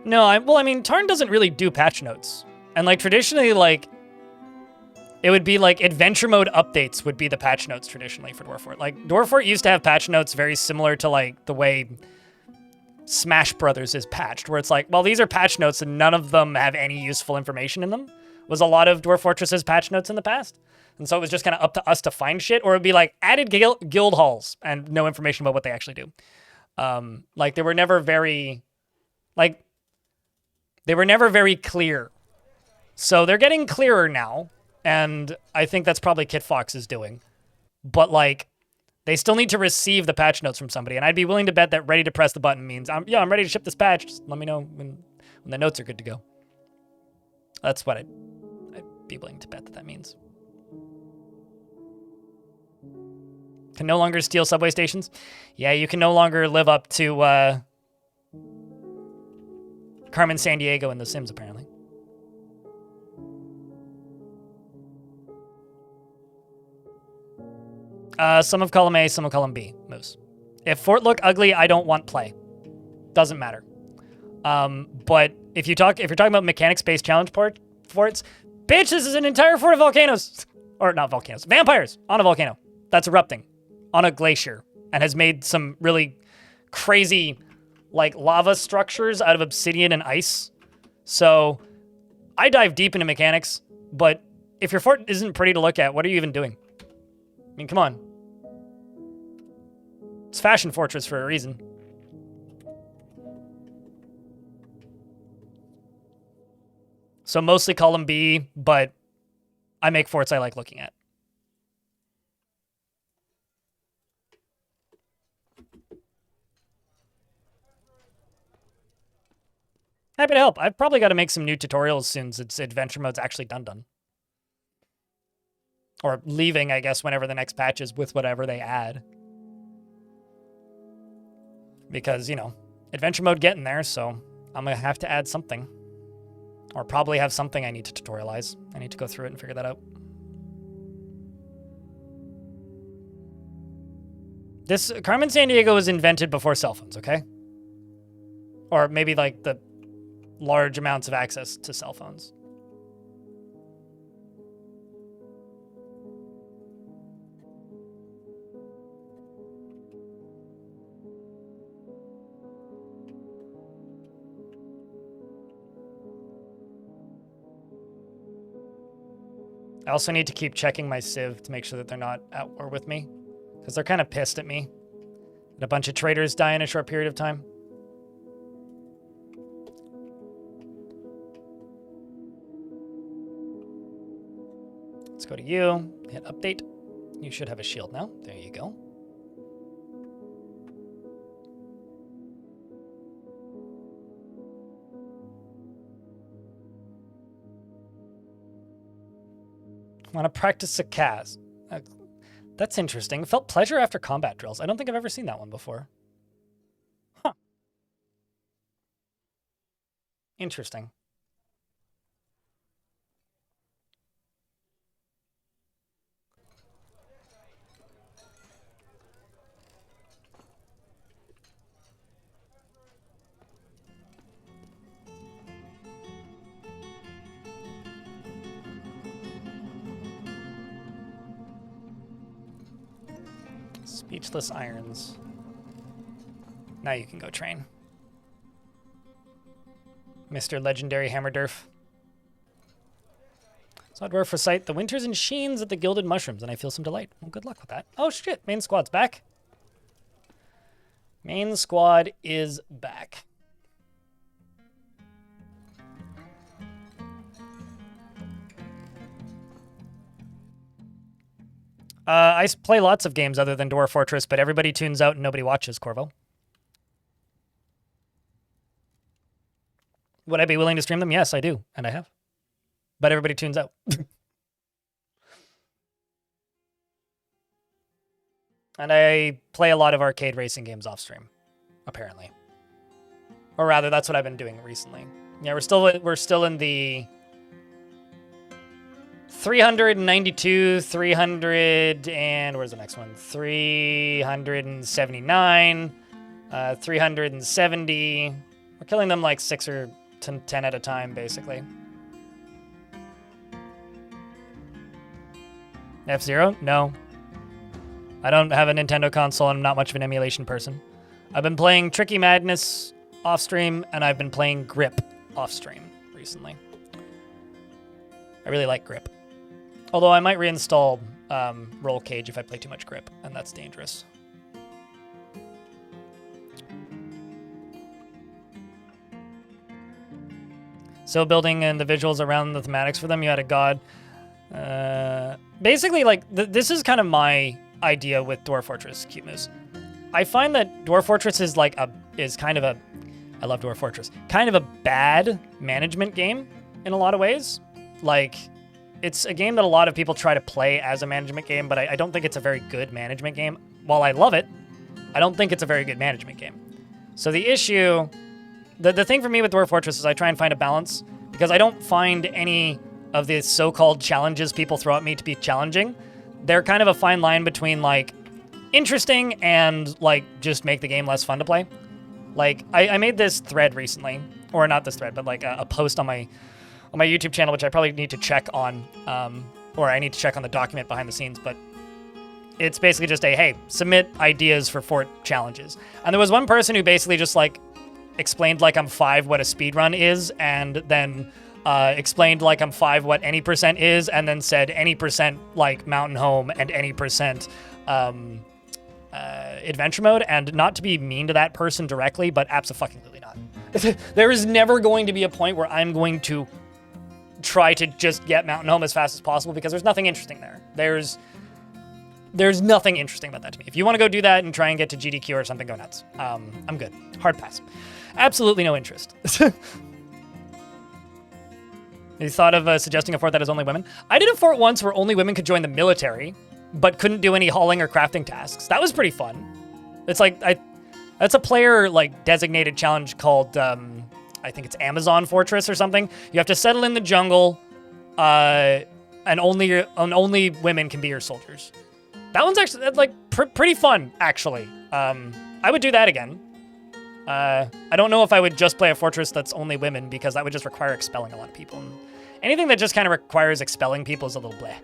S1: No, I mean, Tarn doesn't really do patch notes. And like traditionally, like, it would be like adventure mode updates would be the patch notes traditionally for Dwarf Fort. Like, Dwarf Fort used to have patch notes very similar to like the way Smash Brothers is patched, where it's like, well, these are patch notes and none of them have any useful information in them. Was a lot of Dwarf Fortress's patch notes in the past. And so it was just kind of up to us to find shit, or it'd be like added guild halls and no information about what they actually do. Like they were never very clear. So they're getting clearer now, and I think that's probably KitFox is doing. But like, they still need to receive the patch notes from somebody, and I'd be willing to bet that ready to press the button means I'm ready to ship this patch. Just let me know when the notes are good to go. That's what I'd be willing to bet that means. Can no longer steal subway stations? Yeah, you can no longer live up to Carmen Sandiego in The Sims, apparently. Some of column A, some of column B, Moose. If fort look ugly, I don't want play. Doesn't matter. But if you're talking about mechanics-based challenge forts, bitch, this is an entire fort of volcanoes. Or not volcanoes, vampires on a volcano that's erupting on a glacier and has made some really crazy like lava structures out of obsidian and ice. So I dive deep into mechanics, but if your fort isn't pretty to look at, what are you even doing? I mean, come on. It's Fashion Fortress for a reason. So mostly column B, but I make forts I like looking at. Happy to help. I've probably got to make some new tutorials soon since adventure mode's actually done. Or leaving, I guess, whenever the next patch is with whatever they add. Because, you know, adventure mode getting there, so I'm going to have to add something. Or probably have something I need to tutorialize. I need to go through it and figure that out. This Carmen Sandiego was invented before cell phones, okay? Or maybe like the large amounts of access to cell phones. I also need to keep checking my civ to make sure that they're not at war with me. Because they're kind of pissed at me. And a bunch of traders die in a short period of time. Let's go to you. Hit update. You should have a shield now. There you go. Want to practice a cast. That's interesting. Felt pleasure after combat drills. I don't think I've ever seen that one before. Huh. Interesting. Speechless irons. Now you can go train. Mr. Legendary Hammerdurf. Saw Dwarf recite the winters and sheens at the gilded mushrooms, and I feel some delight. Well, good luck with that. Oh shit, main squad's back. Main squad is back. I play lots of games other than Dwarf Fortress, but everybody tunes out and nobody watches, Corvo. Would I be willing to stream them? Yes, I do, and I have. But everybody tunes out. And I play a lot of arcade racing games off stream, apparently. Or rather, that's what I've been doing recently. Yeah, we're still in the 392, 300, and where's the next one? 379, 370. We're killing them like 6 or 10 at a time, basically. F-Zero? No. I don't have a Nintendo console, and I'm not much of an emulation person. I've been playing Tricky Madness off-stream, and I've been playing Grip off-stream recently. I really like Grip. Although I might reinstall Roll Cage if I play too much Grip, and that's dangerous. So building and the visuals around the thematics for them, you had a god. Basically, like, this is kind of my idea with Dwarf Fortress, Cute Moose. I find that Dwarf Fortress is like kind of a, I love Dwarf Fortress, kind of a bad management game in a lot of ways. Like, it's a game that a lot of people try to play as a management game, but I don't think it's a very good management game. While I love it, I don't think it's a very good management game. So the issue, the thing for me with Dwarf Fortress is I try and find a balance, because I don't find any of the so-called challenges people throw at me to be challenging. They're kind of a fine line between, like, interesting and, like, just make the game less fun to play. Like, I made this thread recently, or not this thread, but like a post on my YouTube channel, which I probably need to check on, or I need to check on the document behind the scenes, but it's basically just a, hey, submit ideas for fort challenges. And there was one person who basically just, like, explained like I'm 5 what a speedrun is, and then explained like I'm 5 what any percent is, and then said any percent like mountain home and any percent adventure mode. And not to be mean to that person directly, but abso-fucking-lutely not. There is never going to be a point where I'm going to try to just get mountain home as fast as possible, because there's nothing interesting there. There's nothing interesting about that to me. If you want to go do that and try and get to GDQ or something, go nuts. I'm good. Hard pass. Absolutely no interest. You thought of suggesting a fort that has only women? I did a fort once where only women could join the military, but couldn't do any hauling or crafting tasks. That was pretty fun. It's like, that's a player like designated challenge called, I think it's Amazon Fortress or something. You have to settle in the jungle, and only women can be your soldiers. That one's actually like pretty fun, actually. I would do that again. I don't know if I would just play a fortress that's only women, because that would just require expelling a lot of people. And anything that just kind of requires expelling people is a little bleh.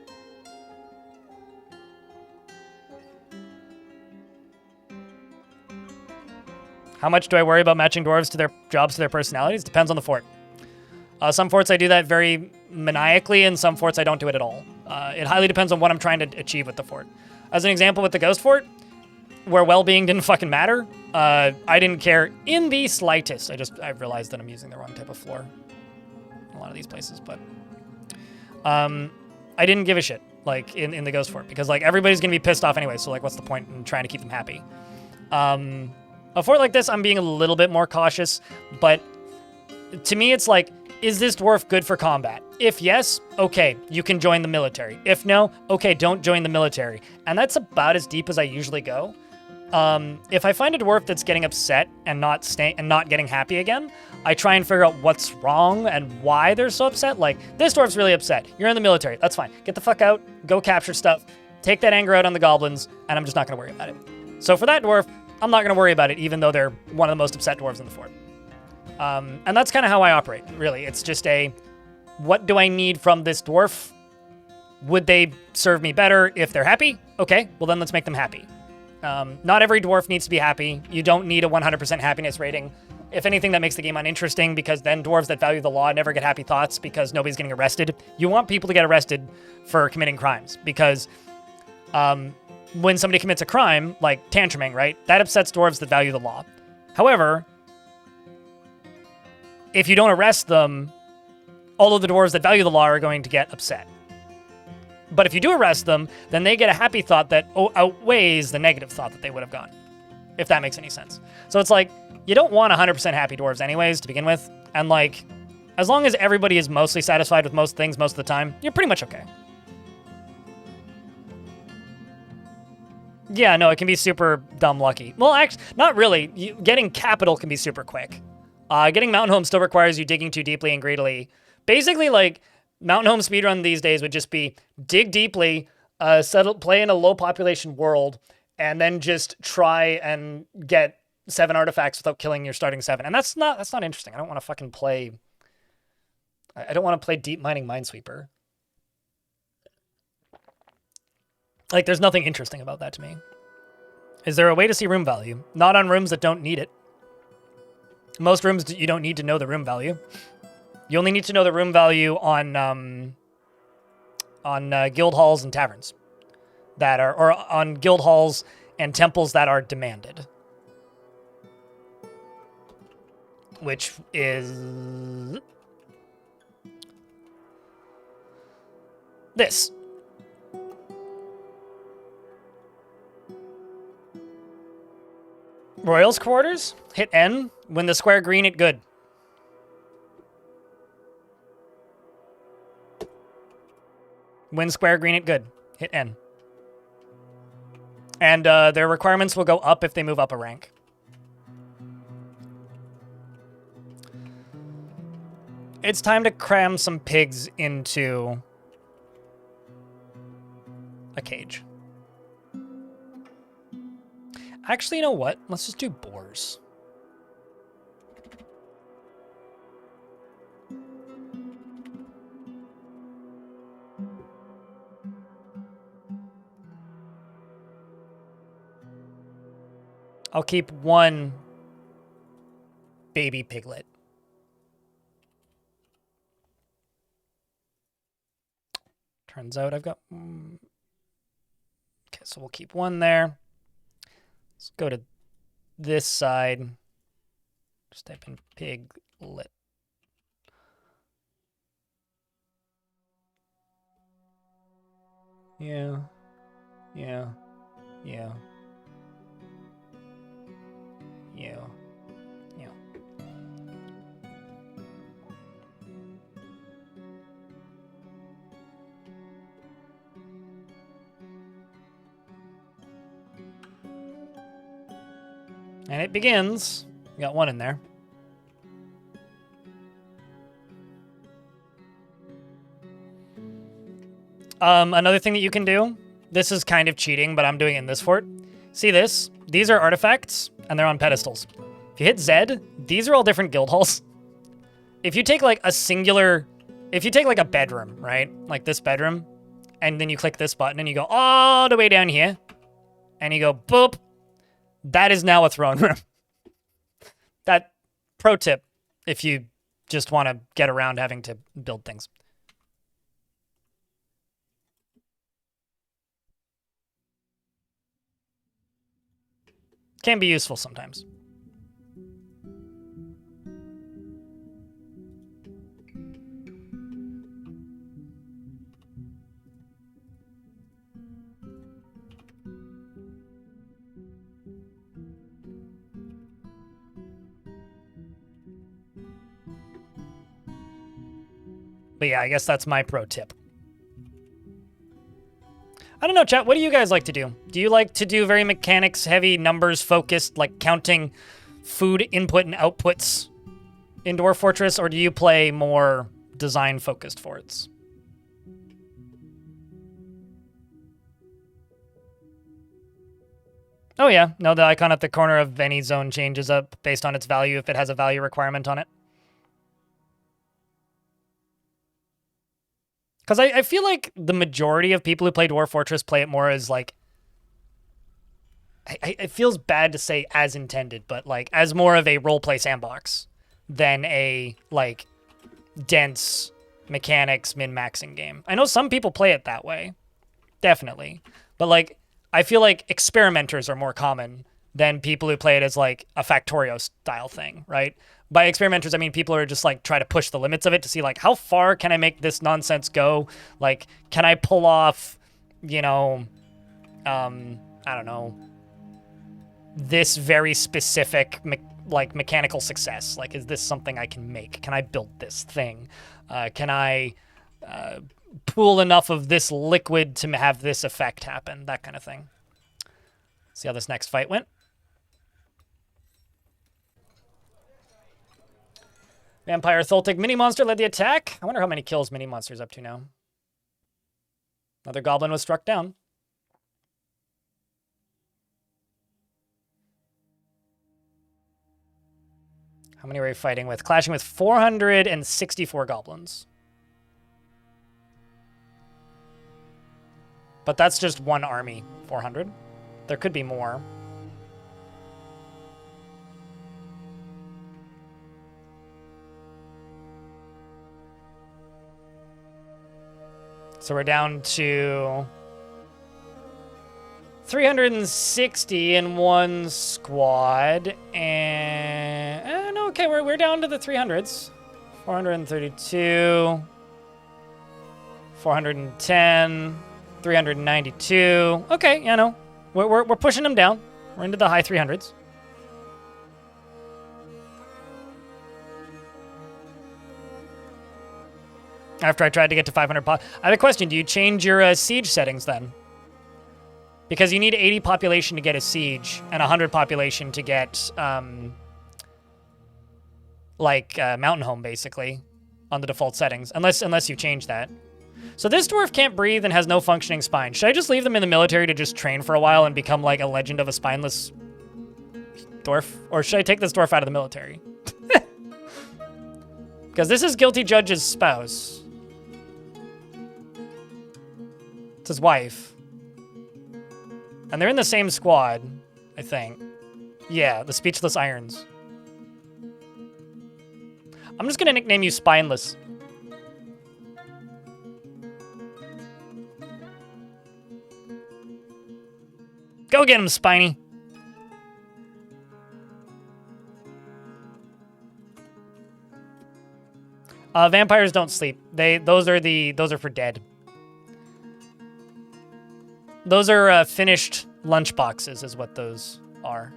S1: How much do I worry about matching dwarves to their jobs to their personalities? Depends on the fort. Some forts I do that very maniacally, and some forts I don't do it at all. It highly depends on what I'm trying to achieve with the fort. As an example, with the Ghost Fort, where well-being didn't fucking matter, I didn't care in the slightest. I realized that I'm using the wrong type of floor in a lot of these places, but I didn't give a shit, like, in the Ghost Fort, because, like, everybody's gonna be pissed off anyway, so, like, what's the point in trying to keep them happy? A fort like this, I'm being a little bit more cautious, but to me, it's like, is this dwarf good for combat? If yes, okay, you can join the military. If no, okay, don't join the military. And that's about as deep as I usually go. If I find a dwarf that's getting upset and not getting happy again, I try and figure out what's wrong and why they're so upset. Like, this dwarf's really upset. You're in the military. That's fine. Get the fuck out. Go capture stuff. Take that anger out on the goblins, and I'm just not going to worry about it. So for that dwarf, I'm not going to worry about it, even though they're one of the most upset dwarves in the fort. And that's kind of how I operate, really. It's just what do I need from this dwarf? Would they serve me better if they're happy? Okay, well then let's make them happy. Not every dwarf needs to be happy. You don't need a 100% happiness rating. If anything, that makes the game uninteresting, because then dwarves that value the law never get happy thoughts because nobody's getting arrested. You want people to get arrested for committing crimes, because when somebody commits a crime, like tantruming, right? That upsets dwarves that value the law. However, if you don't arrest them, all of the dwarves that value the law are going to get upset. But if you do arrest them, then they get a happy thought that outweighs the negative thought that they would have gotten, if that makes any sense. So it's like, you don't want 100% happy dwarves anyways to begin with. And like, as long as everybody is mostly satisfied with most things most of the time, you're pretty much okay. Yeah, no, it can be super dumb lucky. Well, actually, not really. Getting capital can be super quick. Getting Mountain Home still requires you digging too deeply and greedily. Basically, like, Mountain Home speedrun these days would just be dig deeply, play in a low population world, and then just try and get 7 artifacts without killing your starting 7. And that's not interesting. I don't want to fucking play. I don't want to play Deep Mining Minesweeper. Like, there's nothing interesting about that to me. Is there a way to see room value? Not on rooms that don't need it. Most rooms, you don't need to know the room value. You only need to know the room value on guild halls and taverns that are, or on guild halls and temples that are demanded. Which is this. Royals quarters, hit N. When the square green, it good. When square green, it good. Hit N. And their requirements will go up if they move up a rank. It's time to cram some pigs into a cage. Actually, you know what? Let's just do boars. I'll keep one baby piglet. Turns out I've got... Okay, so we'll keep one there. Let's go to this side. Just type in piglet. Yeah. Yeah. Yeah. Yeah. Yeah. And it begins. We got one in there. Another thing that you can do, this is kind of cheating, but I'm doing it in this fort. See this? These are artifacts, and they're on pedestals. If you hit Z, these are all different guild halls. If you take like a singular, if you take like a bedroom, right? Like this bedroom, and then you click this button and you go all the way down here, and you go boop, that is now a throne room. That pro tip, if you just want to get around having to build things. Can be useful sometimes. But yeah, I guess that's my pro tip. I don't know, chat. What do you guys like to do? Do you like to do very mechanics heavy, numbers focused, like counting food input and outputs in Dwarf Fortress, or do you play more design focused forts? Oh yeah, no, the icon at the corner of any zone changes up based on its value if it has a value requirement on it. Because I feel like the majority of people who play Dwarf Fortress play it more as like, it feels bad to say as intended, but like as more of a roleplay sandbox than a like dense mechanics min-maxing game. I know some people play it that way, definitely, but like I feel like experimenters are more common than people who play it as like a Factorio style thing, right? By experimenters, I mean people who are just like try to push the limits of it to see like how far can I make this nonsense go? Like, can I pull off, you know, I don't know, this very specific mechanical success? Like, is this something I can make? Can I build this thing? Can I pool enough of this liquid to have this effect happen? That kind of thing. See how this next fight went. Vampire Tholtic Mini Monster led the attack. I wonder how many kills Mini Monster's up to now. Another goblin was struck down. How many were we fighting with? Clashing with 464 goblins. But that's just one army, 400. There could be more. So we're down to 360 in one squad, and okay, we're down to the 300s. 432, 410, 392. Okay, you know, we're pushing them down. We're into the high 300s. After I tried to get to 500 I have a question. Do you change your siege settings then? Because you need 80 population to get a siege and 100 population to get mountain home, basically, on the default settings, unless you change that. So this dwarf can't breathe and has no functioning spine. Should I just leave them in the military to just train for a while and become like a legend of a spineless dwarf? Or should I take this dwarf out of the military? Because this is Guilty Judge's spouse. It's his wife. And they're in the same squad, I think. Yeah, the Speechless Irons. I'm just gonna nickname you Spineless. Go get him, Spiny. Vampires don't sleep. Those are for dead. Those are finished lunch boxes, is what those are.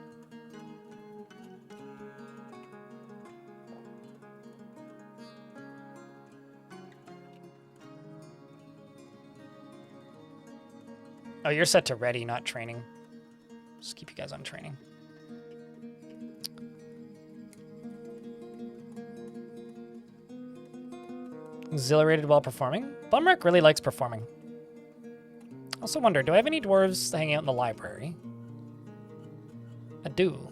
S1: Oh, you're set to ready, not training. Just keep you guys on training. Exhilarated while performing. Bumrick really likes performing. Also wonder, do I have any dwarves hanging out in the library? I do.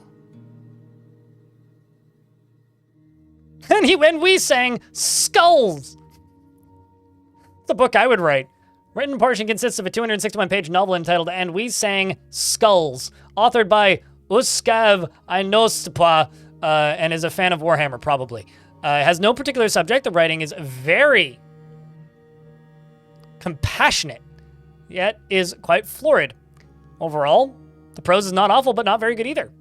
S1: And we sang Skulls! It's a book I would write. Written portion consists of a 261-page novel entitled And We Sang Skulls, authored by Uskav Ainostpa, and is a fan of Warhammer, probably. It has no particular subject. The writing is very compassionate, yet is quite florid. Overall, the prose is not awful, but not very good either.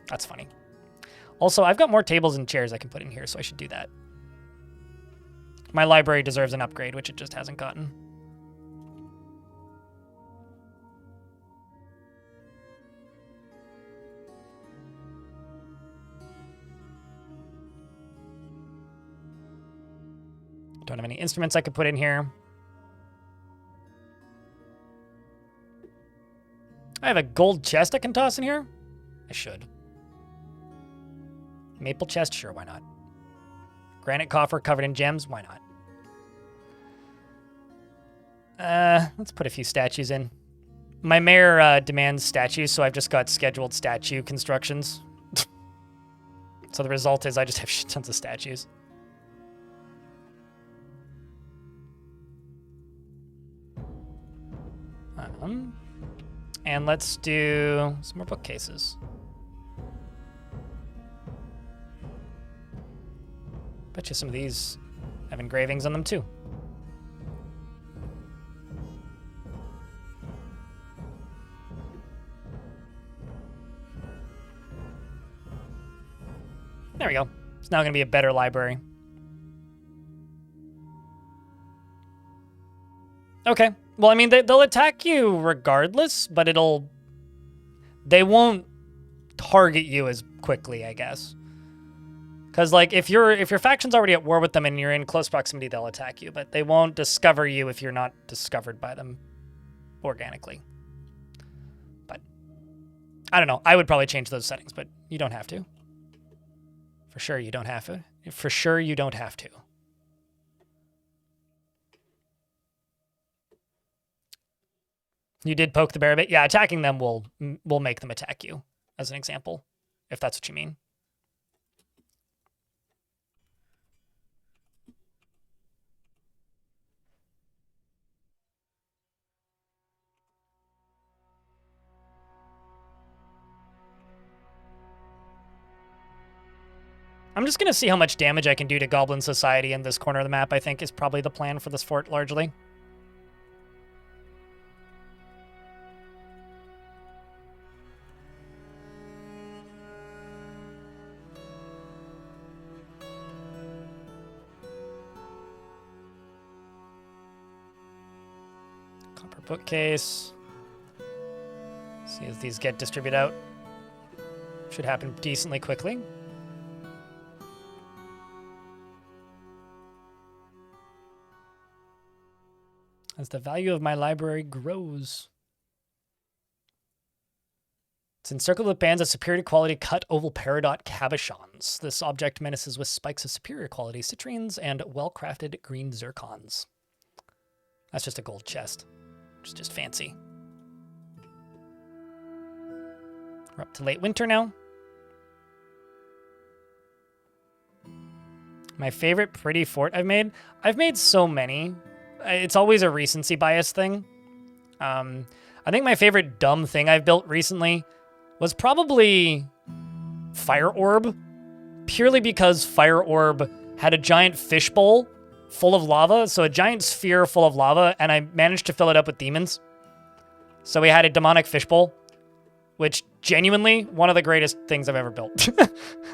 S1: That's funny. Also, I've got more tables and chairs I can put in here, so I should do that. My library deserves an upgrade, which it just hasn't gotten. Don't have any instruments I could put in here. I have a gold chest I can toss in here. I should. Maple chest, sure, why not? Granite coffer covered in gems, why not? Let's put a few statues in. My mayor demands statues, so I've just got scheduled statue constructions. So the result is I just have shit tons of statues. And let's do some more bookcases. Bet you some of these have engravings on them too. There we go. It's now going to be a better library. Okay. Well, I mean, they'll attack you regardless, but they won't target you as quickly, I guess. Because, like, if your faction's already at war with them and you're in close proximity, they'll attack you, but they won't discover you if you're not discovered by them organically. But I don't know. I would probably change those settings, but you don't have to. For sure, you don't have to. For sure, you don't have to. You did poke the bear a bit. Yeah, attacking them will make them attack you, as an example, if that's what you mean. I'm just going to see how much damage I can do to Goblin Society in this corner of the map, I think, is probably the plan for this fort, largely. Copper bookcase. See as these get distributed out. Should happen decently quickly. As the value of my library grows. It's encircled with bands of superior quality cut oval peridot cabochons. This object menaces with spikes of superior quality citrines and well-crafted green zircons. That's just a gold chest, which is just fancy. We're up to late winter now. My favorite pretty fort I've made so many. It's always a recency bias thing. I think my favorite dumb thing I've built recently was probably Fire Orb, purely because Fire Orb had a giant fishbowl full of lava, so a giant sphere full of lava, and I managed to fill it up with demons. So we had a demonic fishbowl, which genuinely one of the greatest things I've ever built.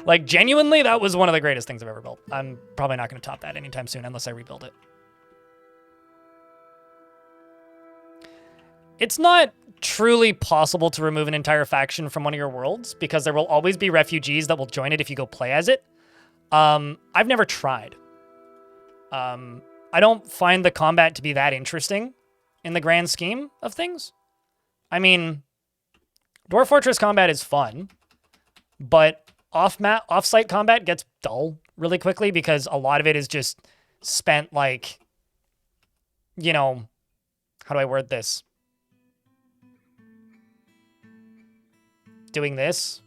S1: Like, genuinely, that was one of the greatest things I've ever built. I'm probably not going to top that anytime soon unless I rebuild it. It's not truly possible to remove an entire faction from one of your worlds because there will always be refugees that will join it if you go play as it. I've never tried. I don't find the combat to be that interesting in the grand scheme of things. I mean, Dwarf Fortress combat is fun, but off-site combat gets dull really quickly because a lot of it is just spent like, you know, how do I word this? Doing this.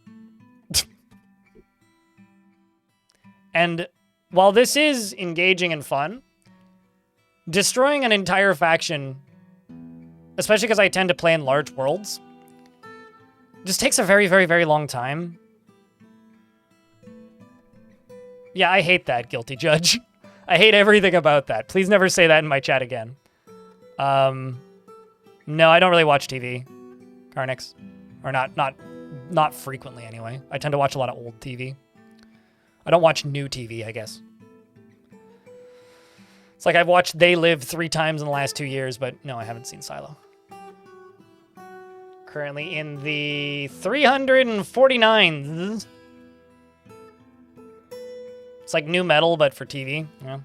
S1: And while this is engaging and fun, destroying an entire faction, especially because I tend to play in large worlds, just takes a very, very, very long time. Yeah, I hate that, Guilty Judge. I hate everything about that. Please never say that in my chat again. No, I don't really watch TV, Carnix. Or not frequently, anyway. I tend to watch a lot of old TV. I don't watch new TV, I guess. It's like I've watched They Live 3 times in the last 2 years, but no, I haven't seen Silo. Currently in the 349th. It's like new metal, but for TV. Yeah.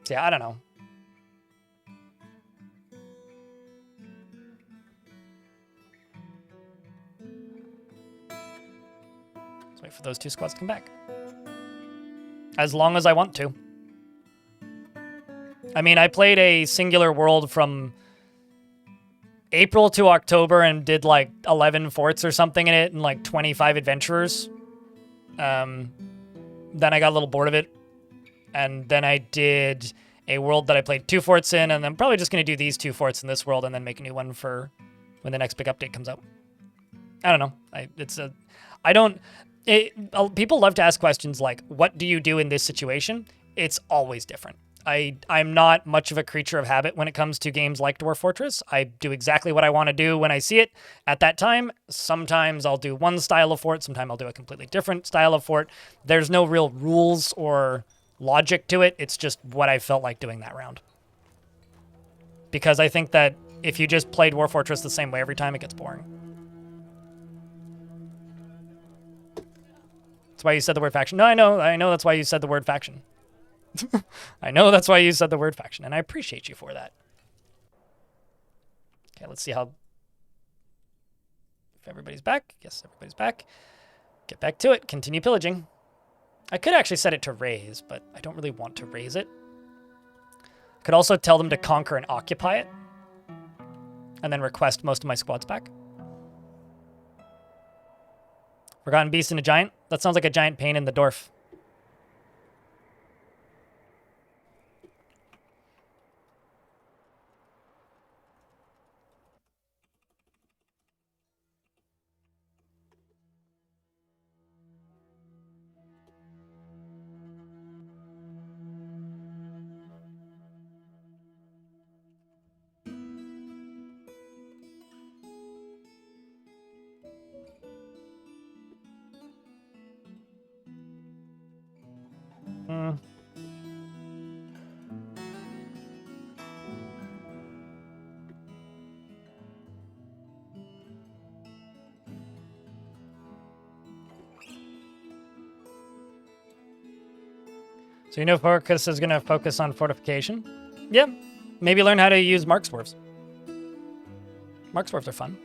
S1: So yeah, I don't know. Let's wait for those 2 squads to come back. As long as I want to. I mean, I played a singular world from April to October and did like 11 forts or something in it and like 25 adventurers. Then I got a little bored of it. And then I did a world that I played 2 forts in, and I'm probably just going to do these 2 forts in this world and then make a new one for when the next big update comes out. I don't know. People love to ask questions like, what do you do in this situation? It's always different. I'm not much of a creature of habit when it comes to games like Dwarf Fortress. I do exactly what I want to do when I see it at that time. Sometimes I'll do one style of fort. Sometimes I'll do a completely different style of fort. There's no real rules or logic to it. It's just what I felt like doing that round. Because I think that if you just play Dwarf Fortress the same way every time, it gets boring. That's why you said the word faction. No, I know that's why you said the word faction. I know that's why you said the word faction, and I appreciate you for that. Okay, let's see how... If everybody's back. Yes, everybody's back. Get back to it. Continue pillaging. I could actually set it to raise, but I don't really want to raise it. I could also tell them to conquer and occupy it, and then request most of my squads back. Forgotten Beast and a Giant? That sounds like a giant pain in the dwarf. So you know Focus is going to focus on fortification? Yeah. Maybe learn how to use Mark Swerves. Mark Swerves are fun.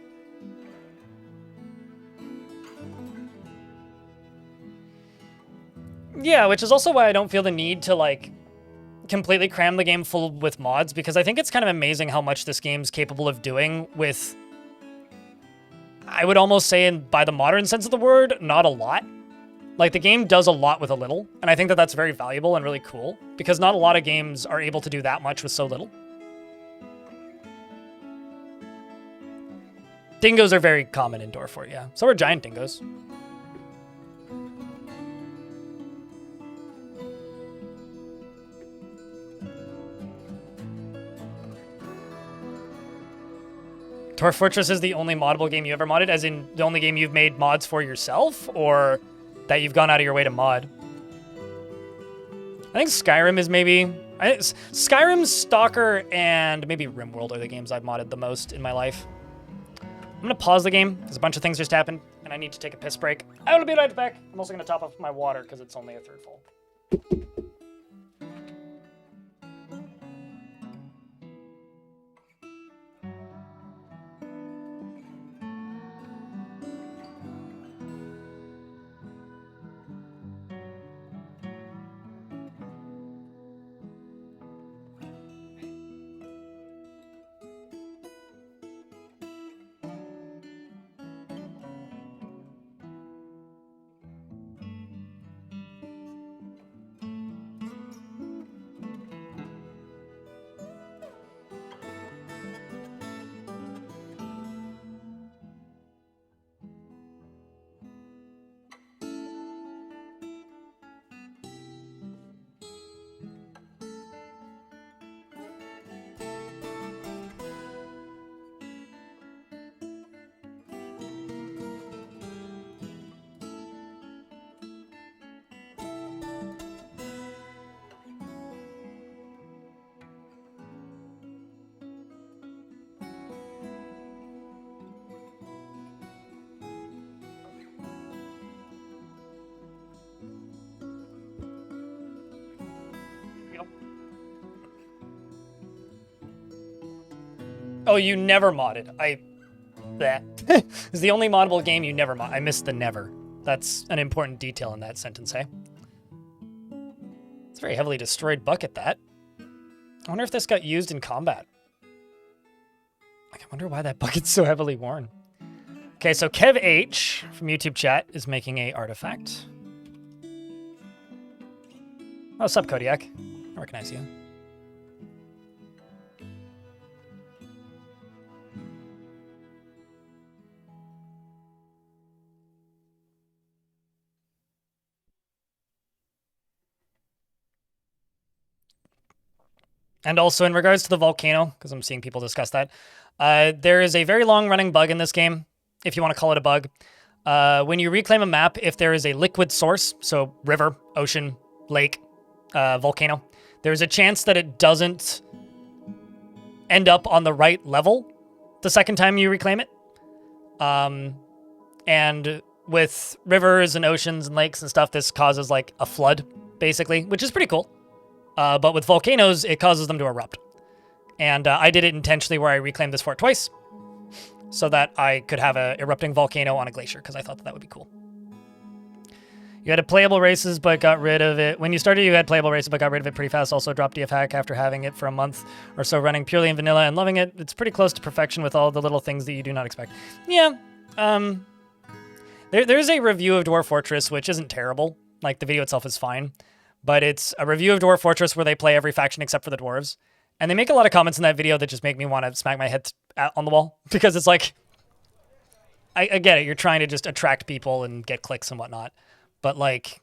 S1: Yeah, which is also why I don't feel the need to, like, completely cram the game full with mods, because I think it's kind of amazing how much this game's capable of doing with, I would almost say, by the modern sense of the word, not a lot. Like, the game does a lot with a little, and I think that that's very valuable and really cool, because not a lot of games are able to do that much with so little. Dingoes are very common in Dwarf Fort, yeah. So are giant dingoes. Dwarf Fortress is the only moddable game you ever modded, as in the only game you've made mods for yourself, or that you've gone out of your way to mod? I think Skyrim is maybe... Skyrim, Stalker, and maybe RimWorld are the games I've modded the most in my life. I'm going to pause the game, because a bunch of things just happened, and I need to take a piss break. I will be right back. I'm also going to top up my water, because it's only a third full. Oh, you never modded. That is the only moddable game you never mod. I missed the never. That's an important detail in that sentence, hey? It's a very heavily destroyed bucket, that. I wonder if this got used in combat. Like, I wonder why that bucket's so heavily worn. Okay, so Kev H from YouTube chat is making a artifact. Oh, what's up, Kodiak? I recognize you. And also in regards to the volcano, because I'm seeing people discuss that, there is a very long-running bug in this game, if you want to call it a bug. When you reclaim a map, if there is a liquid source, so river, ocean, lake, volcano, there's a chance that it doesn't end up on the right level the second time you reclaim it. And with rivers and oceans and lakes and stuff, this causes like a flood, basically, which is pretty cool. But with volcanoes, it causes them to erupt. And I did it intentionally where I reclaimed this fort twice so that I could have a erupting volcano on a glacier, because I thought that would be cool. You had playable races, but got rid of it. When you started, you had playable races, but got rid of it pretty fast. Also dropped DF hack after having it for a month or so running purely in vanilla and loving it. It's pretty close to perfection with all the little things that you do not expect. Yeah. There's a review of Dwarf Fortress, which isn't terrible. Like, the video itself is fine. But it's a review of Dwarf Fortress where they play every faction except for the dwarves. And they make a lot of comments in that video that just make me want to smack my head on the wall. Because it's like, I get it. You're trying to just attract people and get clicks and whatnot. But, like,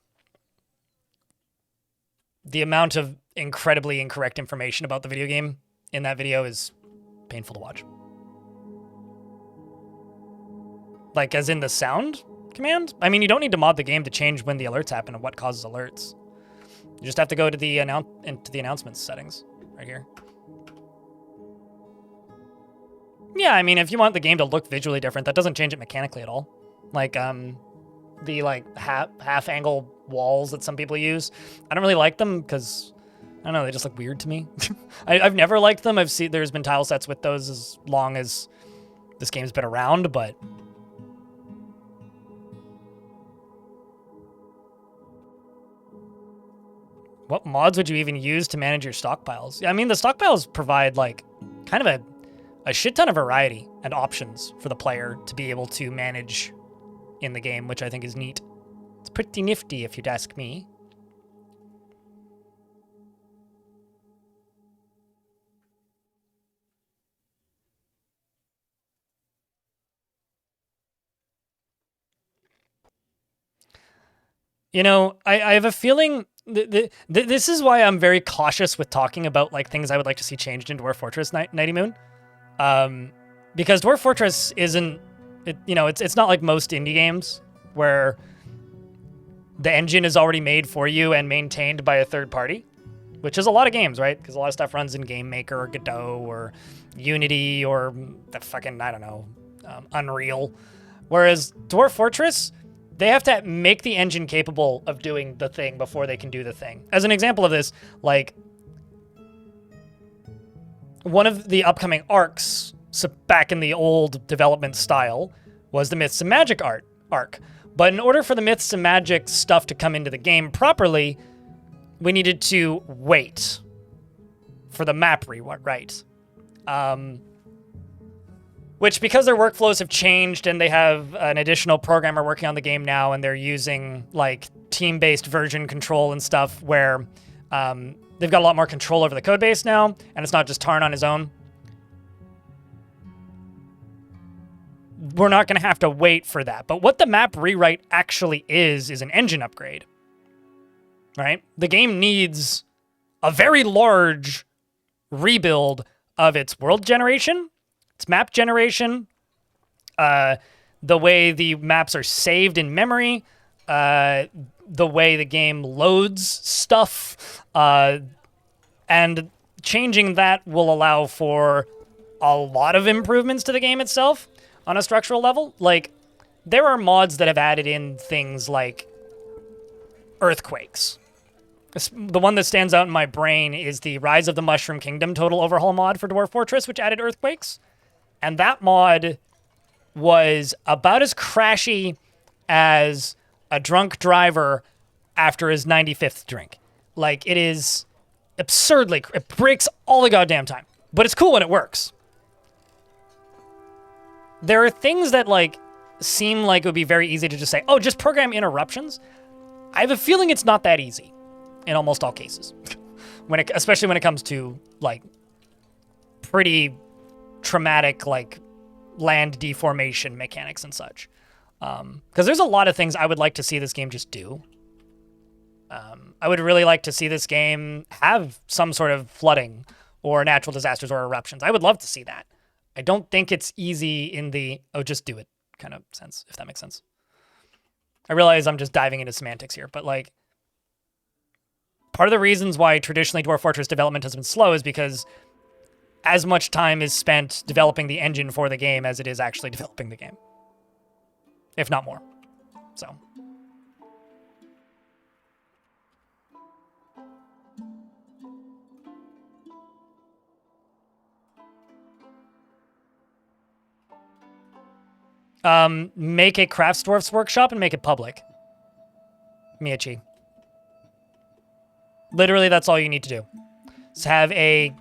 S1: the amount of incredibly incorrect information about the video game in that video is painful to watch. Like, as in the sound command? I mean, you don't need to mod the game to change when the alerts happen and what causes alerts. You just have to go to the announcements settings right here. Yeah, I mean, if you want the game to look visually different, that doesn't change it mechanically at all. Like, the like half angle walls that some people use, I don't really like them because I don't know, they just look weird to me. I've never liked them. I've seen there's been tile sets with those as long as this game's been around, but what mods would you even use to manage your stockpiles? I mean, the stockpiles provide like kind of a shit ton of variety and options for the player to be able to manage in the game, which I think is neat. It's pretty nifty if you'd ask me. You know, I have a feeling this is why I'm very cautious with talking about like things I would like to see changed in Dwarf Fortress Nighty Moon. Because Dwarf Fortress isn't, it's not like most indie games where the engine is already made for you and maintained by a third party, which is a lot of games, right? Because a lot of stuff runs in Game Maker or Godot or Unity or the fucking, I don't know, Unreal. Whereas Dwarf Fortress, they have to make the engine capable of doing the thing before they can do the thing. As an example of this, like, one of the upcoming arcs, so back in the old development style, was the Myths and Magic arc. But in order for the Myths and Magic stuff to come into the game properly, we needed to wait for the map rewrite. Which, because their workflows have changed and they have an additional programmer working on the game now and they're using like team-based version control and stuff where they've got a lot more control over the code base now, and it's not just Tarn on his own. We're not going to have to wait for that. But what the map rewrite actually is an engine upgrade, right? The game needs a very large rebuild of its world generation, its map generation, the way the maps are saved in memory, the way the game loads stuff, and changing that will allow for a lot of improvements to the game itself on a structural level. Like, there are mods that have added in things like earthquakes. The one that stands out in my brain is the Rise of the Mushroom Kingdom total overhaul mod for Dwarf Fortress, which added earthquakes. And that mod was about as crashy as a drunk driver after his 95th drink. Like, it is absurdly, it breaks all the goddamn time. But it's cool when it works. There are things that, like, seem like it would be very easy to just say, oh, just program interruptions. I have a feeling it's not that easy in almost all cases. Especially when it comes to, like, pretty traumatic, like, land deformation mechanics and such. Because there's a lot of things I would like to see this game just do. I would really like to see this game have some sort of flooding or natural disasters or eruptions. I would love to see that. I don't think it's easy in the, oh, just do it kind of sense, if that makes sense. I realize I'm just diving into semantics here, but like, part of the reasons why traditionally Dwarf Fortress development has been slow is because as much time is spent developing the engine for the game as it is actually developing the game. If not more. So. Make a crafts dwarfs workshop and make it public. Miyachi. Literally, that's all you need to do. Is have a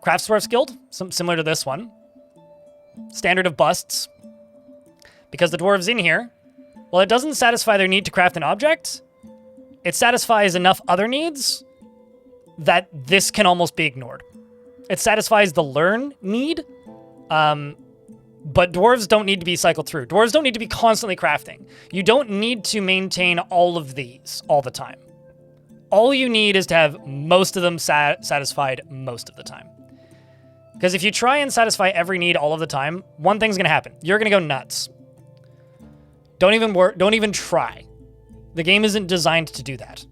S1: crafts dwarfs guild, similar to this one. Standard of busts. Because the dwarves in here, well, it doesn't satisfy their need to craft an object. It satisfies enough other needs that this can almost be ignored. It satisfies the learn need, but dwarves don't need to be cycled through. Dwarves don't need to be constantly crafting. You don't need to maintain all of these all the time. All you need is to have most of them satisfied most of the time. Because if you try and satisfy every need all of the time, one thing's going to happen. You're going to go nuts. Don't even try. The game isn't designed to do that.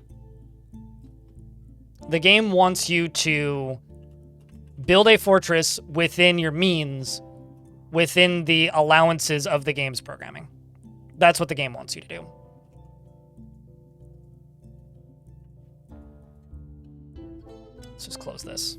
S1: The game wants you to build a fortress within your means, within the allowances of the game's programming. That's what the game wants you to do. Let's just close this.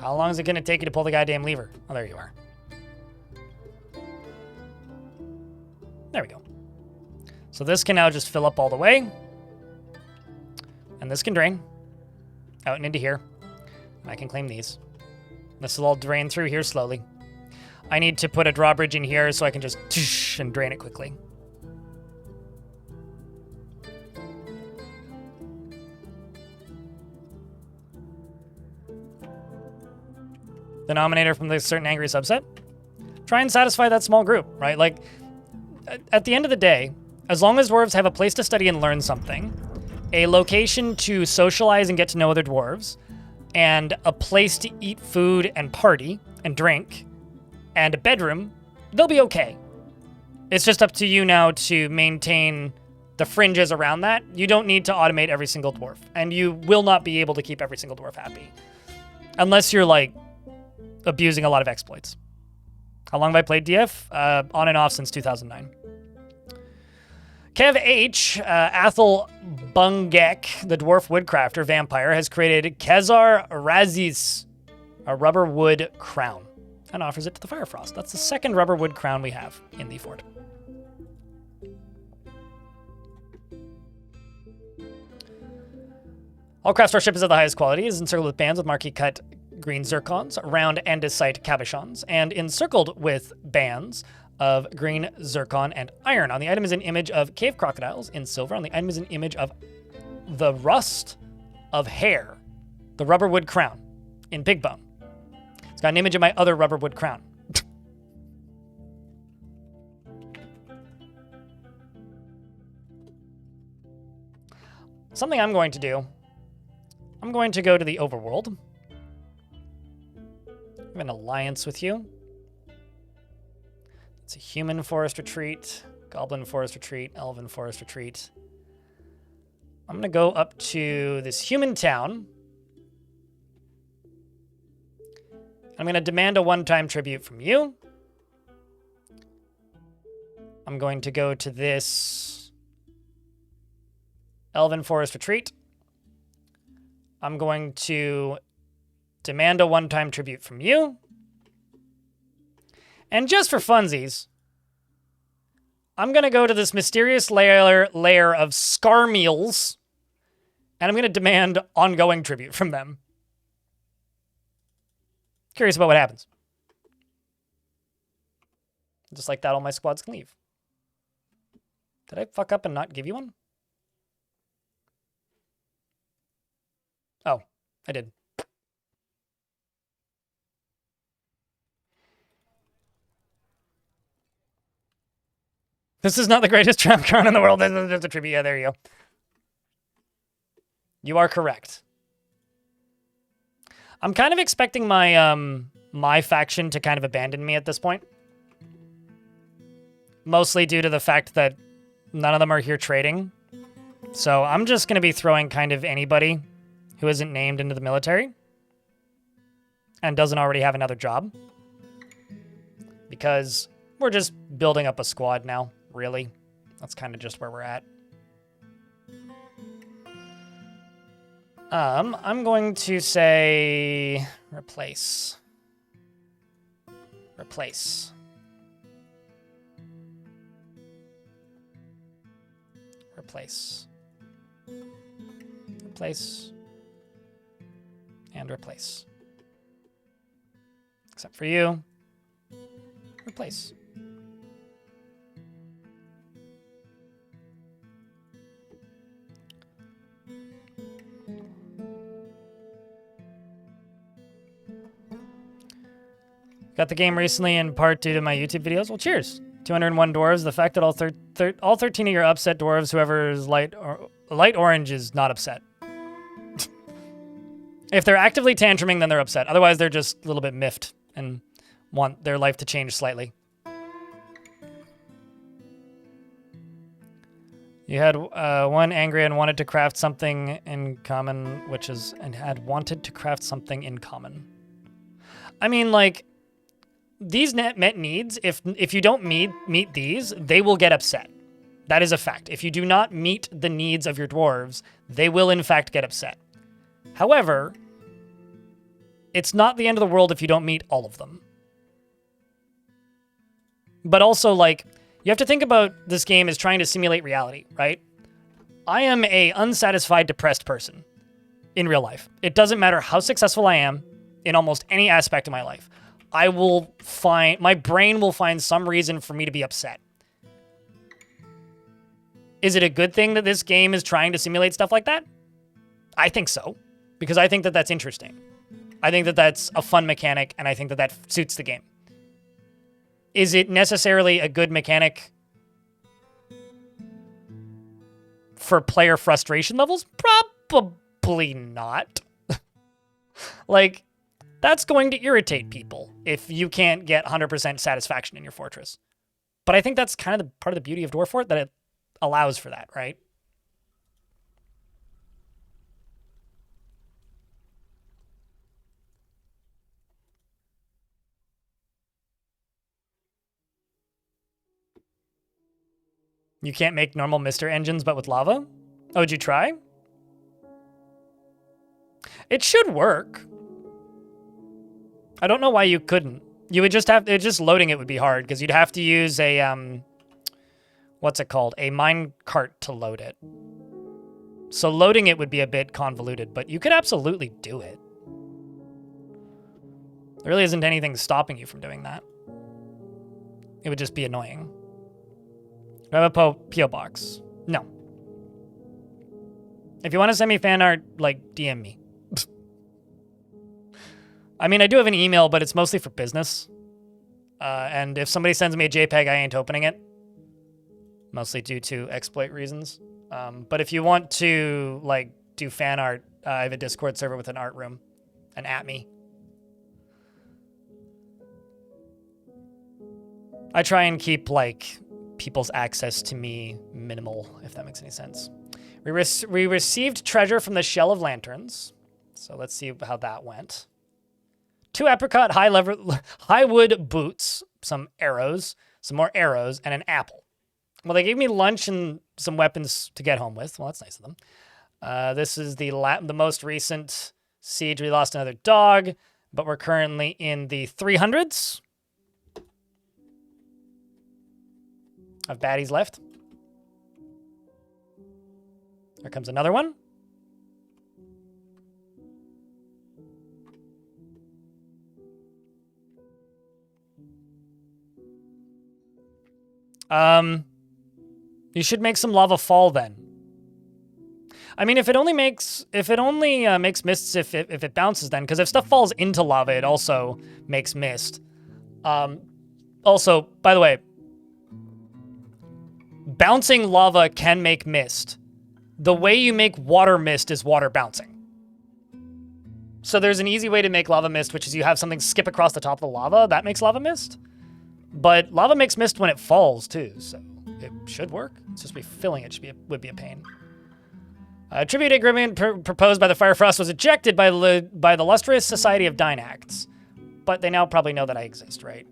S1: How long is it going to take you to pull the goddamn lever? Oh, there you are. There we go. So this can now just fill up all the way. And this can drain out and into here. And I can claim these. This will all drain through here slowly. I need to put a drawbridge in here so I can just and drain it quickly. Denominator from the certain angry subset. Try and satisfy that small group, right? Like, at the end of the day, as long as dwarves have a place to study and learn something, a location to socialize and get to know other dwarves, and a place to eat food and party and drink, and a bedroom, they'll be okay. It's just up to you now to maintain the fringes around that. You don't need to automate every single dwarf, and you will not be able to keep every single dwarf happy. Unless you're, like, abusing a lot of exploits. How long have I played DF? On and off since 2009. Kev H, Athel Bungek, the dwarf woodcrafter vampire, has created Kezar Razis, a rubber wood crown, and offers it to the Firefrost. That's the second rubber wood crown we have in the fort. All craftsmanship is of the highest quality, is encircled with bands with marquee cut green zircons, round andesite cabochons, and encircled with bands of green zircon and iron. On the item is an image of cave crocodiles in silver. On the item is an image of the rust of hair, the rubber wood crown in pig bone. It's got an image of my other rubber wood crown. Something I'm going to do, I'm going to go to the overworld. I have an alliance with you. It's a human forest retreat, goblin forest retreat, elven forest retreat. I'm going to go up to this human town. I'm going to demand a one-time tribute from you. I'm going to go to this Elven Forest Retreat. I'm going to demand a one-time tribute from you. And just for funsies, I'm going to go to this mysterious layer of Scarmeals, and I'm going to demand ongoing tribute from them. Curious about what happens. Just like that, all my squads can leave. Did I fuck up and not give you one? Oh, I did. This is not the greatest trap card in the world. There's a tribute. Yeah, there you go. You are correct. I'm kind of expecting my my faction to kind of abandon me at this point. Mostly due to the fact that none of them are here trading. So I'm just going to be throwing kind of anybody who isn't named into the military and doesn't already have another job. Because we're just building up a squad now, really. That's kind of just where we're at. I'm going to say replace. Replace. Replace. Replace. And replace. Except for you. Replace. Got the game recently in part due to my YouTube videos. Well, cheers. 201 dwarves. The fact that all 13 of your upset dwarves, whoever is light orange, is not upset. If they're actively tantruming, then they're upset. Otherwise, they're just a little bit miffed and want their life to change slightly. You had one angry and wanted to craft something in common, and had wanted to craft something in common. I mean, like, these met needs, if you don't meet these, they will get upset. That is a fact. If you do not meet the needs of your dwarves, they will in fact get upset. However, it's not the end of the world if you don't meet all of them. But also, like, you have to think about this game as trying to simulate reality, right? I am a unsatisfied, depressed person in real life. It doesn't matter how successful I am in almost any aspect of my life. My brain will find some reason for me to be upset. Is it a good thing that this game is trying to simulate stuff like that? I think so, because I think that that's interesting. I think that that's a fun mechanic, and I think that that suits the game. Is it necessarily a good mechanic for player frustration levels? Probably not. Like, that's going to irritate people if you can't get 100% satisfaction in your fortress. But I think that's kind of part of the beauty of Dwarf Fort, that it allows for that, right? You can't make normal Mister engines, but with lava? Oh, did you try? It should work. I don't know why you couldn't. You would just have, just loading it would be hard, because you'd have to use a, what's it called? A mine cart to load it. So loading it would be a bit convoluted, but you could absolutely do it. There really isn't anything stopping you from doing that. It would just be annoying. Do I have a P.O. box? No. If you want to send me fan art, like, DM me. I mean, I do have an email, but it's mostly for business. And if somebody sends me a JPEG, I ain't opening it. Mostly due to exploit reasons. But if you want to, like, do fan art, I have a Discord server with an art room. And at me. I try and keep, like, people's access to me minimal, if that makes any sense. We received treasure from the Shell of Lanterns. So let's see how that went. 2 apricot high wood boots, some arrows, some more arrows, and an apple. Well, they gave me lunch and some weapons to get home with. Well, that's nice of them. This is the most recent siege. We lost another dog, but we're currently in the 300s of baddies left. There comes another one. You should make some lava fall then. I mean, if it only makes mists if it bounces then, because if stuff falls into lava, it also makes mist. Also, by the way, bouncing lava can make mist. The way you make water mist is water bouncing. So there's an easy way to make lava mist, which is you have something skip across the top of the lava. That makes lava mist. But lava makes mist when it falls, too, so it should work. It's just refilling it would be a pain. A tribute agreement proposed by the Firefrost was ejected by the Lustrous Society of Dynacts. But they now probably know that I exist, right?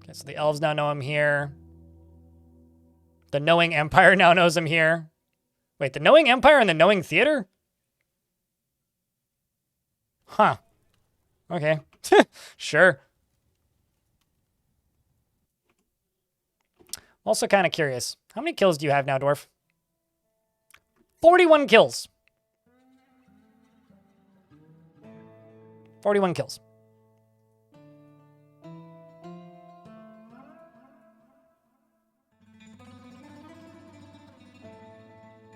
S1: Okay, so the elves now know I'm here. The Knowing Empire now knows I'm here. Wait, the Knowing Empire and the Knowing Theater? Huh. Okay. Sure. Also kind of curious. How many kills do you have now, Dwarf? 41 kills. 41 kills.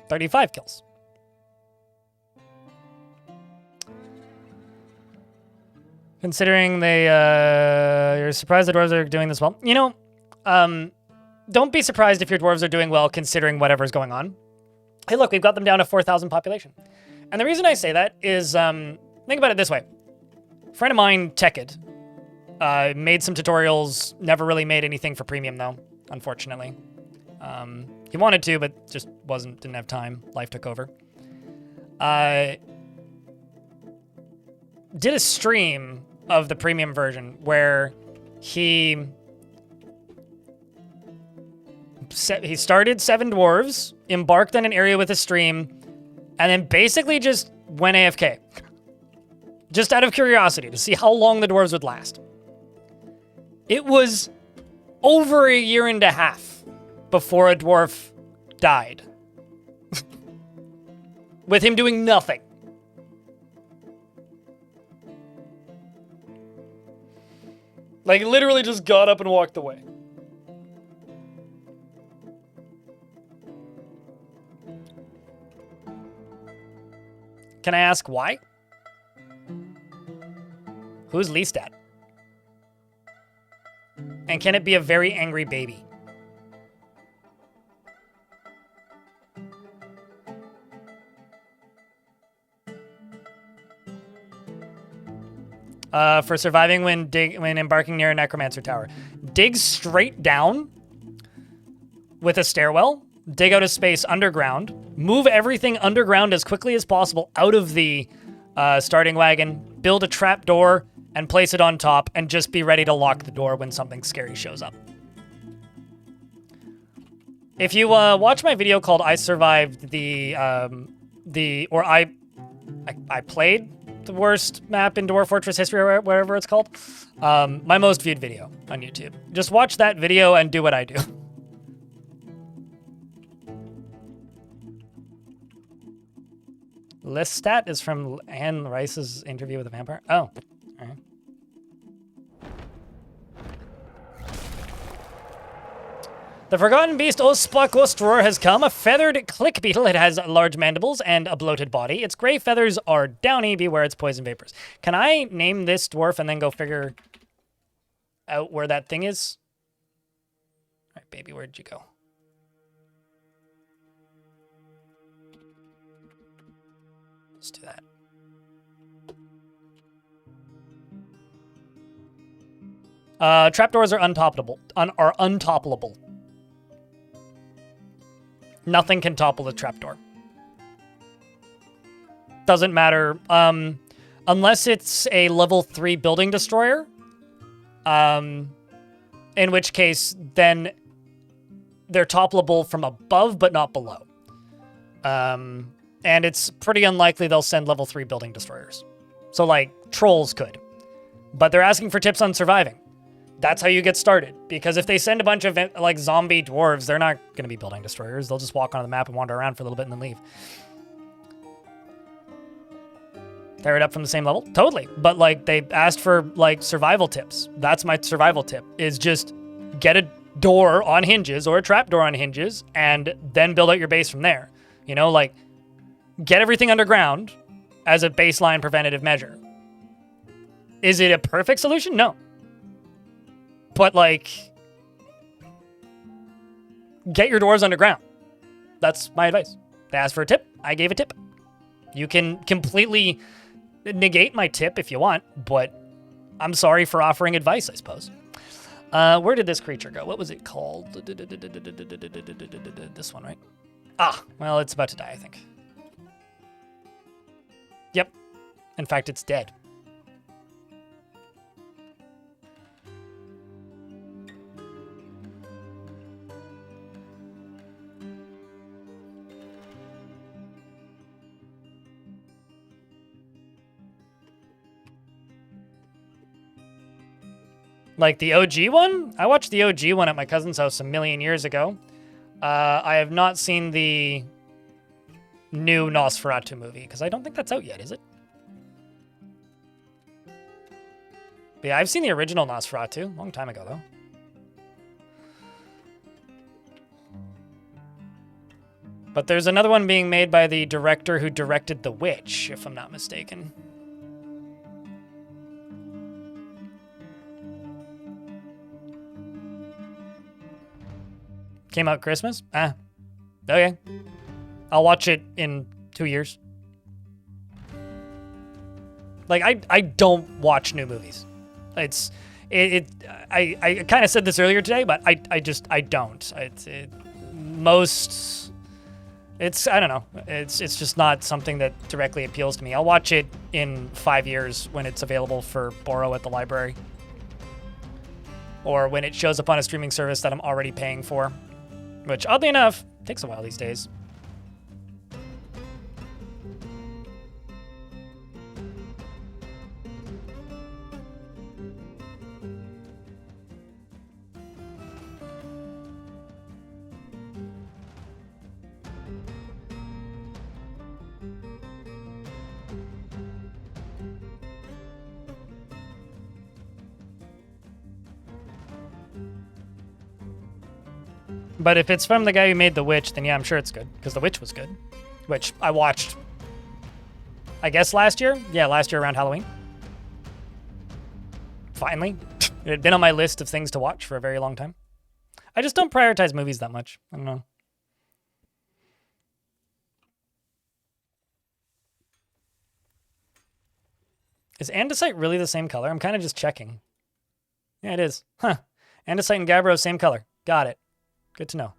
S1: $35 kills. Considering you're surprised the dwarves are doing this well. You know, don't be surprised if your dwarves are doing well considering whatever's going on. Hey, look, we've got them down to 4,000 population. And the reason I say that is, think about it this way. A friend of mine, Tekid, made some tutorials, never really made anything for premium though, unfortunately. He wanted to, but just didn't have time. Life took over. Did a stream of the premium version where he started 7 dwarves, embarked on an area with a stream, and then basically just went AFK. Just out of curiosity to see how long the dwarves would last. It was over a year and a half before a dwarf died. With him doing nothing. Like, literally just got up and walked away. Can I ask why? Who's least at? And can it be a very angry baby? For surviving when embarking near a necromancer tower. Dig straight down with a stairwell, dig out a space underground, move everything underground as quickly as possible out of the starting wagon, build a trap door, and place it on top, and just be ready to lock the door when something scary shows up. If you watch my video called I Survived I played the worst map in Dwarf Fortress history or whatever it's called, my most viewed video on YouTube. Just watch that video and do what I do. Lestat is from Anne Rice's interview with a vampire. Oh, all right. The Forgotten Beast Ospakostrar has come. A feathered click beetle. It has large mandibles and a bloated body. Its gray feathers are downy. Beware its poison vapors. Can I name this dwarf and then go figure out where that thing is? All right, baby, where'd you go? Let's do that. Trapdoors are untoppable. Nothing can topple a trapdoor. Doesn't matter. Unless it's a level 3 building destroyer. In which case, then they're toppleable from above, but not below. And it's pretty unlikely they'll send level 3 building destroyers. So, like, trolls could. But they're asking for tips on surviving. That's how you get started. Because if they send a bunch of, like, zombie dwarves, they're not going to be building destroyers. They'll just walk onto the map and wander around for a little bit and then leave. Tear it up from the same level? Totally. But, like, they asked for, like, survival tips. That's my survival tip, is just get a door on hinges or a trapdoor on hinges and then build out your base from there. You know, like, get everything underground as a baseline preventative measure. Is it a perfect solution? No. But, like, get your doors underground. That's my advice. They asked for a tip. I gave a tip. You can completely negate my tip if you want, but I'm sorry for offering advice, I suppose. Where did this creature go? What was it called? This one, right? Ah, well, it's about to die, I think. Yep. In fact, it's dead. Like the OG one? I watched the OG one at my cousin's house a million years ago. I have not seen the new Nosferatu movie, because I don't think that's out yet, is it? But yeah, I've seen the original Nosferatu, a long time ago, though. But there's another one being made by the director who directed The Witch, if I'm not mistaken. Came out Christmas? Ah. Okay. I'll watch it in 2 years. Like, I don't watch new movies. I kind of said this earlier today, but I don't. I don't know. It's just not something that directly appeals to me. I'll watch it in 5 years when it's available for borrow at the library. Or when it shows up on a streaming service that I'm already paying for. Which, oddly enough, takes a while these days. But if it's from the guy who made The Witch, then yeah, I'm sure it's good. Because The Witch was good. Which I watched, I guess last year? Yeah, last year around Halloween. Finally. It had been on my list of things to watch for a very long time. I just don't prioritize movies that much. I don't know. Is andesite really the same color? I'm kind of just checking. Yeah, it is. Huh. Andesite and gabbro, same color. Got it. Good to know.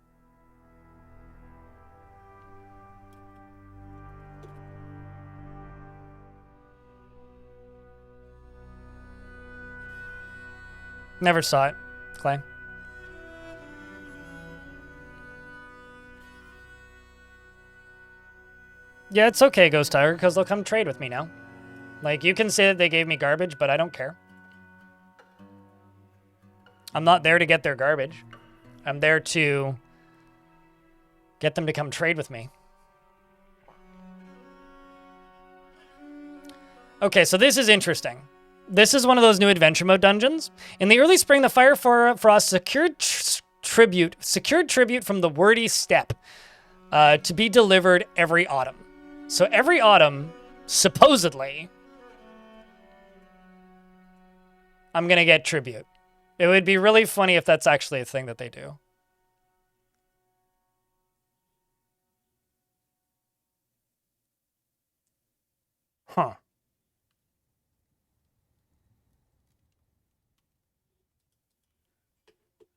S1: Never saw it, Clay. Yeah, it's okay, Ghost Tiger, because they'll come trade with me now. Like, you can say that they gave me garbage, but I don't care. I'm not there to get their garbage. I'm there to get them to come trade with me. Okay, so this is interesting. This is one of those new adventure mode dungeons. In the early spring, the Fire Frost secured tribute from the Wordy Steppe to be delivered every autumn. So every autumn, supposedly, I'm gonna get tribute. It would be really funny if that's actually a thing that they do. Huh.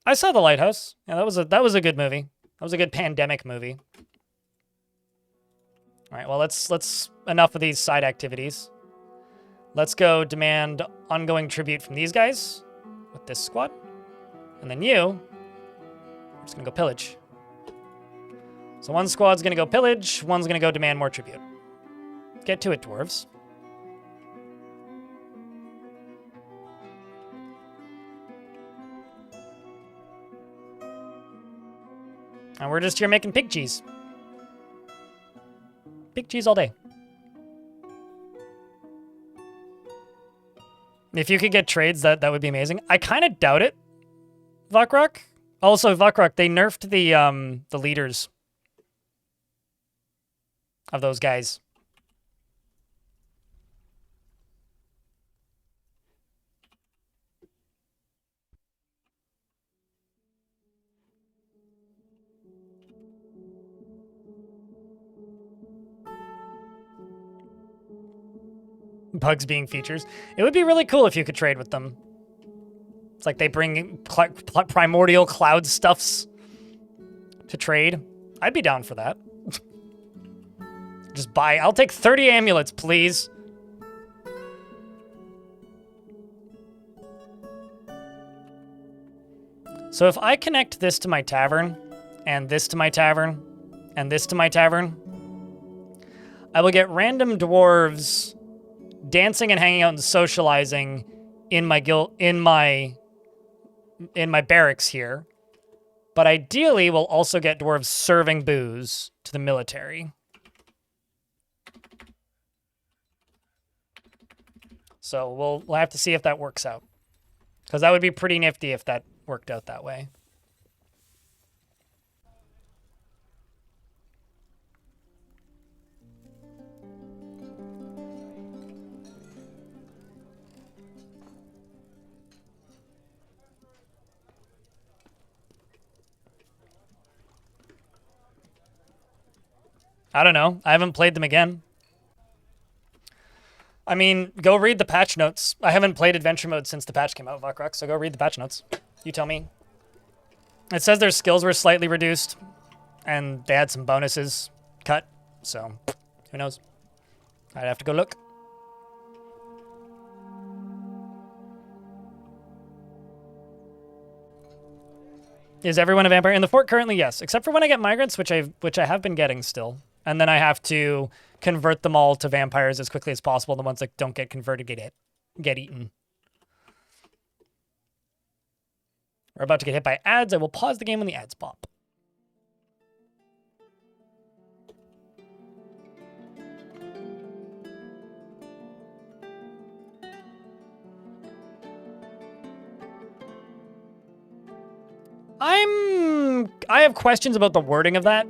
S1: I saw The Lighthouse. Yeah, that was a good movie. That was a good pandemic movie. All right, well, let's enough of these side activities. Let's go demand ongoing tribute from these guys with this squad. And then you, I'm just gonna go pillage. So one squad's gonna go pillage, one's gonna go demand more tribute. Get to it, dwarves. And we're just here making pig cheese. Pig cheese all day. If you could get trades, that would be amazing. I kind of doubt it, Vakrok. Also, Vakrok, they nerfed the leaders of those guys. Bugs being features. It would be really cool if you could trade with them. It's like they bring primordial cloud stuffs to trade. I'd be down for that. Just buy. I'll take 30 amulets, please. So if I connect this to my tavern, and this to my tavern, and this to my tavern, I will get random dwarves dancing and hanging out and socializing in my barracks here. But ideally, we'll also get dwarves serving booze to the military. So we'll have to see if that works out. Because that would be pretty nifty if that worked out that way. I don't know. I haven't played them again. I mean, go read the patch notes. I haven't played adventure mode since the patch came out, Vakrok, so go read the patch notes. You tell me. It says their skills were slightly reduced, and they had some bonuses cut, so who knows? I'd have to go look. Is everyone a vampire? In the fort currently, yes. Except for when I get migrants, which I have been getting still. And then I have to convert them all to vampires as quickly as possible. The ones that don't get converted get eaten. We're about to get hit by ads. I will pause the game when the ads pop. I have questions about the wording of that.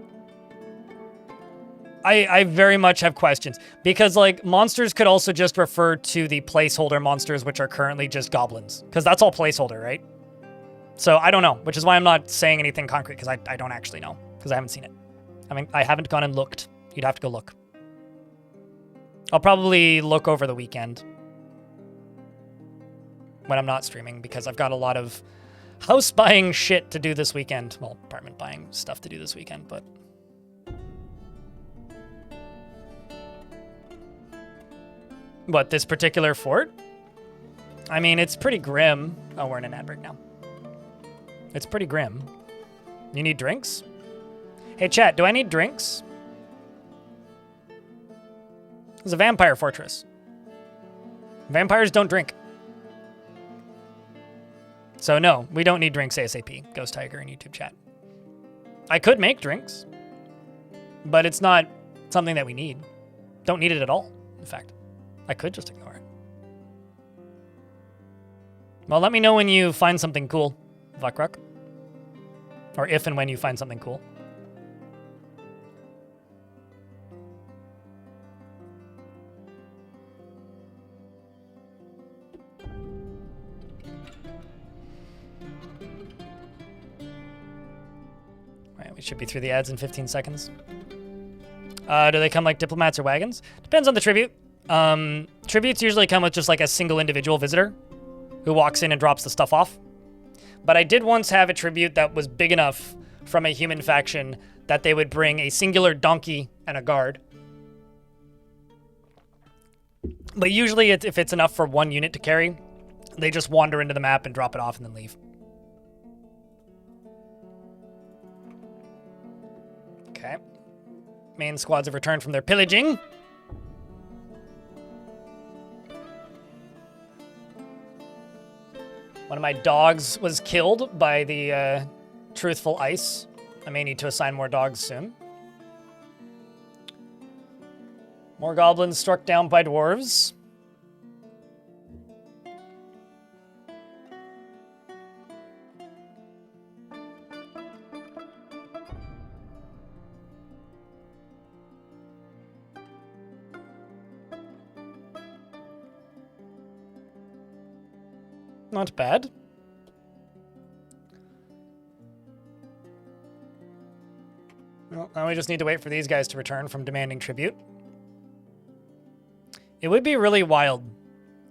S1: I very much have questions. Because, like, monsters could also just refer to the placeholder monsters, which are currently just goblins. Because that's all placeholder, right? So, I don't know. Which is why I'm not saying anything concrete, because I don't actually know. Because I haven't seen it. I mean, I haven't gone and looked. You'd have to go look. I'll probably look over the weekend. When I'm not streaming, because I've got a lot of house buying shit to do this weekend. Well, apartment buying stuff to do this weekend, but... What, this particular fort? I mean, it's pretty grim. Oh, we're in an ad break now. It's pretty grim. You need drinks? Hey, chat, do I need drinks? This is a vampire fortress. Vampires don't drink. So no, we don't need drinks ASAP. Ghost Tiger in YouTube chat. I could make drinks, but it's not something that we need. Don't need it at all, in fact. I could just ignore it. Well, let me know when you find something cool, Vakrok. Or if and when you find something cool. Right, we should be through the ads in 15 seconds. Do they come like diplomats or wagons? Depends on the tribute. Tributes usually come with just like a single individual visitor who walks in and drops the stuff off. But I did once have a tribute that was big enough from a human faction that they would bring a singular donkey and a guard. But usually, if it's enough for one unit to carry, they just wander into the map and drop it off and then leave. Okay. Main squads have returned from their pillaging. One of my dogs was killed by the truthful ice. I may need to assign more dogs soon. More goblins struck down by dwarves. Not bad. Well, now we just need to wait for these guys to return from demanding tribute. It would be really wild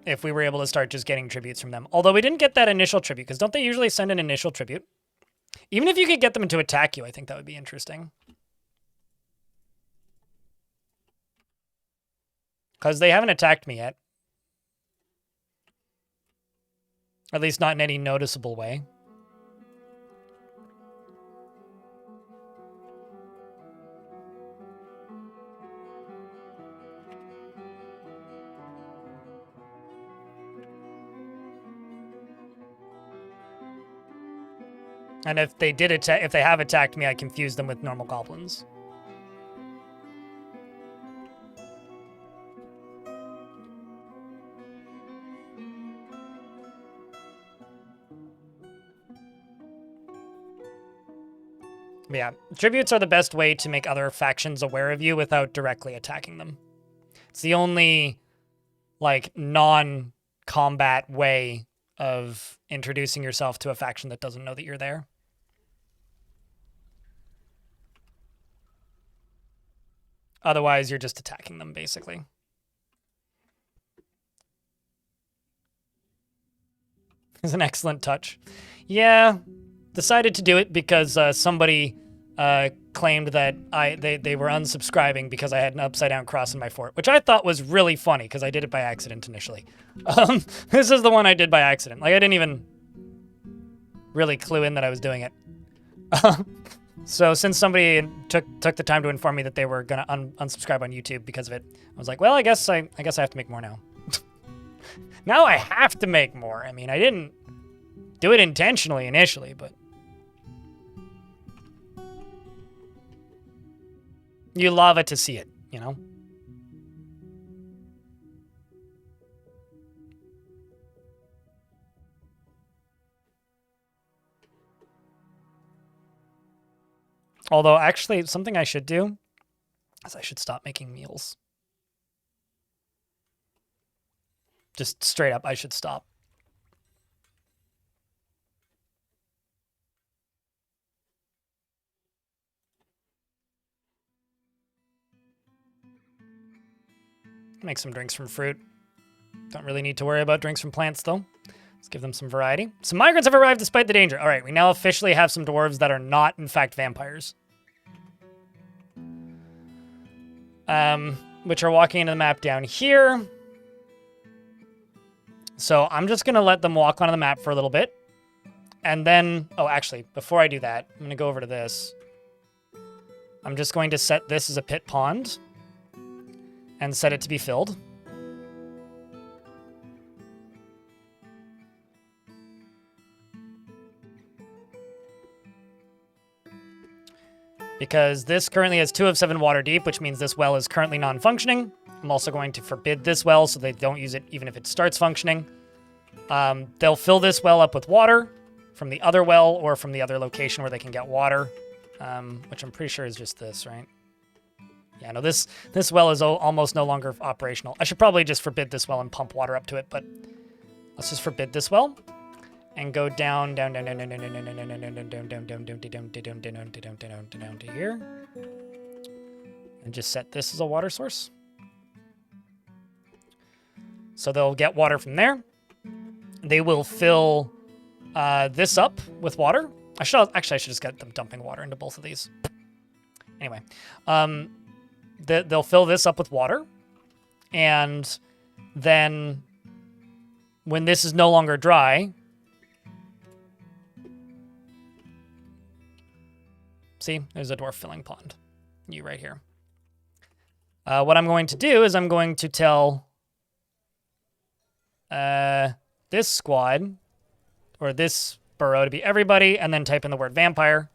S1: if we were able to start just getting tributes from them. Although we didn't get that initial tribute, because don't they usually send an initial tribute? Even if you could get them to attack you, I think that would be interesting. Because they haven't attacked me yet. At least not in any noticeable way. And if they did if they have attacked me, I confuse them with normal goblins. But yeah, tributes are the best way to make other factions aware of you without directly attacking them. It's the only, like, non-combat way of introducing yourself to a faction that doesn't know that you're there. Otherwise, you're just attacking them, basically. It's an excellent touch. Yeah, decided to do it because somebody claimed that they were unsubscribing because I had an upside-down cross in my fort, which I thought was really funny because I did it by accident initially. This is the one I did by accident. Like, I didn't even really clue in that I was doing it. So since somebody took the time to inform me that they were gonna unsubscribe on YouTube because of it, I was like, well, I guess I have to make more now. Now I have to make more. I mean, I didn't do it intentionally initially, but you love it to see it, you know? Although, actually, something I should do is I should stop making meals. Just straight up, I should stop. Make some drinks from fruit. Don't really need to worry about drinks from plants, though. Let's give them some variety. Some migrants have arrived despite the danger. All right, we now officially have some dwarves that are not, in fact, vampires. Which are walking into the map down here. So I'm just going to let them walk onto the map for a little bit. And then, oh, actually, before I do that, I'm going to go over to this. I'm just going to set this as a pit pond and set it to be filled. Because this currently has 2 of 7 water deep, which means this well is currently non-functioning. I'm also going to forbid this well so they don't use it even if it starts functioning. They'll fill this well up with water from the other well or from the other location where they can get water, which I'm pretty sure is just this, right? Yeah, no, this well is almost no longer operational. I should probably just forbid this well and pump water up to it, but let's just forbid this well and go down to here and just set this as a water source. So they'll get water from there. They will fill this up with water. I should just get them dumping water into both of these. Anyway, they'll fill this up with water, and then when this is no longer dry, see, there's a dwarf filling pond. You right here. What I'm going to do is I'm going to tell this squad, or this burrow, to be everybody, and then type in the word vampire.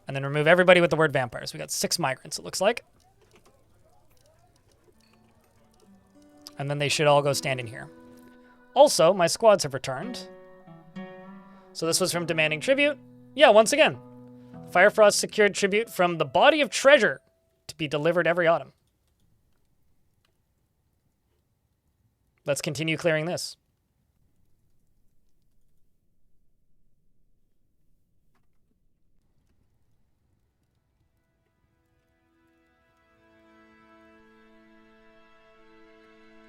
S1: And then remove everybody with the word vampire. So we got 6 migrants, it looks like. And then they should all go stand in here. Also, my squads have returned. So this was from demanding tribute. Yeah, once again. Firefrost secured tribute from the body of treasure to be delivered every autumn. Let's continue clearing this.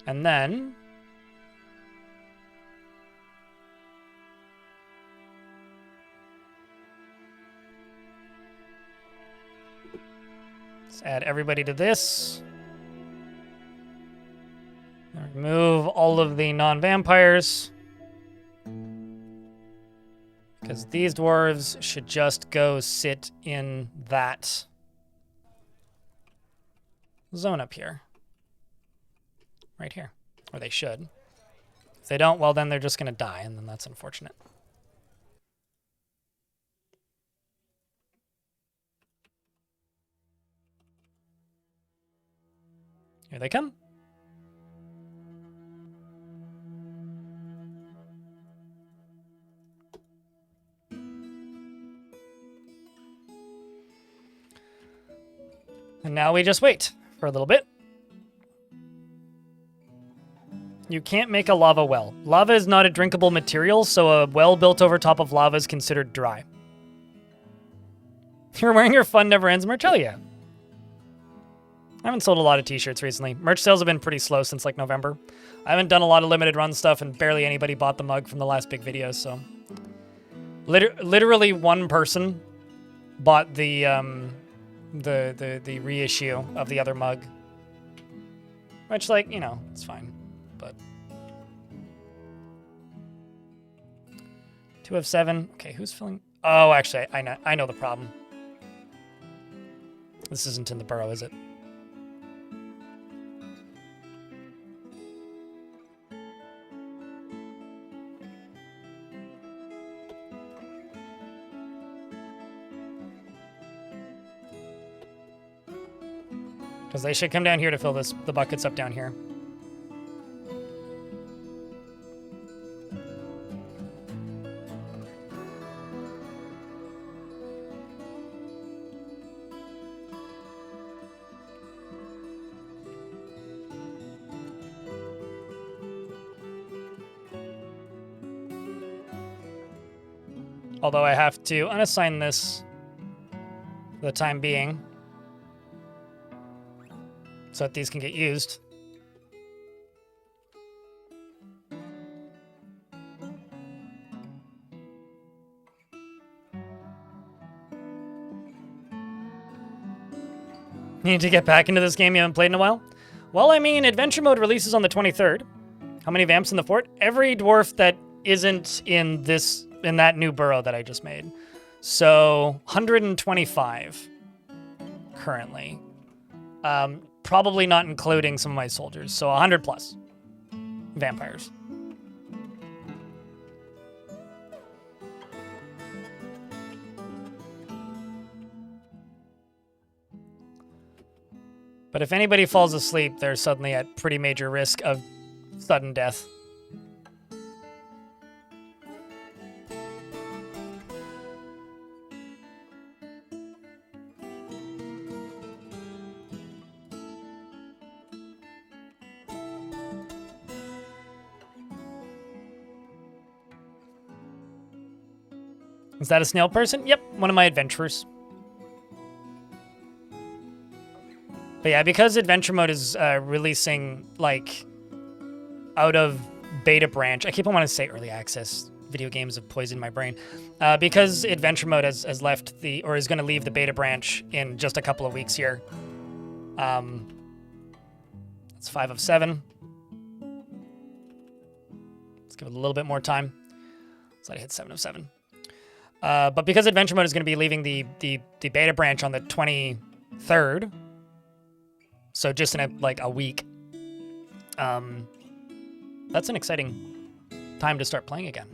S1: And then let's add everybody to this. Remove all of the non-vampires, because these dwarves should just go sit in that zone up here. Right here. Or they should. If they don't, well, then they're just going to die, and then that's unfortunate. Here they come. And now we just wait for a little bit. You can't make a lava well. Lava is not a drinkable material, so a well built over top of lava is considered dry. You're wearing your Fun Never Ends merch? Hell yeah. I haven't sold a lot of t-shirts recently. Merch sales have been pretty slow since like November. I haven't done a lot of limited run stuff, and barely anybody bought the mug from the last big videos, so. Literally one person bought the reissue of the other mug. Which, like, you know, it's fine. But 2 of 7. Okay, who's filling? Oh, actually, I know the problem. This isn't in the burrow, is it? Because they should come down here to fill the buckets up down here. Although I have to unassign this for the time being, so that these can get used. You need to get back into this game you haven't played in a while? Well, I mean, Adventure Mode releases on the 23rd. How many vamps in the fort? Every dwarf that isn't in that new burrow that I just made. So 125 currently. Probably not including some of my soldiers. So 100 plus vampires. But if anybody falls asleep, they're suddenly at pretty major risk of sudden death. Is that a snail person? Yep, one of my adventurers. But yeah, because Adventure Mode is releasing, like, out of beta branch. I keep on wanting to say early access. Video games have poisoned my brain. Because Adventure Mode has left or is going to leave the beta branch in just a couple of weeks here. It's 5 of 7. give it a little bit more time. So I hit 7 of 7. But because Adventure Mode is going to be leaving the beta branch on the 23rd, so just in a week, that's an exciting time to start playing again.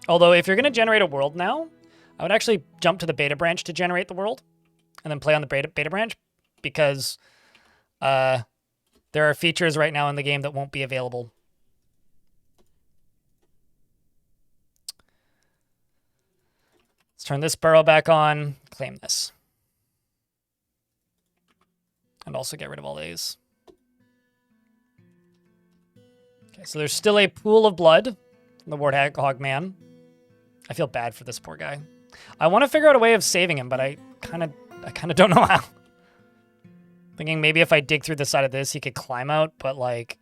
S1: Although if you're going to generate a world now, I would actually jump to the beta branch to generate the world and then play on the beta branch, because there are features right now in the game that won't be available. Let's turn this burrow back on, claim this. And also get rid of all these. Okay, so there's still a pool of blood from the Warthog man. I feel bad for this poor guy. I want to figure out a way of saving him, but I kind of don't know how. Thinking maybe if I dig through the side of this, he could climb out, but like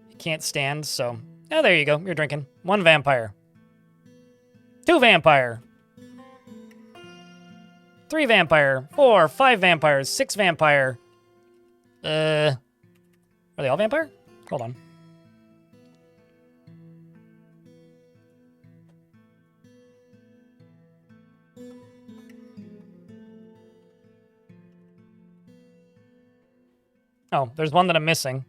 S1: he can't stand, so oh, there you go. You're drinking. 1 vampire. 2 vampire. 3 vampire. 4, 5 vampires. 6 vampire. Are they all vampire? Hold on. Oh, there's one that I'm missing.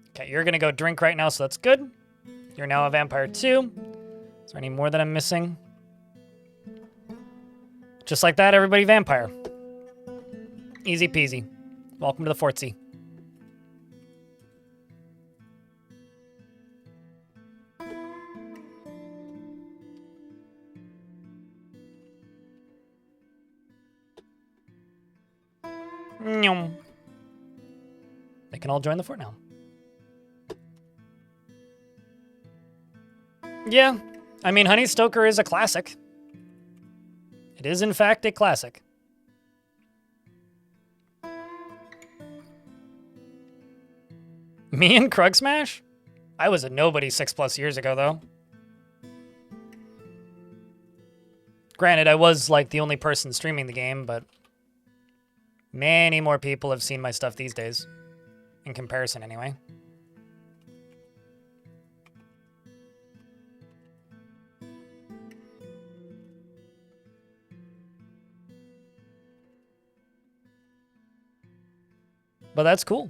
S1: Okay, you're gonna go drink right now, so that's good. You're now a vampire too. Is there any more that I'm missing? Just like that, everybody vampire. Easy peasy. Welcome to the Fortsy. They can all join the fort now. Yeah, I mean, Honey Stoker is a classic. It is, in fact, a classic. Me and Krug Smash? I was a nobody 6+ years ago, though. Granted, I was, like, the only person streaming the game, but many more people have seen my stuff these days. In comparison, anyway. But that's cool.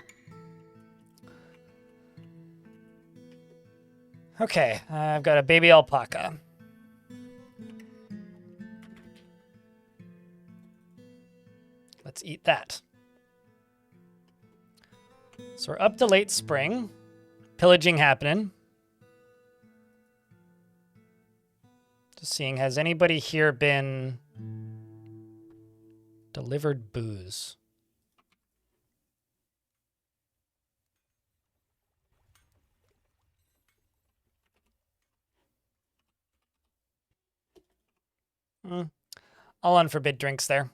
S1: Okay, I've got a baby alpaca. Let's eat that. So we're up to late spring. Pillaging happening. Just seeing, has anybody here been delivered booze? I'll unforbid drinks there.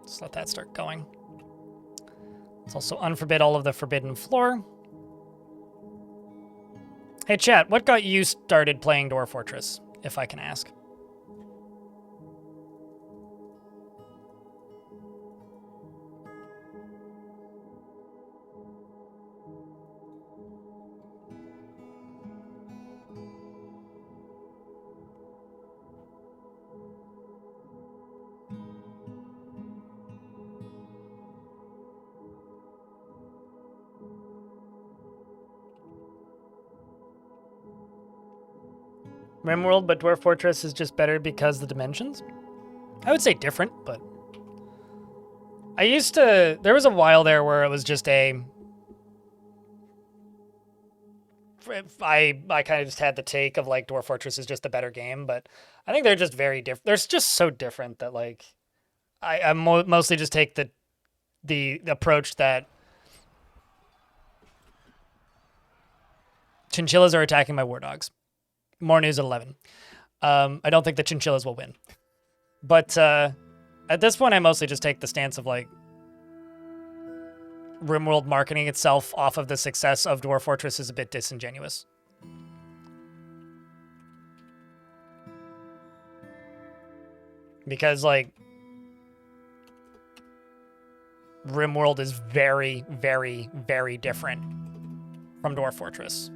S1: Let's let that start going. Let's also unforbid all of the forbidden floor. Hey chat, what got you started playing Dwarf Fortress, if I can ask? RimWorld, but Dwarf Fortress is just better because the dimensions? I would say different, but there was a while there where it was just I kind of just had the take of like Dwarf Fortress is just a better game, but I think they're just very different. They're just so different that like I mostly just take the approach that chinchillas are attacking my war dogs. More news at 11. I don't think the chinchillas will win. But at this point, I mostly just take the stance of, like, RimWorld marketing itself off of the success of Dwarf Fortress is a bit disingenuous. Because, like, RimWorld is very, very, very different from Dwarf Fortress.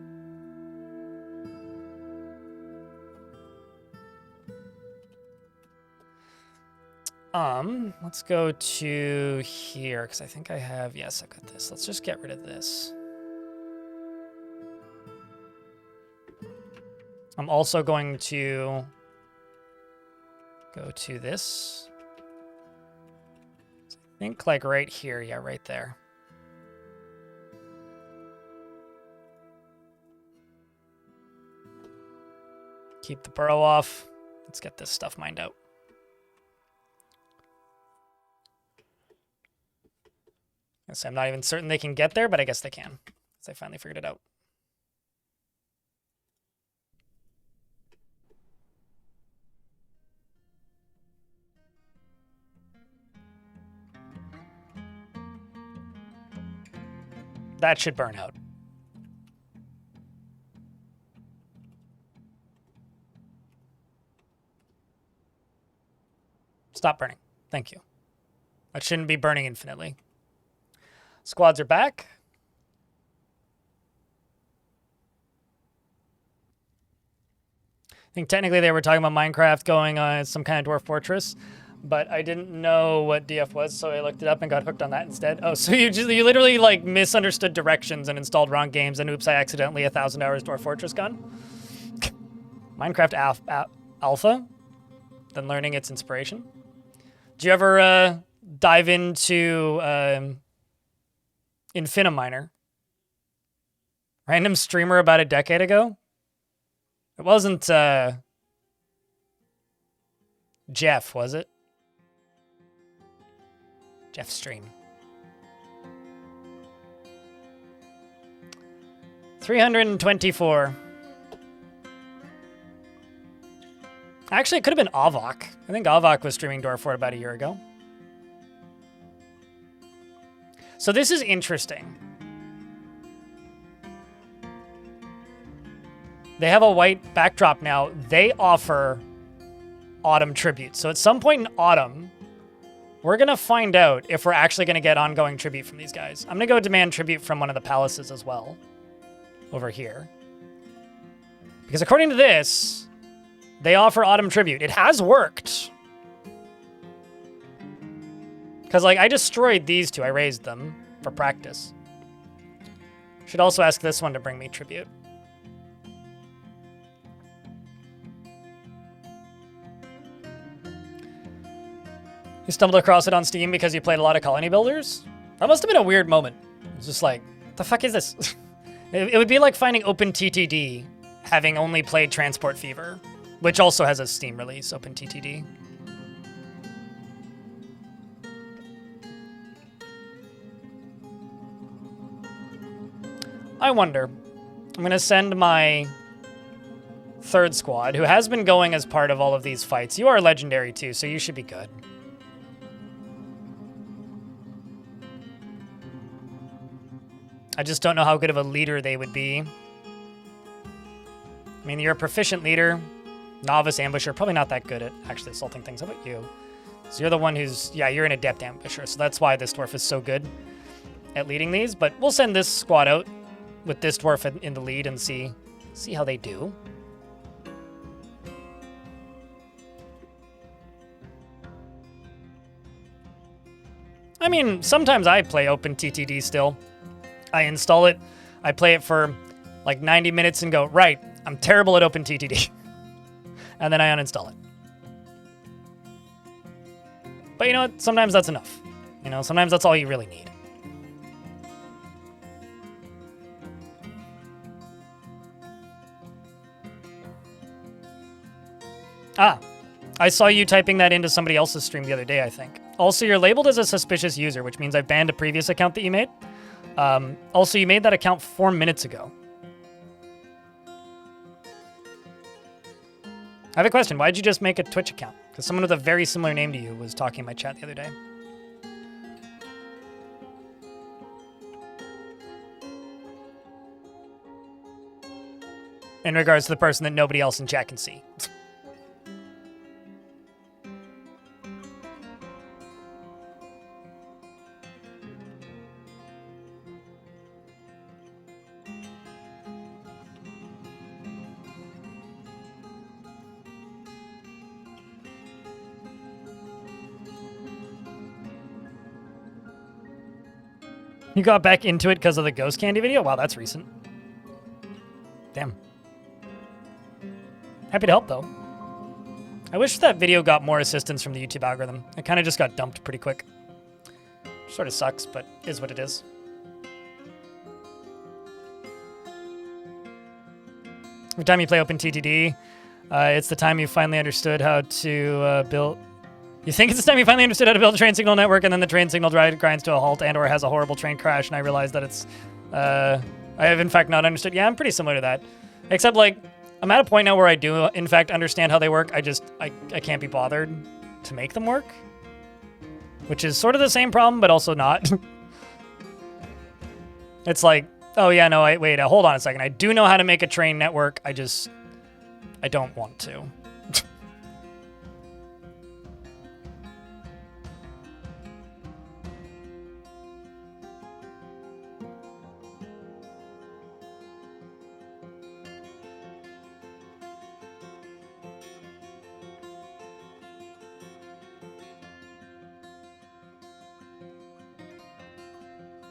S1: Let's go to here, because I think I have, yes, I got this. Let's just get rid of this. I'm also going to go to this. I think like right here, yeah, right there. Keep the burrow off. Let's get this stuff mined out. So I'm not even certain they can get there, but I guess they can. So I finally figured it out. That should burn out. Stop burning. Thank you. That shouldn't be burning infinitely. Squads are back. I think technically they were talking about Minecraft going on some kind of Dwarf Fortress, but I didn't know what DF was, so I looked it up and got hooked on that instead. Oh, so you literally like misunderstood directions and installed wrong games, and oops, I accidentally 1,000 hours Dwarf Fortress gone. Minecraft Alpha, then learning its inspiration. Did you ever dive into Infiniminer? Random streamer about a decade ago? It wasn't Jeff, was it? Jeff Stream. 324. Actually, it could have been Avok. I think Avok was streaming Dwarf Fort about a year ago. So this is interesting. They have a white backdrop now. They offer autumn tribute. So at some point in autumn, we're going to find out if we're actually going to get ongoing tribute from these guys. I'm going to go demand tribute from one of the palaces as well. Over here. Because according to this, they offer autumn tribute. It has worked. Because, like, I destroyed these two. I raised them for practice. Should also ask this one to bring me tribute. You stumbled across it on Steam because you played a lot of Colony Builders? That must have been a weird moment. It's just like, what the fuck is this? It would be like finding OpenTTD having only played Transport Fever, which also has a Steam release, OpenTTD. I wonder. I'm going to send my third squad, who has been going as part of all of these fights. You are legendary too, so you should be good. I just don't know how good of a leader they would be. I mean, you're a proficient leader. Novice ambusher, probably not that good at actually assaulting things. How about you? So you're the one who's, yeah, you're an adept ambusher. So that's why this dwarf is so good at leading these. But we'll send this squad out with this dwarf in the lead and see how they do. I mean, sometimes I play OpenTTD still. I install it, I play it for like 90 minutes and go, right, I'm terrible at OpenTTD. And then I uninstall it. But you know what? Sometimes that's enough. You know, sometimes that's all you really need. Ah, I saw you typing that into somebody else's stream the other day, I think. Also, you're labeled as a suspicious user, which means I've banned a previous account that you made. Also, you made that account 4 minutes ago. I have a question. Why did you just make a Twitch account? Because someone with a very similar name to you was talking in my chat the other day. In regards to the person that nobody else in chat can see. You got back into it because of the Ghost Candy video? Wow, that's recent. Damn. Happy to help, though. I wish that video got more assistance from the YouTube algorithm. It kind of just got dumped pretty quick. Sort of sucks, but is what it is. Every time you play OpenTTD, it's the time you finally understood how to build... You think it's the time you finally understood how to build a train signal network, and then the train signal grinds to a halt and or has a horrible train crash, and I realized that it's... I have, in fact, not understood. Yeah, I'm pretty similar to that. Except, like, I'm at a point now where I do, in fact, understand how they work. I can't be bothered to make them work. Which is sort of the same problem, but also not. It's like, oh yeah, no, wait, hold on a second. I do know how to make a train network. I don't want to.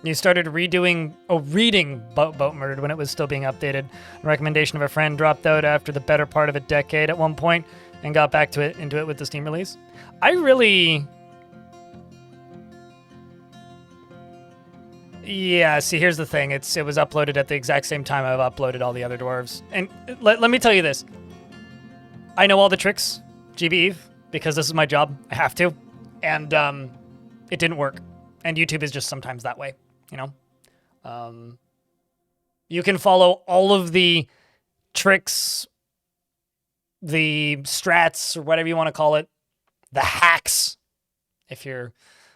S1: You started reading Boat Murdered when it was still being updated. A recommendation of a friend dropped out after the better part of a decade at one point and got back into it with the Steam release. Yeah, see, here's the thing. It was uploaded at the exact same time I've uploaded all the other dwarves. And let me tell you this. I know all the tricks, GB Eve, because this is my job. I have to. And it didn't work. And YouTube is just sometimes that way. You know, you can follow all of the tricks, the strats, or whatever you want to call it, the hacks, if you're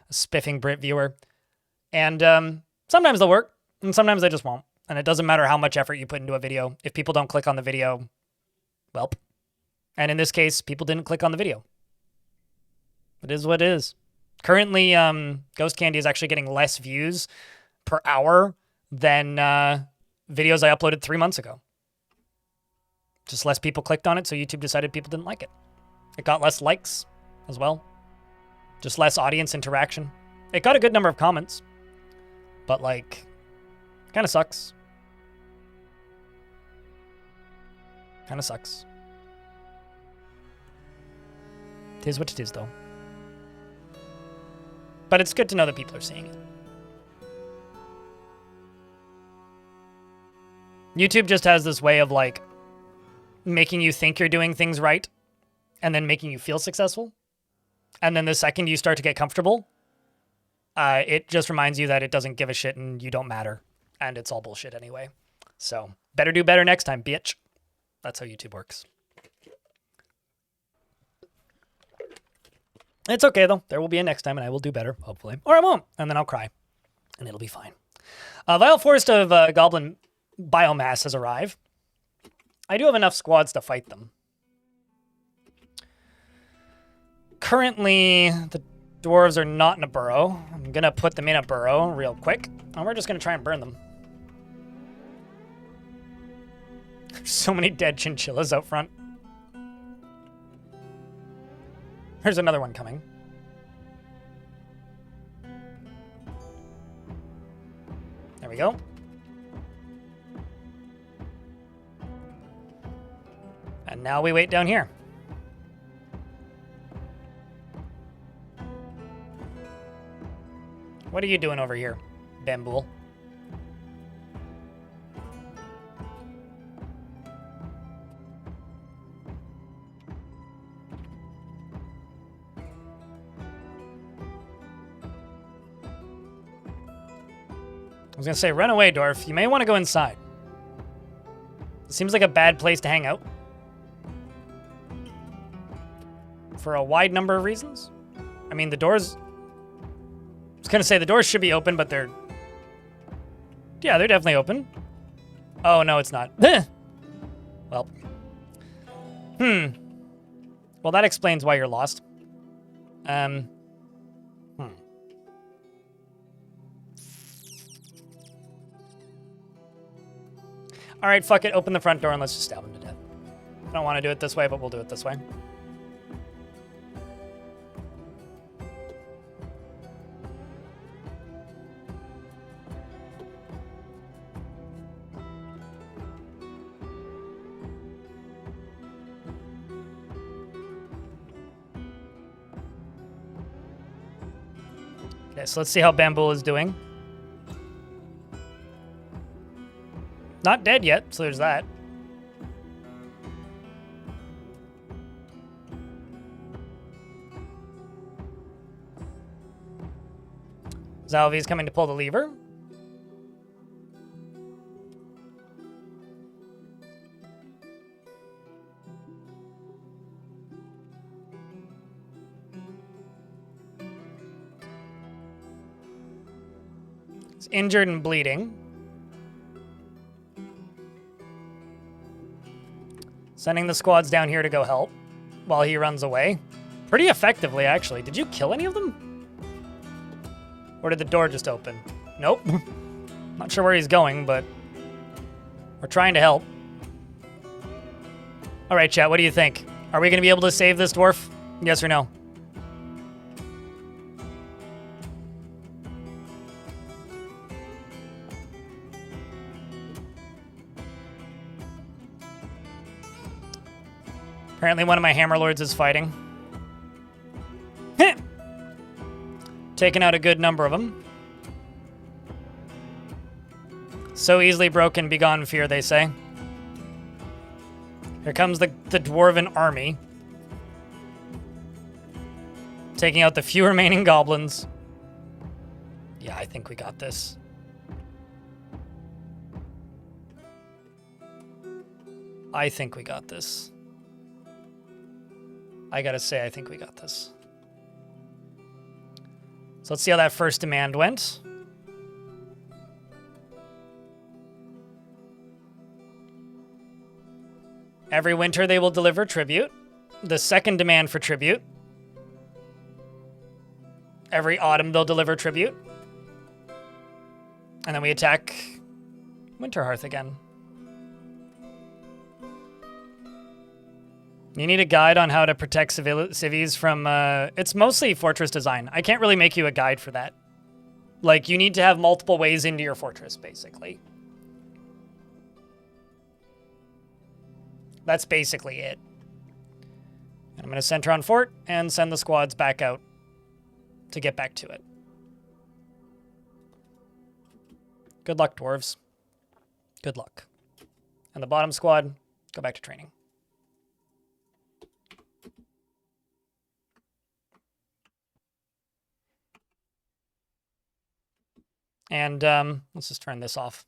S1: a spiffing Brit viewer. And sometimes they'll work, and sometimes they just won't. And it doesn't matter how much effort you put into a video. If people don't click on the video, well. And in this case, people didn't click on the video. It is what it is. Currently, Ghost Candy is actually getting less views per hour than videos I uploaded 3 months ago. Just less people clicked on it, so YouTube decided people didn't like it. It got less likes as well. Just less audience interaction. It got a good number of comments, but, like, kind of sucks. Kind of sucks. It is what it is, though. But it's good to know that people are seeing it. YouTube just has this way of, like, making you think you're doing things right and then making you feel successful. And then the second you start to get comfortable, it just reminds you that it doesn't give a shit and you don't matter. And it's all bullshit anyway. So, better do better next time, bitch. That's how YouTube works. It's okay, though. There will be a next time, and I will do better, hopefully. Or I won't, and then I'll cry. And it'll be fine. Vile Forest of Goblin Biomass has arrived. I do have enough squads to fight them. Currently, the dwarves are not in a burrow. I'm going to put them in a burrow real quick, and we're just going to try and burn them. There's so many dead chinchillas out front. Here's another one coming. There we go. And now we wait down here. What are you doing over here, Bambool? I was going to say, run away, Dwarf. You may want to go inside. It seems like a bad place to hang out. For a wide number of reasons. I mean, the doors... I was going to say, the doors should be open, but they're... Yeah, they're definitely open. Oh, no, it's not. Well. Well, that explains why you're lost. All right, fuck it. Open the front door and let's just stab him to death. I don't want to do it this way, but we'll do it this way. Okay, so let's see how Bamboo is doing. Not dead yet, so there's that. Zalvi's coming to pull the lever. He's injured and bleeding. Sending the squads down here to go help while he runs away. Pretty effectively, actually. Did you kill any of them? Or did the door just open? Nope. Not sure where he's going, but we're trying to help. All right, chat, what do you think? Are we going to be able to save this dwarf? Yes or no? Apparently one of my hammer lords is fighting. Taking out a good number of them. So easily broken, begone fear, they say. Here comes the dwarven army. Taking out the few remaining goblins. Yeah, I think we got this. I think we got this. I gotta say, I think we got this. So let's see how that first demand went. Every winter they will deliver tribute. The second demand for tribute. Every autumn they'll deliver tribute. And then we attack Winterhearth again. You need a guide on how to protect civies from... it's mostly fortress design. I can't really make you a guide for that. Like, you need to have multiple ways into your fortress, basically. That's basically it. And I'm going to center on fort and send the squads back out to get back to it. Good luck, dwarves. Good luck. And the bottom squad, go back to training. And let's just turn this off.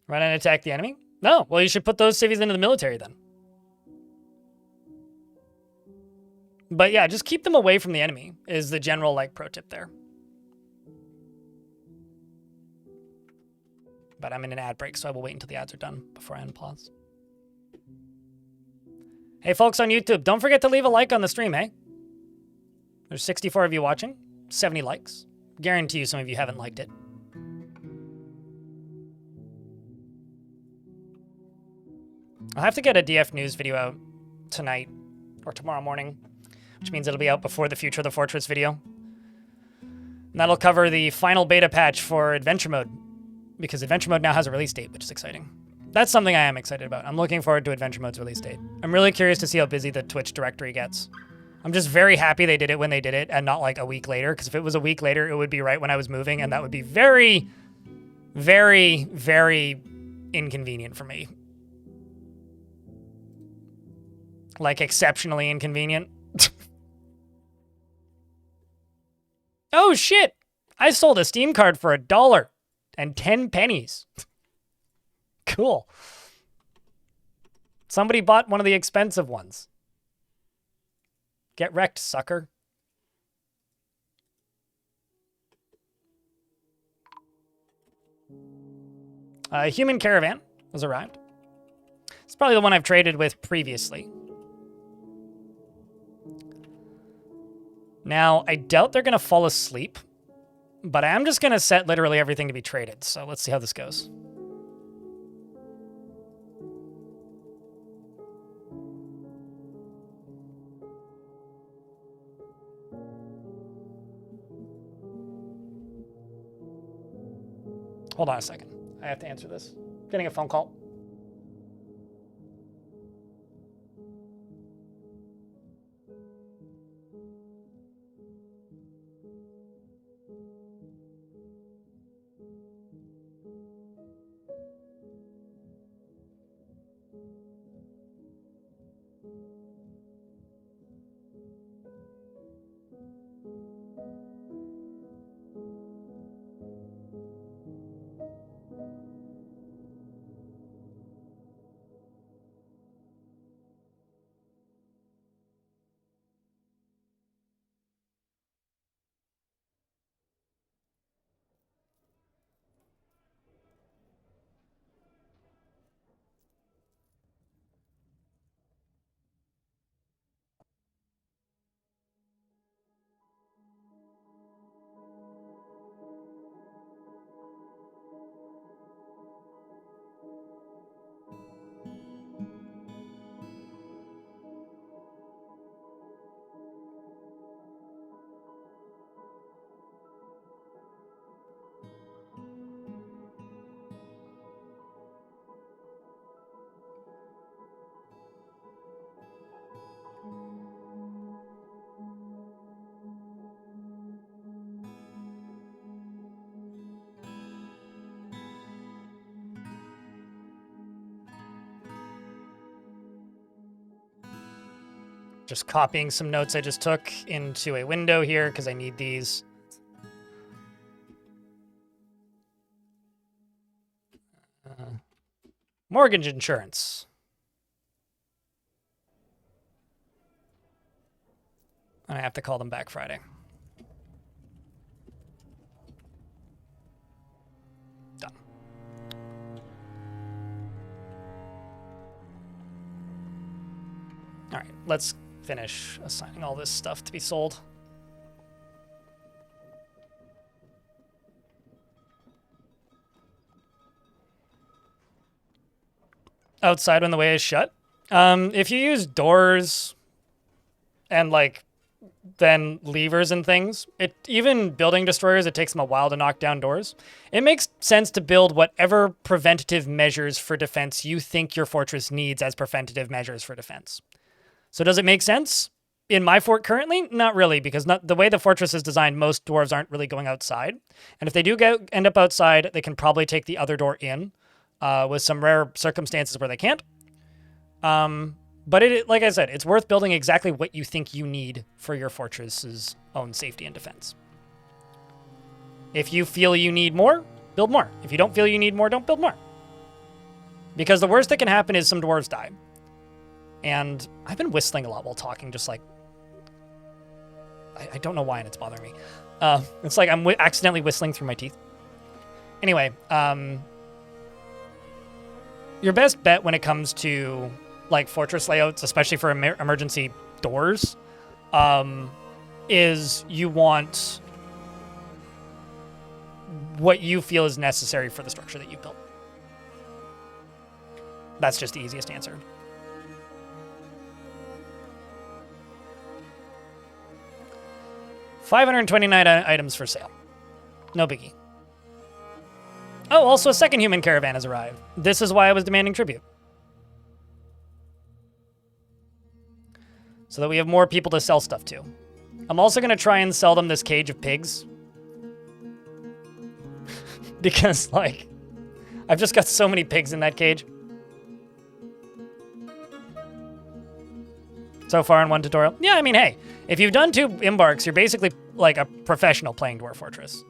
S1: Run and attack the enemy? No, well, you should put those cities into the military then. But yeah, just keep them away from the enemy is the general like pro tip there. But I'm in an ad break, so I will wait until the ads are done before I unpause. Hey, folks on YouTube, don't forget to leave a like on the stream, eh? There's 64 of you watching, 70 likes. Guarantee you some of you haven't liked it. I'll have to get a DF News video out tonight or tomorrow morning, which means it'll be out before the Future of the Fortress video. And that'll cover the final beta patch for Adventure Mode, because Adventure Mode now has a release date, which is exciting. That's something I am excited about. I'm looking forward to Adventure Mode's release date. I'm really curious to see how busy the Twitch directory gets. I'm just very happy they did it when they did it and not like a week later, because if it was a week later, it would be right when I was moving, and that would be very, very, very inconvenient for me. Like, exceptionally inconvenient. Oh, shit! I sold a Steam card for $1.10. Cool. Somebody bought one of the expensive ones. Get wrecked, sucker. A human caravan has arrived. It's probably the one I've traded with previously. Now, I doubt they're going to fall asleep, but I am just going to set literally everything to be traded. So let's see how this goes. Hold on a second. I have to answer this. Getting a phone call. Just copying some notes I just took into a window here because I need these. Mortgage insurance. I have to call them back Friday. Done. All right, let's finish assigning all this stuff to be sold. Outside when the way is shut. If you use doors and like then levers and things, even building destroyers, it takes them a while to knock down doors. It makes sense to build whatever preventative measures for defense you think your fortress needs as preventative measures for defense. So does it make sense? In my fort currently, not really, because the way the fortress is designed, most dwarves aren't really going outside. And if they do end up outside, they can probably take the other door in, with some rare circumstances where they can't. But like I said, it's worth building exactly what you think you need for your fortress's own safety and defense. If you feel you need more, build more. If you don't feel you need more, don't build more. Because the worst that can happen is some dwarves die. And I've been whistling a lot while talking, just like... I don't know why, and it's bothering me. It's like I'm accidentally whistling through my teeth. Anyway, your best bet when it comes to like fortress layouts, especially for emergency doors, is you want what you feel is necessary for the structure that you've built. That's just the easiest answer. $529 items for sale. No biggie. Oh, also a second human caravan has arrived. This is why I was demanding tribute. So that we have more people to sell stuff to. I'm also going to try and sell them this cage of pigs. Because, like, I've just got so many pigs in that cage. So far in one tutorial. Yeah, I mean, hey, if you've done 2 embarks, you're basically like a professional playing Dwarf Fortress.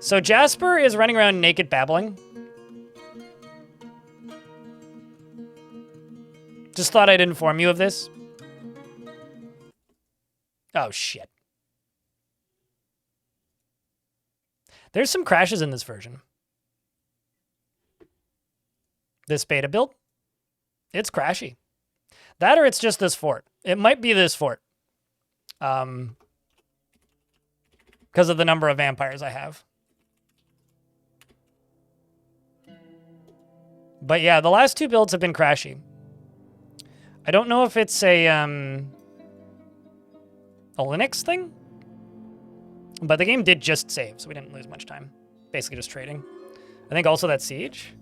S1: So Jasper is running around naked babbling. Just thought I'd inform you of this. Oh, shit. There's some crashes in this version. This beta build, it's crashy. That or it's just this fort. It might be this fort. Because of the number of vampires I have. But yeah, the last 2 builds have been crashy. I don't know if it's a Linux thing? But the game did just save, so we didn't lose much time. Basically just trading. I think also that siege.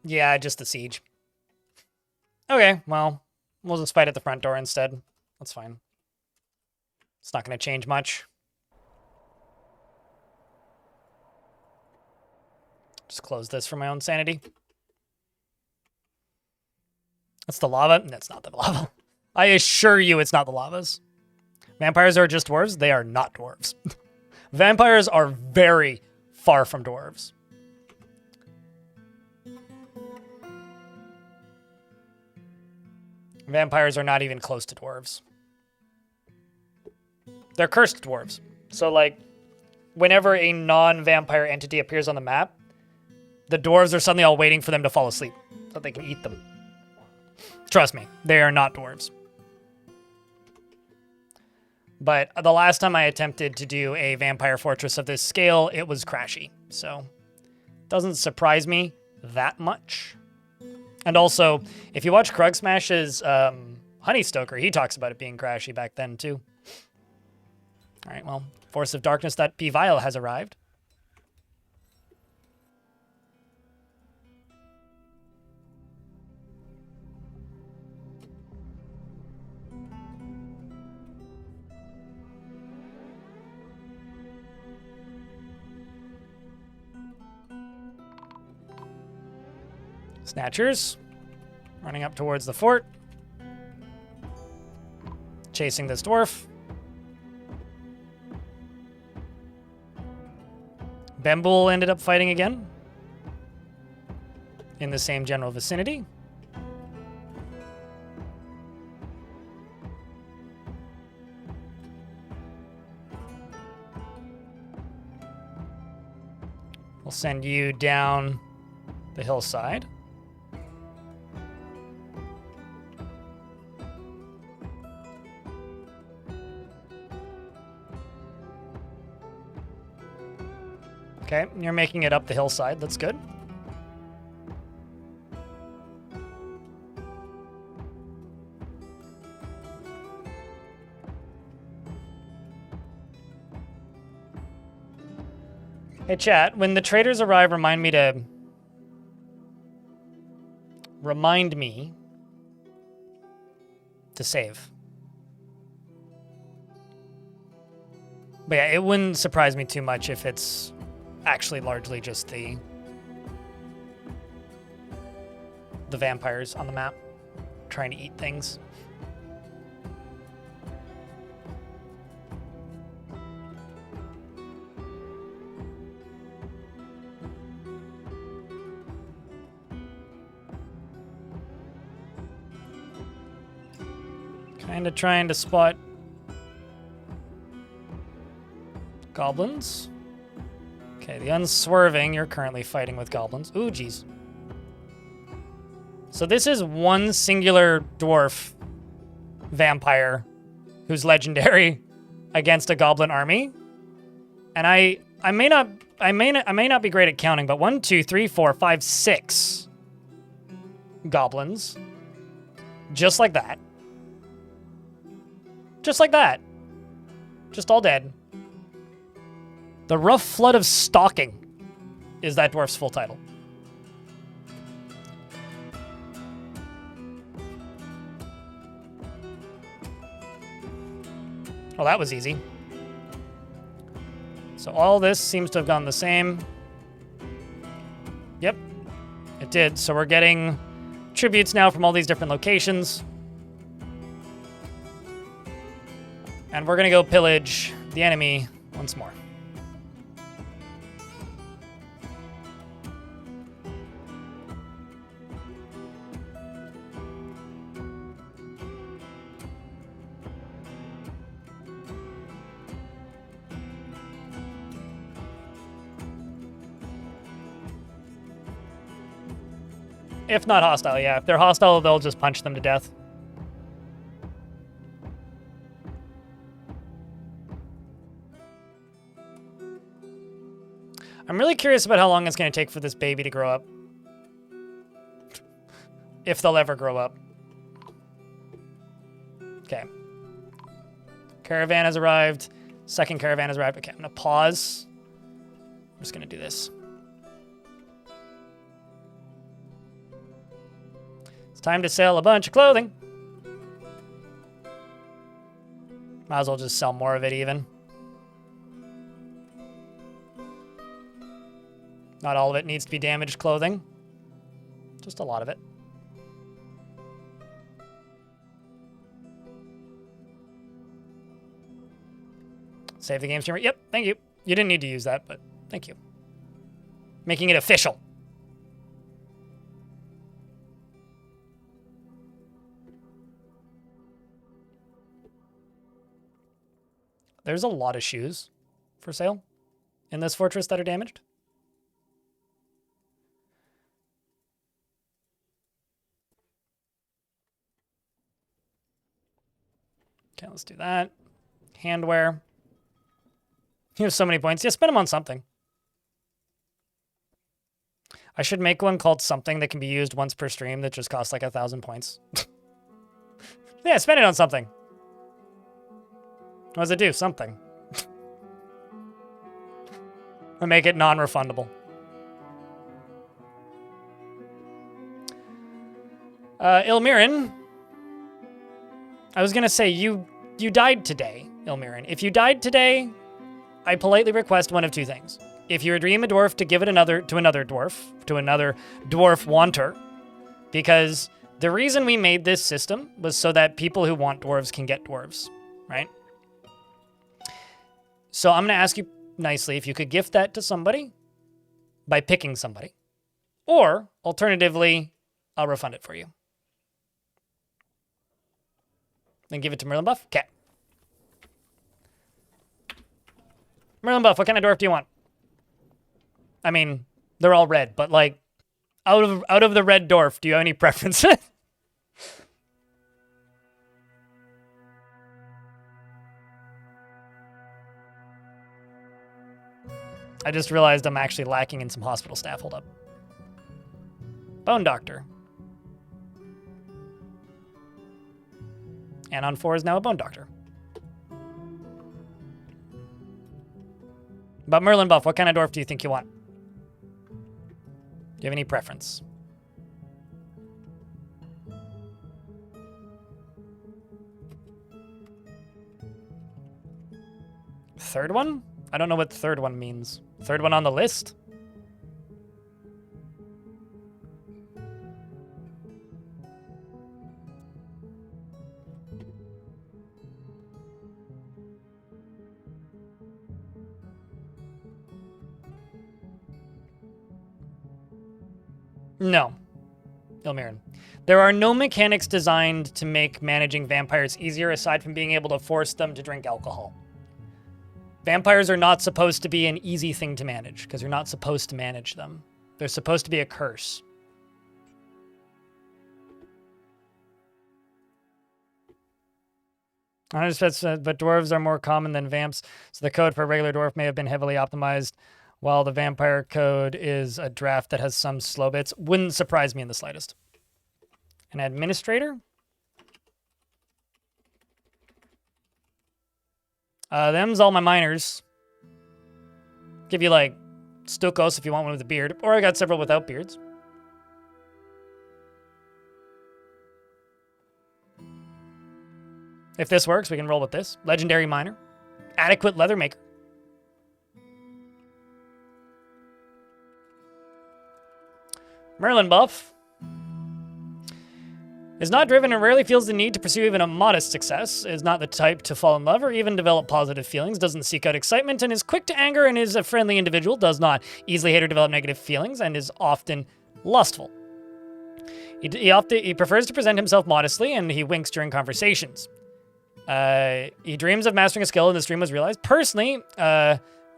S1: Yeah, just the siege. Okay, well, we'll just fight at the front door instead. That's fine. It's not going to change much. Just close this for my own sanity. That's the lava? That's not the lava. I assure you it's not the lavas. Vampires are just dwarves? They are not dwarves. Vampires are very far from dwarves. Vampires are not even close to dwarves. They're cursed dwarves. So, like, whenever a non-vampire entity appears on the map, the dwarves are suddenly all waiting for them to fall asleep so they can eat them. Trust me, they are not dwarves. But the last time I attempted to do a vampire fortress of this scale, it was crashy. So, it doesn't surprise me that much. And also, if you watch Krug Smash's Honeystoker, he talks about it being crashy back then, too. All right, well, Force of Darkness.p Vial has arrived. Snatchers. Running up towards the fort. Chasing this dwarf. Bembul ended up fighting again. In the same general vicinity. We'll send you down the hillside. Okay, you're making it up the hillside. That's good. Hey, chat, when the traders arrive, remind me to save. But yeah, it wouldn't surprise me too much if it's actually largely just the vampires on the map trying to eat things. Kind of trying to spot goblins. Okay, the unswerving, you're currently fighting with goblins. Ooh, geez. So this is one singular dwarf vampire who's legendary against a goblin army. And I may not be great at counting, but 1, 2, 3, 4, 5, 6 goblins. Just like that. Just like that. Just all dead. The Rough Flood of Stalking is that dwarf's full title. Well, that was easy. So all this seems to have gone the same. Yep, it did. So we're getting tributes now from all these different locations. And we're going to go pillage the enemy once more. If not hostile, yeah. If they're hostile, they'll just punch them to death. I'm really curious about how long it's going to take for this baby to grow up. If they'll ever grow up. Okay. Caravan has arrived. Second caravan has arrived. Okay, I'm going to pause. I'm just going to do this. It's time to sell a bunch of clothing. Might as well just sell more of it even. Not all of it needs to be damaged clothing. Just a lot of it. Save the game streamer. Yep, thank you. You didn't need to use that, but thank you. Making it official. There's a lot of shoes for sale in this fortress that are damaged. Okay, let's do that. Handwear. You have so many points. Yeah, spend them on something. I should make one called something that can be used once per stream that just costs like 1,000 points. Yeah, spend it on something. What does it do? Something. I make it non-refundable. Ilmirin. I was gonna say, you died today, Ilmirin. If you died today, I politely request one of two things. If you redeem a dwarf to give it to another dwarf wanter, Because the reason we made this system was so that people who want dwarves can get dwarves, right? So I'm going to ask you nicely if you could gift that to somebody by picking somebody. Or, alternatively, I'll refund it for you. Then give it to Merlin Buff? Okay. Merlin Buff, what kind of dwarf do you want? I mean, they're all red, but like, out of the red dwarf, do you have any preferences? I just realized I'm actually lacking in some hospital staff. Hold up. Bone Doctor. Anon 4 is now a Bone Doctor. But Merlin Buff, what kind of dwarf do you think you want? Do you have any preference? Third one? I don't know what third one means. Third one on the list? No. Ilmirin. There are no mechanics designed to make managing vampires easier aside from being able to force them to drink alcohol. Vampires are not supposed to be an easy thing to manage because you're not supposed to manage them. They're supposed to be a curse. But dwarves are more common than vamps, so the code for a regular dwarf may have been heavily optimized, while the vampire code is a draft that has some slow bits. Wouldn't surprise me in the slightest. An administrator? Them's all my minors. Give you, like, Stukos if you want one with a beard. Or I got several without beards. If this works, we can roll with this. Legendary Miner. Adequate Leather Maker. Merlin Buff is not driven and rarely feels the need to pursue even a modest success, is not the type to fall in love or even develop positive feelings, doesn't seek out excitement, and is quick to anger and is a friendly individual, does not easily hate or develop negative feelings, and is often lustful. He prefers to present himself modestly, and he winks during conversations. He dreams of mastering a skill, and this dream was realized. Personally,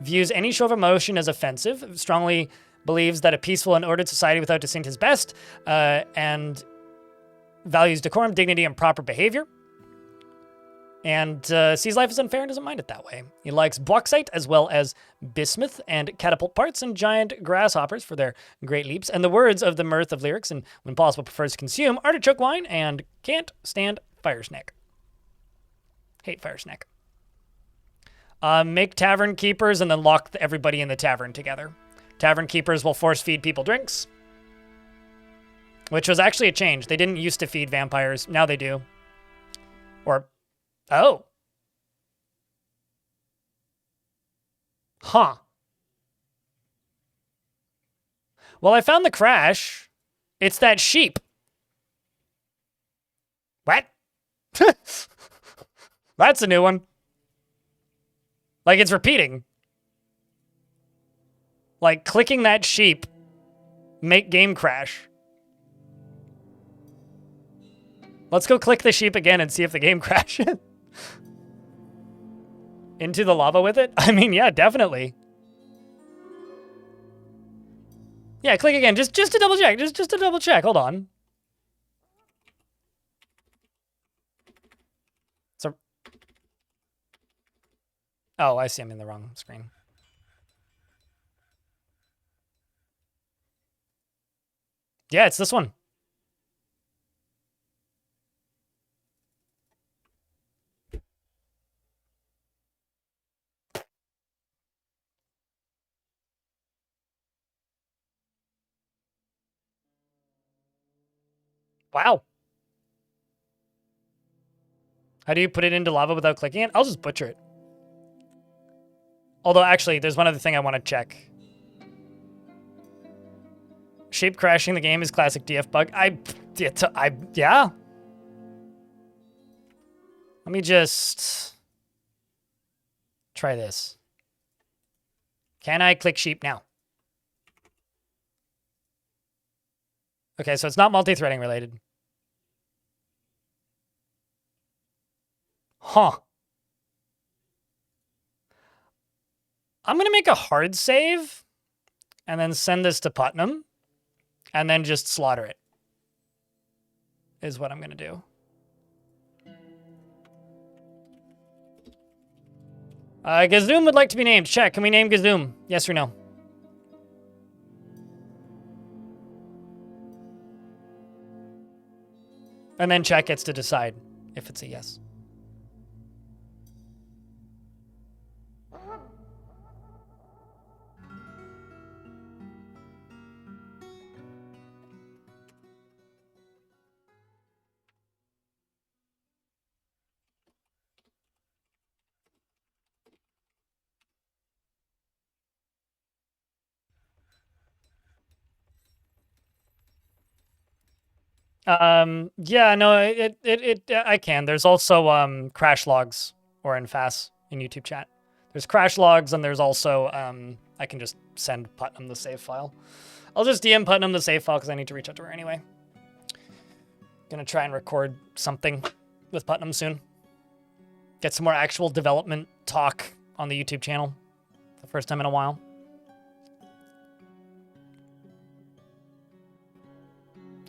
S1: views any show of emotion as offensive, strongly believes that a peaceful and ordered society without dissent is best, and values decorum, dignity, and proper behavior. And sees life as unfair and doesn't mind it that way. He likes bauxite as well as bismuth and catapult parts and giant grasshoppers for their great leaps. And the words of the mirth of lyrics, and when possible prefers to consume artichoke wine and can't stand fire snack. Hate fire snack. Make tavern keepers and then lock everybody in the tavern together. Tavern keepers will force feed people drinks. Which was actually a change. They didn't used to feed vampires. Now they do. Or, oh. Huh. Well, I found the crash. It's that sheep. What? That's a new one. Like, it's repeating. Like, clicking that sheep, make game crash. Let's go click the sheep again and see if the game crashes. Into the lava with it? I mean, yeah, definitely. Yeah, click again, just to double check, just to double check, hold on. So, oh, I see, I'm in the wrong screen. Yeah, it's this one. Wow. How do you put it into lava without clicking it? I'll just butcher it. Although, actually, there's one other thing I want to check. Sheep crashing the game is classic DF bug. Yeah. Let me just try this. Can I click sheep now? Okay, so it's not multi-threading related. Huh. I'm going to make a hard save and then send this to Putnam and then just slaughter it is what I'm going to do. Gazoom would like to be named. Check. Can we name Gazoom? Yes or no? And then chat gets to decide if it's a yes. Yeah, no, I can. There's also crash logs or in fast in YouTube chat. There's crash logs and there's also I can just send Putnam the save file. I'll just DM Putnam the save file because I need to reach out to her anyway. Gonna try and record something with Putnam soon. Get some more actual development talk on the YouTube channel. The first time in a while.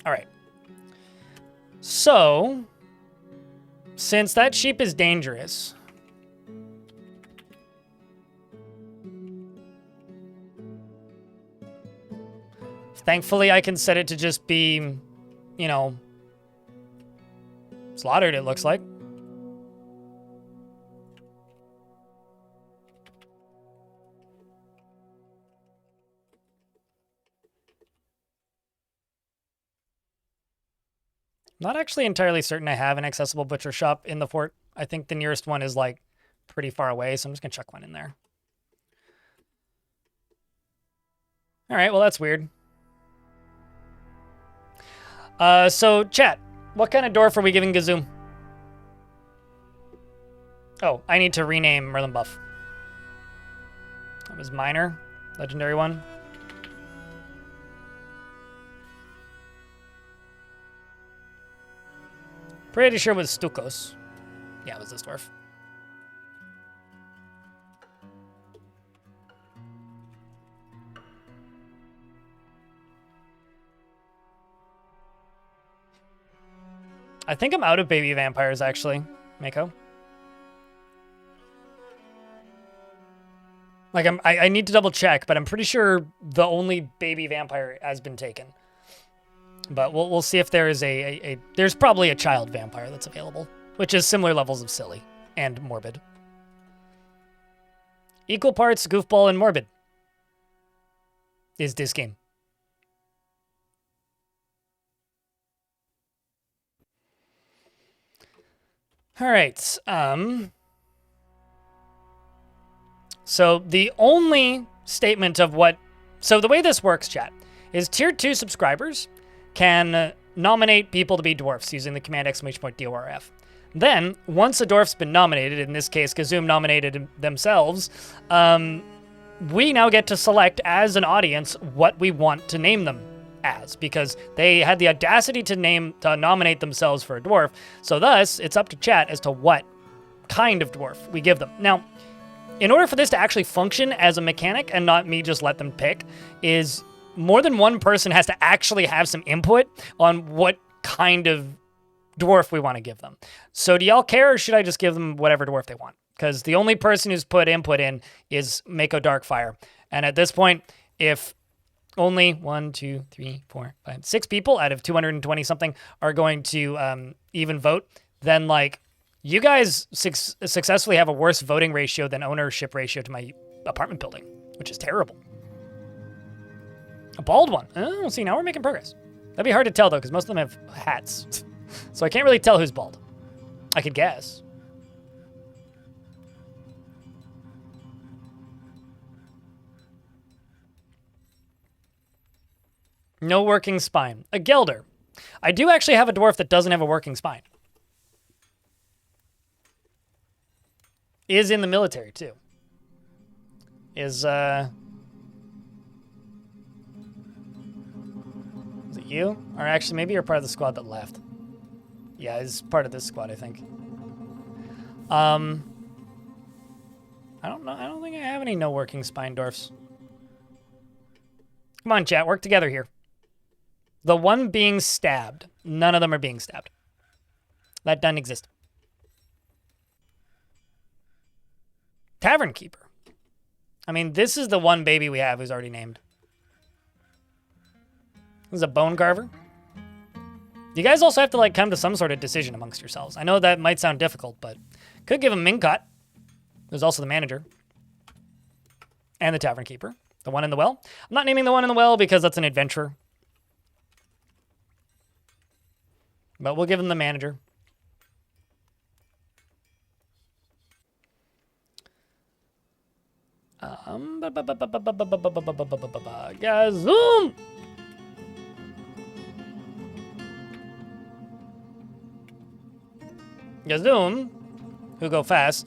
S1: All right. So, since that sheep is dangerous, thankfully I can set it to just be, you know, slaughtered, it looks like. Not actually entirely certain I have an accessible butcher shop in the fort. I think the nearest one is like pretty far away, so I'm just gonna chuck one in there. All right, well that's weird. So chat, what kind of dwarf are we giving Gazoom? Oh, I need to rename Merlin Buff. That was minor, legendary one. Pretty sure it was Stukos. Yeah, it was this dwarf. I think I'm out of baby vampires, actually, Mako. Like, I need to double check, but I'm pretty sure the only baby vampire has been taken. But we'll see if there is there's probably a child vampire that's available, which is similar levels of silly and morbid. Equal parts goofball and morbid is this game. All right. So the only statement of what... So the way this works, chat, is Tier 2 subscribers can nominate people to be dwarfs using the command !DORF. Then, once a dwarf's been nominated, in this case, Gazoom nominated themselves, we now get to select as an audience what we want to name them as, because they had the audacity to nominate themselves for a dwarf. So thus, it's up to chat as to what kind of dwarf we give them. Now, in order for this to actually function as a mechanic and not me just let them pick, is more than one person has to actually have some input on what kind of dwarf we want to give them. So do y'all care, or should I just give them whatever dwarf they want? Because the only person who's put input in is Mako Darkfire. And at this point, if only 1, 2, 3, 4, 5, 6 people out of 220 something are going to even vote, then like you guys successfully have a worse voting ratio than ownership ratio to my apartment building, which is terrible. A bald one. Oh, see, now we're making progress. That'd be hard to tell, though, because most of them have hats. So I can't really tell who's bald. I could guess. No working spine. A Gelder. I do actually have a dwarf that doesn't have a working spine. Is in the military, too. Is it you? Or actually, maybe you're part of the squad that left. Yeah, he's part of this squad, I think. I don't know. I don't think I have any no working spine dwarfs. Come on, chat. Work together here. The one being stabbed. None of them are being stabbed. That doesn't exist. Tavern keeper. I mean, this is the one baby we have who's already named. This is a bone carver. You guys also have to like come to some sort of decision amongst yourselves. I know that might sound difficult, but could give him Mincot. There's also the manager. And the tavern keeper. The one in the well. I'm not naming the one in the well because that's an adventurer. But we'll give him the manager. Gazoom! Gazoom, who go fast,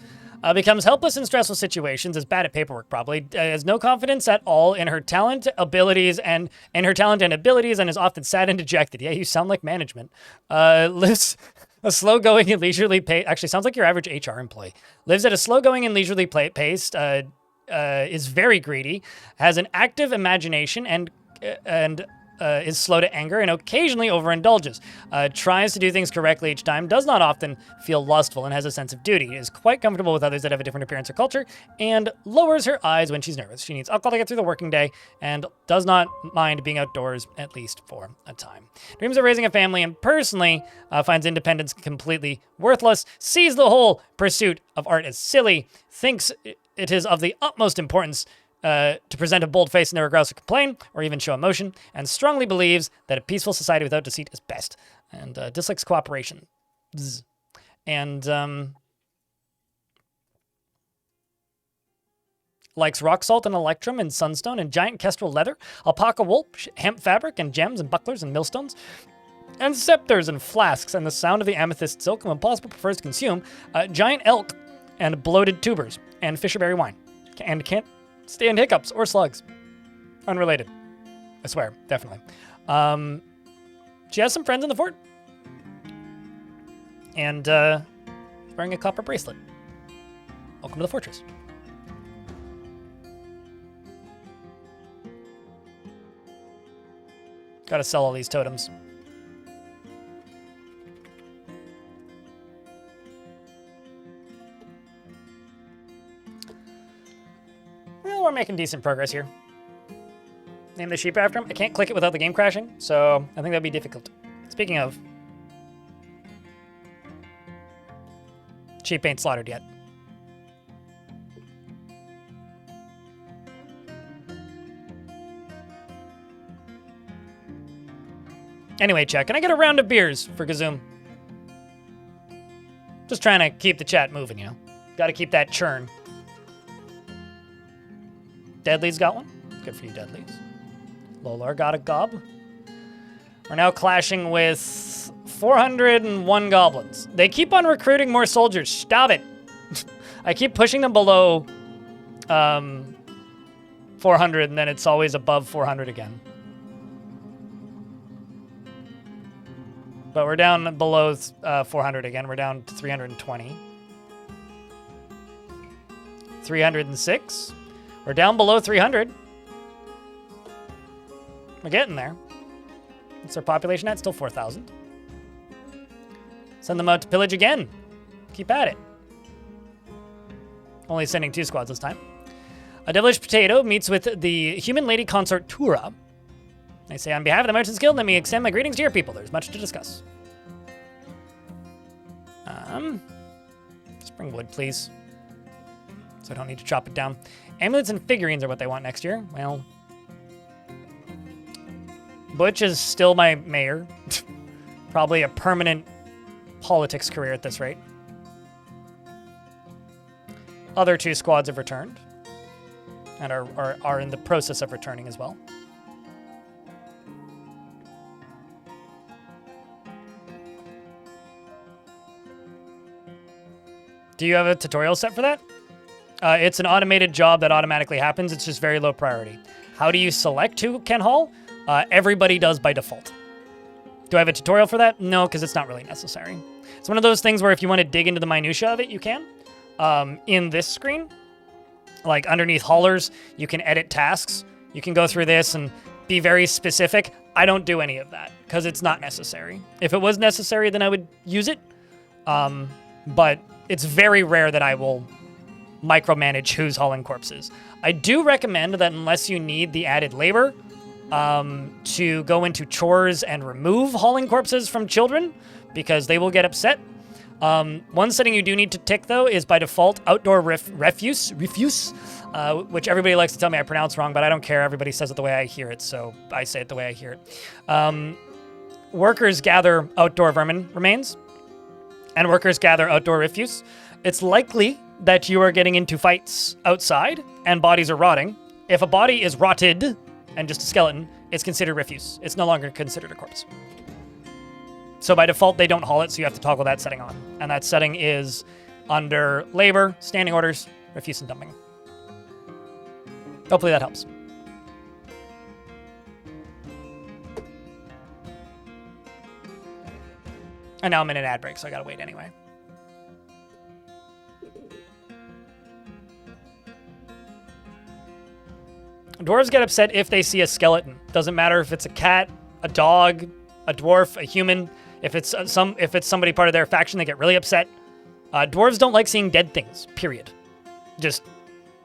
S1: becomes helpless in stressful situations, is bad at paperwork probably, has no confidence at all in her talent, abilities, and is often sad and dejected. Yeah, you sound like management. Lives a slow-going and leisurely pace. Actually, sounds like your average HR employee. Lives at a slow-going and leisurely pace. Is very greedy, has an active imagination, and is slow to anger and occasionally overindulges. Tries to do things correctly each time, does not often feel lustful, and has a sense of duty. Is quite comfortable with others that have a different appearance or culture, and lowers her eyes when she's nervous. She needs alcohol to get through the working day, and does not mind being outdoors, at least for a time. Dreams of raising a family, and personally finds independence completely worthless, sees the whole pursuit of art as silly, thinks it is of the utmost importance to present a bold face and never grouse or complain, or even show emotion, and strongly believes that a peaceful society without deceit is best, and dislikes cooperation. And likes rock salt and electrum and sunstone and giant kestrel leather, alpaca wool, hemp fabric, and gems and bucklers and millstones, and scepters and flasks, and the sound of the amethyst silk, and when possible prefers to consume giant elk and bloated tubers and fisherberry wine, and can't stand hiccups or slugs. Unrelated. I swear, definitely. She has some friends in the fort. And wearing a copper bracelet. Welcome to the fortress. Gotta sell all these totems. Well, we're making decent progress here. Name the sheep after him. I can't click it without the game crashing, so I think that'd be difficult. Speaking of, sheep ain't slaughtered yet. Anyway, chat, can I get a round of beers for Gazoom? Just trying to keep the chat moving, you know? Gotta keep that churn. Deadly's got one. Good for you, Deadly's. Lolar got a gob. We're now clashing with 401 goblins. They keep on recruiting more soldiers. Stop it. I keep pushing them below 400, and then it's always above 400 again. But we're down below 400 again. We're down to 320. 306. We're down below 300. We're getting there. What's our population at? Still 4,000. Send them out to pillage again. Keep at it. Only sending 2 squads this time. A devilish potato meets with the human lady consort Tura. They say, on behalf of the Merchants Guild, let me extend my greetings to your people. There's much to discuss. Just bring wood, please. So I don't need to chop it down. Amulets and figurines are what they want next year. Well, Butch is still my mayor. Probably a permanent politics career at this rate. Other 2 squads have returned and are in the process of returning as well. Do you have a tutorial set for that? It's an automated job that automatically happens. It's just very low priority. How do you select who can haul? Everybody does by default. Do I have a tutorial for that? No, because it's not really necessary. It's one of those things where if you want to dig into the minutia of it, you can. In this screen, like underneath haulers, you can edit tasks. You can go through this and be very specific. I don't do any of that because it's not necessary. If it was necessary, then I would use it. But it's very rare that I will micromanage who's hauling corpses. I do recommend that unless you need the added labor to go into chores and remove hauling corpses from children, because they will get upset. One setting you do need to tick, though, is by default outdoor refuse, which everybody likes to tell me I pronounce wrong, but I don't care. Everybody says it the way I hear it, so I say it the way I hear it. Workers gather outdoor vermin remains, and workers gather outdoor refuse. It's likely that you are getting into fights outside, and bodies are rotting. If a body is rotted and just a skeleton, it's considered refuse. It's no longer considered a corpse. So by default, they don't haul it, so you have to toggle that setting on. And that setting is under labor, standing orders, refuse and dumping. Hopefully that helps. And now I'm in an ad break, so I gotta wait anyway. Dwarves get upset if they see a skeleton. Doesn't matter if it's a cat, a dog, a dwarf, a human. If it's somebody part of their faction, they get really upset. Dwarves don't like seeing dead things, period. Just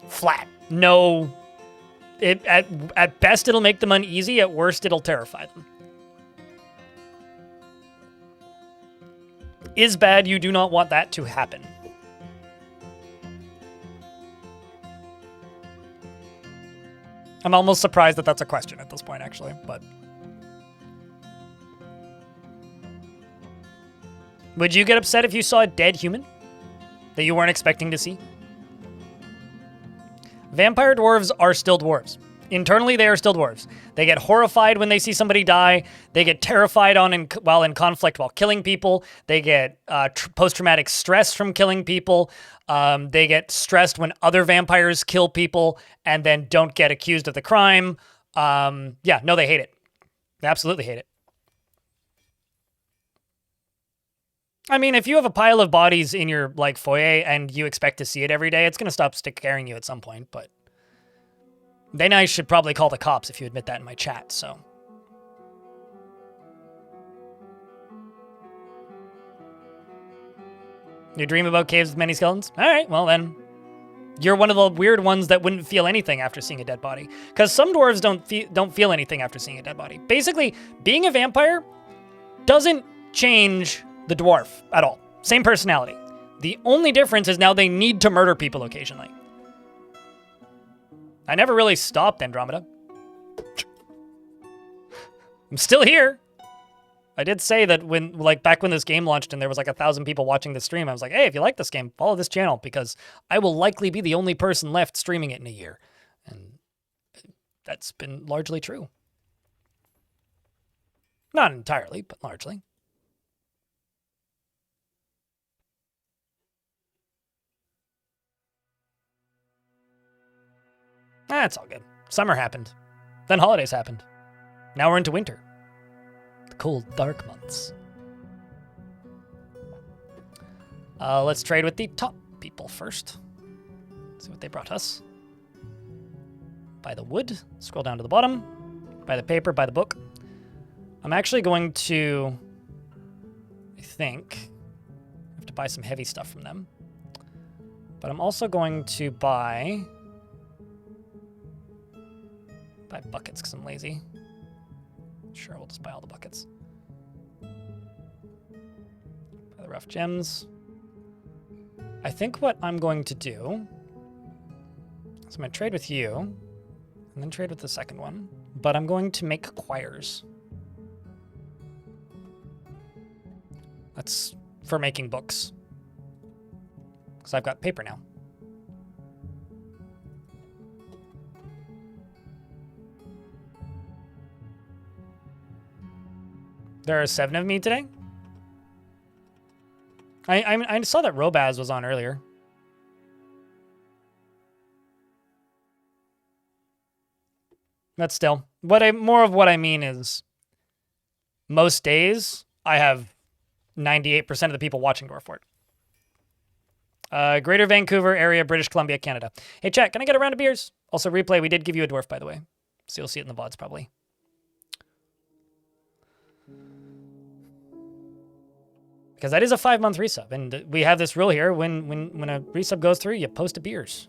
S1: flat. No. At best, it'll make them uneasy. At worst, it'll terrify them. Is bad. You do not want that to happen. I'm almost surprised that that's a question at this point, actually, but... Would you get upset if you saw a dead human that you weren't expecting to see? Vampire dwarves are still dwarves. Internally, they are still dwarves. They get horrified when they see somebody die. They get terrified while in conflict while killing people. They get post-traumatic stress from killing people. They get stressed when other vampires kill people and then don't get accused of the crime. Yeah, no, they hate it. They absolutely hate it. I mean, if you have a pile of bodies in your foyer and you expect to see it every day, it's going to stop scaring you at some point, but then I should probably call the cops if you admit that in my chat, so. You dream about caves with many skeletons? All right, well then, you're one of the weird ones that wouldn't feel anything after seeing a dead body. Because some dwarves don't feel anything after seeing a dead body. Basically, being a vampire doesn't change the dwarf at all. Same personality. The only difference is now they need to murder people occasionally. I never really stopped, Andromeda. I'm still here. I did say that back when this game launched and there was 1,000 people watching the stream, I was like, hey, if you like this game, follow this channel because I will likely be the only person left streaming it in a year. And that's been largely true. Not entirely, but largely. It's all good. Summer happened. Then holidays happened. Now we're into winter. The cold, dark months. Let's trade with the top people first. See what they brought us. Buy the wood. Scroll down to the bottom. Buy the paper. Buy the book. I'm actually going to... I think... I have to buy some heavy stuff from them. But I'm also going to buy buckets because I'm lazy. Sure, we'll just buy all the buckets. Buy the rough gems. I think what I'm going to do is I'm going to trade with you and then trade with the second one, but I'm going to make quires. That's for making books because I've got paper now. There are 7 of me today? I saw that Robaz was on earlier. But still, more of what I mean is most days I have 98% of the people watching Dwarf Fort. Greater Vancouver area, British Columbia, Canada. Hey, chat, can I get a round of beers? Also, replay, we did give you a dwarf, by the way. So you'll see it in the VODs, probably. Because that is a 5-month resub, and we have this rule here. When a resub goes through, you post a beers.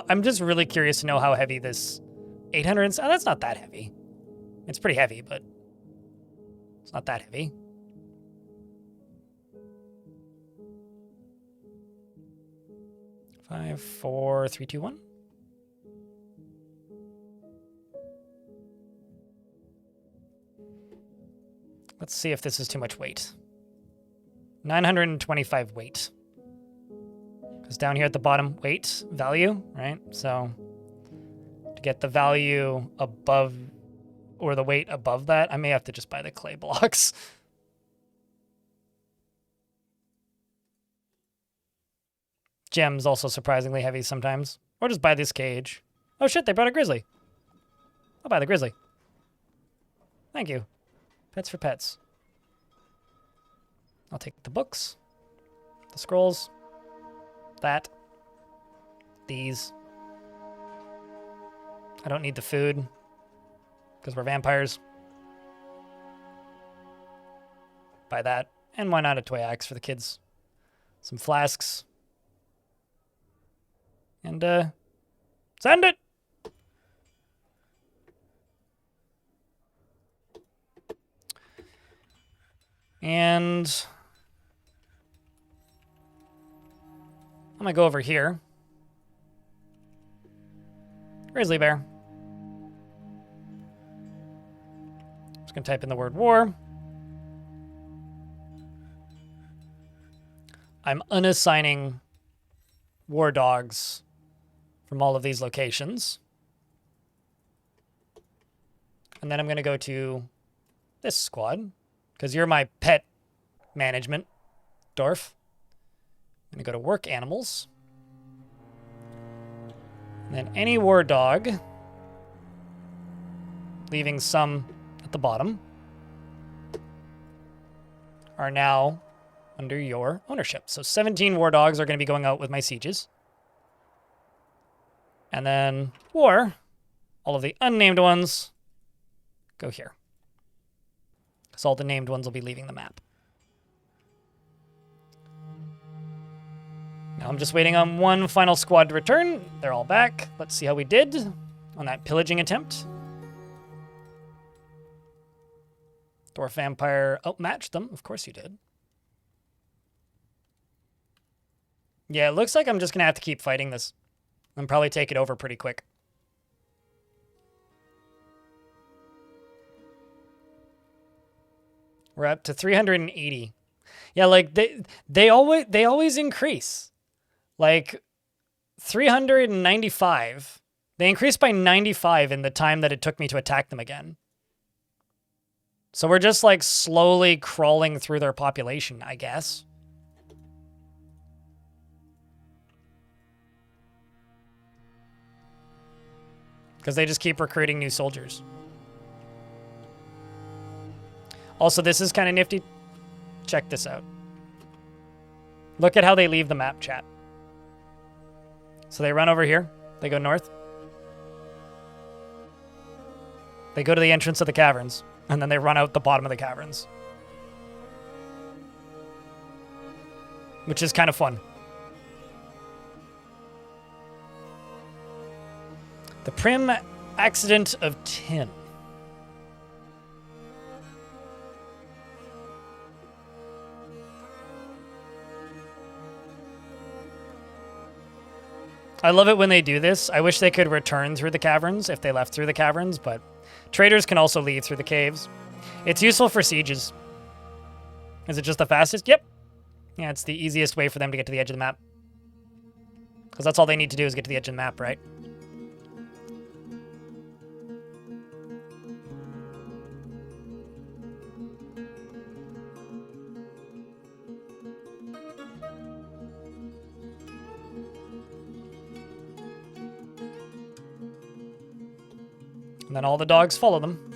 S1: I'm just really curious to know how heavy this 800. Oh, that's not that heavy. It's pretty heavy, but it's not that heavy. Five, four, three, two, one. Let's see if this is too much weight. 925 weight. Because down here at the bottom, weight, value, right? So to get the value above, or the weight above that, I may have to just buy the clay blocks. Gems also surprisingly heavy sometimes. Or just buy this cage. Oh shit, they brought a grizzly. I'll buy the grizzly. Thank you. Pets for pets. I'll take the books, the scrolls, that, these. I don't need the food because we're vampires. Buy that. And why not a toy axe for the kids? Some flasks. And send it. And I'm gonna go over here. Grizzly bear. Just gonna type in the word war. I'm unassigning war dogs from all of these locations. And then I'm gonna go to this squad, because you're my pet management, Dwarf. I'm going to go to work animals. And then any war dog, leaving some at the bottom, are now under your ownership. So 17 war dogs are going to be going out with my sieges. And then war, all of the unnamed ones, go here. Because all the named ones will be leaving the map. Now I'm just waiting on one final squad to return. They're all back. Let's see how we did on that pillaging attempt. Dwarf Vampire outmatched them. Of course you did. Yeah, it looks like I'm just going to have to keep fighting this. And probably take it over pretty quick. We're up to 380. Yeah, like they always increase. Like 395. They increased by 95 in the time that it took me to attack them again. So we're just like slowly crawling through their population, I guess. Because they just keep recruiting new soldiers. Also, this is kind of nifty. Check this out. Look at how they leave the map, chat. So they run over here. They go north. They go to the entrance of the caverns. And then they run out the bottom of the caverns. Which is kind of fun. The Prim Accident of Tin. I love it when they do this. I wish they could return through the caverns if they left through the caverns, but traders can also leave through the caves. It's useful for sieges. Is it just the fastest? Yep. Yeah, it's the easiest way for them to get to the edge of the map. Because that's all they need to do is get to the edge of the map, right? And then all the dogs follow them.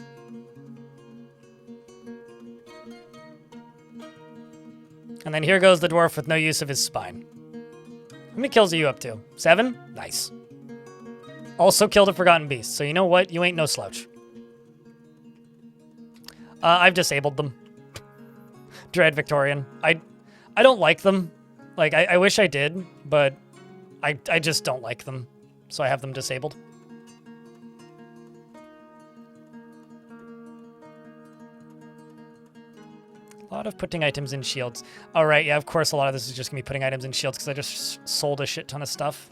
S1: And then here goes the dwarf with no use of his spine. How many kills are you up to? 7? Nice. Also killed a forgotten beast, so you know what? You ain't no slouch. I've disabled them. Dread Victorian. I don't like them. Like, I wish I did, but I just don't like them. So I have them disabled. A lot of putting items in shields. All right, yeah, of course a lot of this is just going to be putting items in shields because I just sold a shit ton of stuff.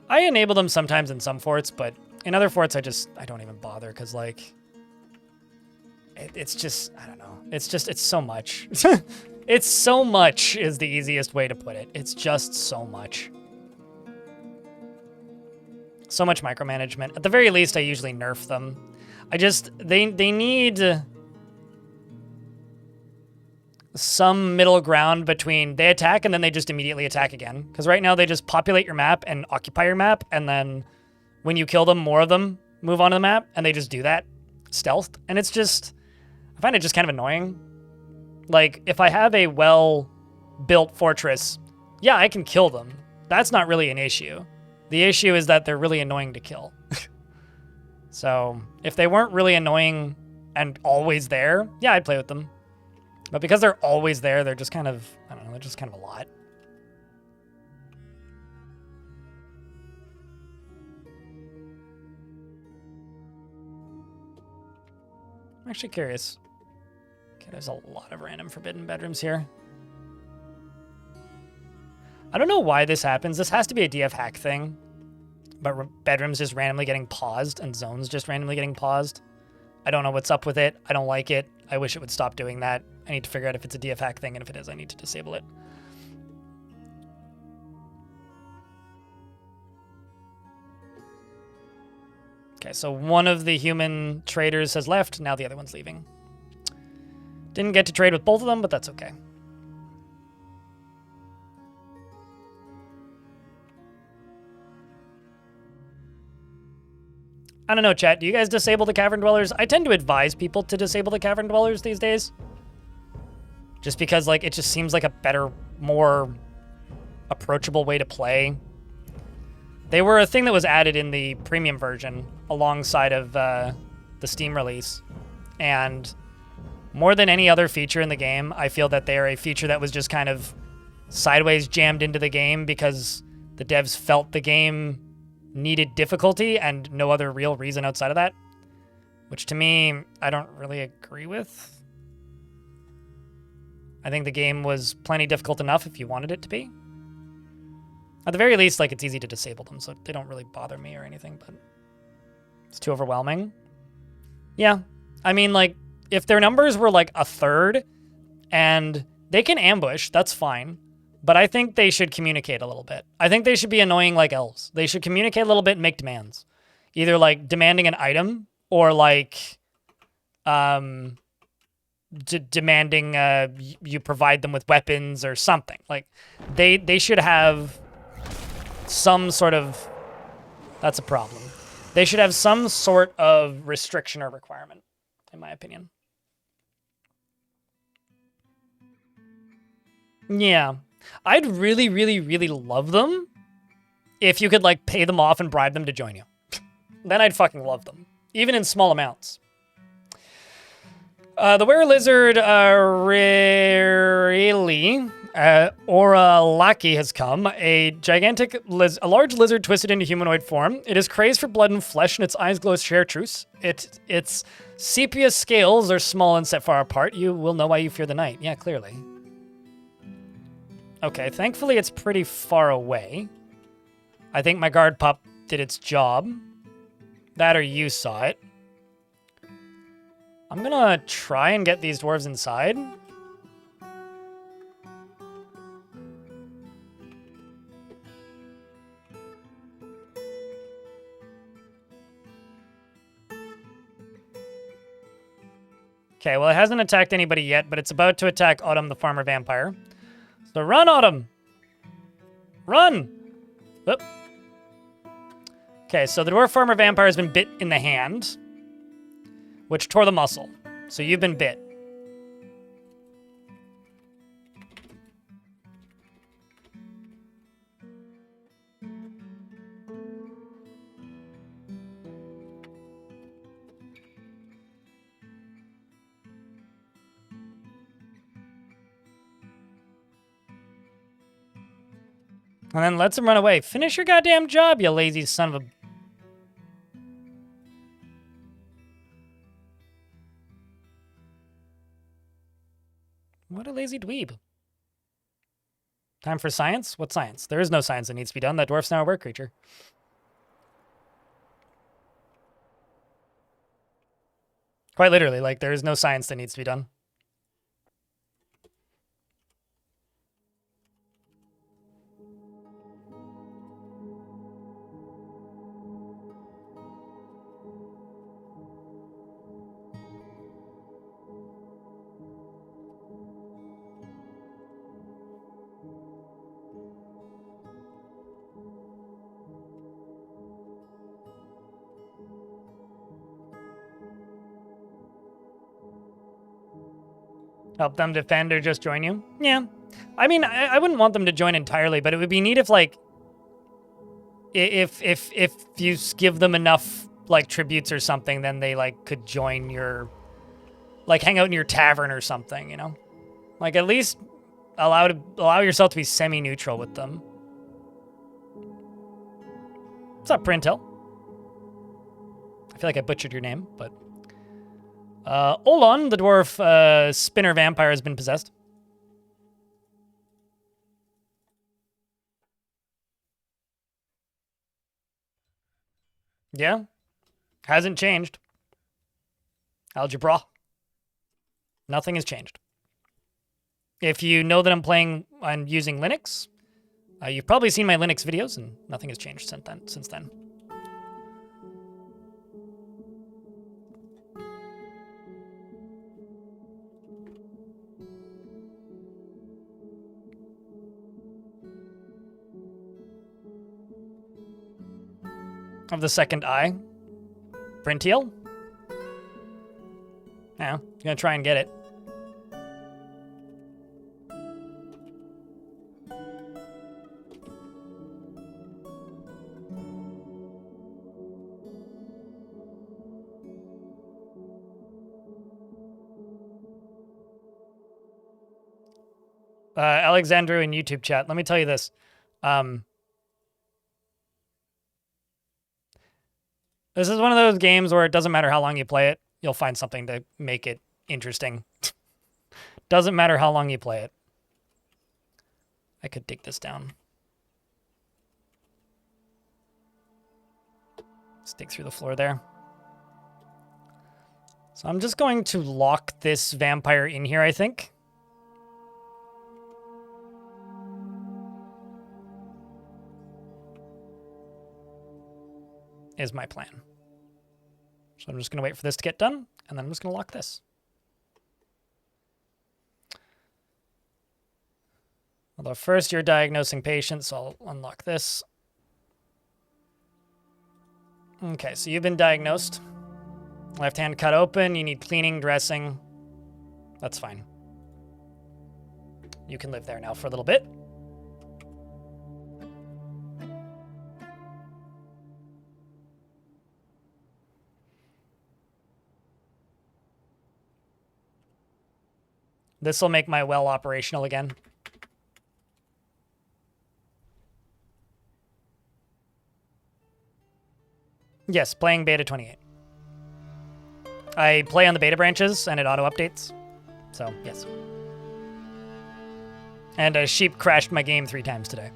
S1: I enable them sometimes in some forts, but in other forts I don't even bother because, like, it's just, I don't know. It's so much. It's so much is the easiest way to put it. It's just so much. So much micromanagement. At the very least, I usually nerf them. They need some middle ground between they attack and then they just immediately attack again. Because right now they just populate your map and occupy your map, and then when you kill them, more of them move onto the map, and they just do that stealthed. And it's just, I find it just kind of annoying. Like, if I have a well-built fortress, yeah, I can kill them. That's not really an issue. The issue is that they're really annoying to kill. So, if they weren't really annoying and always there, yeah, I'd play with them. But because they're always there, they're just kind of, I don't know, they're just kind of a lot. I'm actually curious. Okay, there's a lot of random forbidden bedrooms here. I don't know why this happens. This has to be a DF hack thing. But bedrooms just randomly getting paused and zones just randomly getting paused. I don't know what's up with it. I don't like it. I wish it would stop doing that. I need to figure out if it's a DF hack thing, and if it is, I need to disable it. Okay, so one of the human traders has left. Now the other one's leaving. Didn't get to trade with both of them, but that's okay. I don't know, chat. Do you guys disable the cavern dwellers? I tend to advise people to disable the cavern dwellers these days. Just because, like, it just seems like a better, more approachable way to play. They were a thing that was added in the premium version alongside of the Steam release. And more than any other feature in the game, I feel that they are a feature that was just kind of sideways jammed into the game because the devs felt the game needed difficulty and no other real reason outside of that. Which to me, I don't really agree with. I think the game was plenty difficult enough if you wanted it to be. At the very least, like, it's easy to disable them, so they don't really bother me or anything, but it's too overwhelming. Yeah. I mean, like, if their numbers were like a third and they can ambush, that's fine. But I think they should communicate a little bit. I think they should be annoying like elves. They should communicate a little bit and make demands. Either like demanding an item or like demanding you provide them with weapons or something. Like they should have some sort of, that's a problem. They should have some sort of restriction or requirement, in my opinion. Yeah. I'd really, really, really love them if you could, like, pay them off and bribe them to join you. Then I'd fucking love them, even in small amounts. The were-lizard rarely Oralaki has come. A large lizard twisted into humanoid form. It is crazed for blood and flesh, and its eyes glow chartreuse. Its sepia scales are small and set far apart. You will know why you fear the night. Yeah, clearly. Okay, thankfully it's pretty far away. I think my guard pup did its job. That or you saw it. I'm gonna try and get these dwarves inside. Okay, well, it hasn't attacked anybody yet, but it's about to attack Autumn the Farmer Vampire. So run, Autumn! Run! Oop. Okay, so the Dwarf Farmer Vampire has been bit in the hand, which tore the muscle. So you've been bit. And then lets him run away. Finish your goddamn job, you lazy son of a... What a lazy dweeb. Time for science? What science? There is no science that needs to be done. That dwarf's now a were creature. Quite literally, like, there is no science that needs to be done. Help them defend or just join you? Yeah. I mean, I wouldn't want them to join entirely, but it would be neat if, like, if you give them enough, like, tributes or something, then they, like, could join your, like, hang out in your tavern or something, you know? Like, at least allow yourself to be semi-neutral with them. What's up, Printel? I feel like I butchered your name, but... Olon, the dwarf spinner vampire, has been possessed. Yeah. Hasn't changed. Algebra. Nothing has changed. If you know that I'm playing and using Linux, you've probably seen my Linux videos, and nothing has changed since then. Of the second eye. Printiel? Yeah, gonna try and get it. Alexandru in YouTube chat, let me tell you this. This is one of those games where it doesn't matter how long you play it, you'll find something to make it interesting. Doesn't matter how long you play it. I could dig this down. Let's dig through the floor there. So I'm just going to lock this vampire in here, I think. Is my plan. So I'm just going to wait for this to get done, and then I'm just going to lock this. Although first you're diagnosing patients, so I'll unlock this. Okay, so you've been diagnosed. Left hand cut open, you need cleaning, dressing. That's fine. You can live there now for a little bit. This will make my well operational again. Yes, playing beta 28. I play on the beta branches and it auto updates. So, yes. And a sheep crashed my game 3 times today.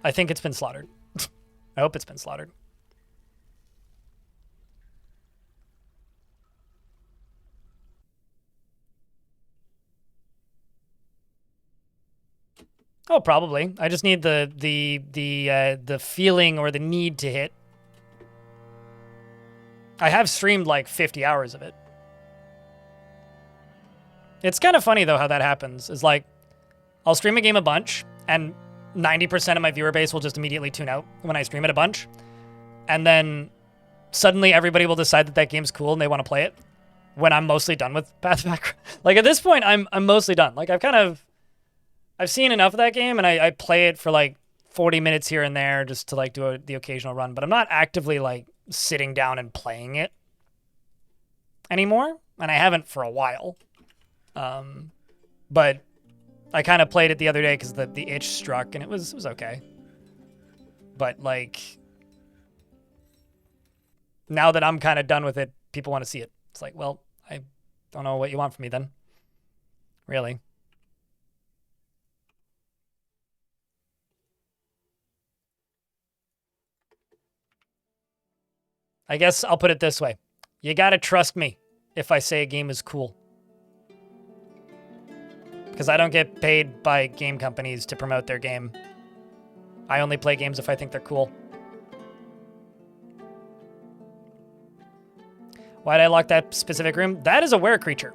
S1: I think it's been slaughtered. I hope it's been slaughtered. Oh, probably. I just need the feeling or the need to hit. I have streamed like 50 hours of it. It's kind of funny though how that happens. Is like, I'll stream a game a bunch, and 90% of my viewer base will just immediately tune out when I stream it a bunch, and then suddenly everybody will decide that that game's cool and they want to play it when I'm mostly done with Path Back. Like at this point, I'm mostly done. Like I've seen enough of that game, and I play it for like 40 minutes here and there just to like do the occasional run, but I'm not actively like sitting down and playing it anymore, and I haven't for a while. But I kind of played it the other day because the itch struck, and it was okay. But like, now that I'm kind of done with it, people want to see it. It's like, well, I don't know what you want from me then. Really. I guess I'll put it this way. You gotta trust me if I say a game is cool. Because I don't get paid by game companies to promote their game. I only play games if I think they're cool. Why did I lock that specific room? That is a were creature.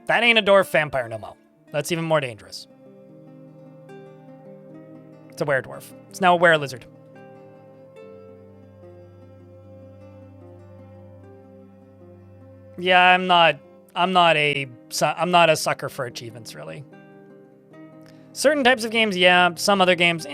S1: That ain't a dwarf vampire no mo. That's even more dangerous. It's a were dwarf. It's now a were lizard. Yeah, I'm not a sucker for achievements, really. Certain types of games, yeah. Some other games,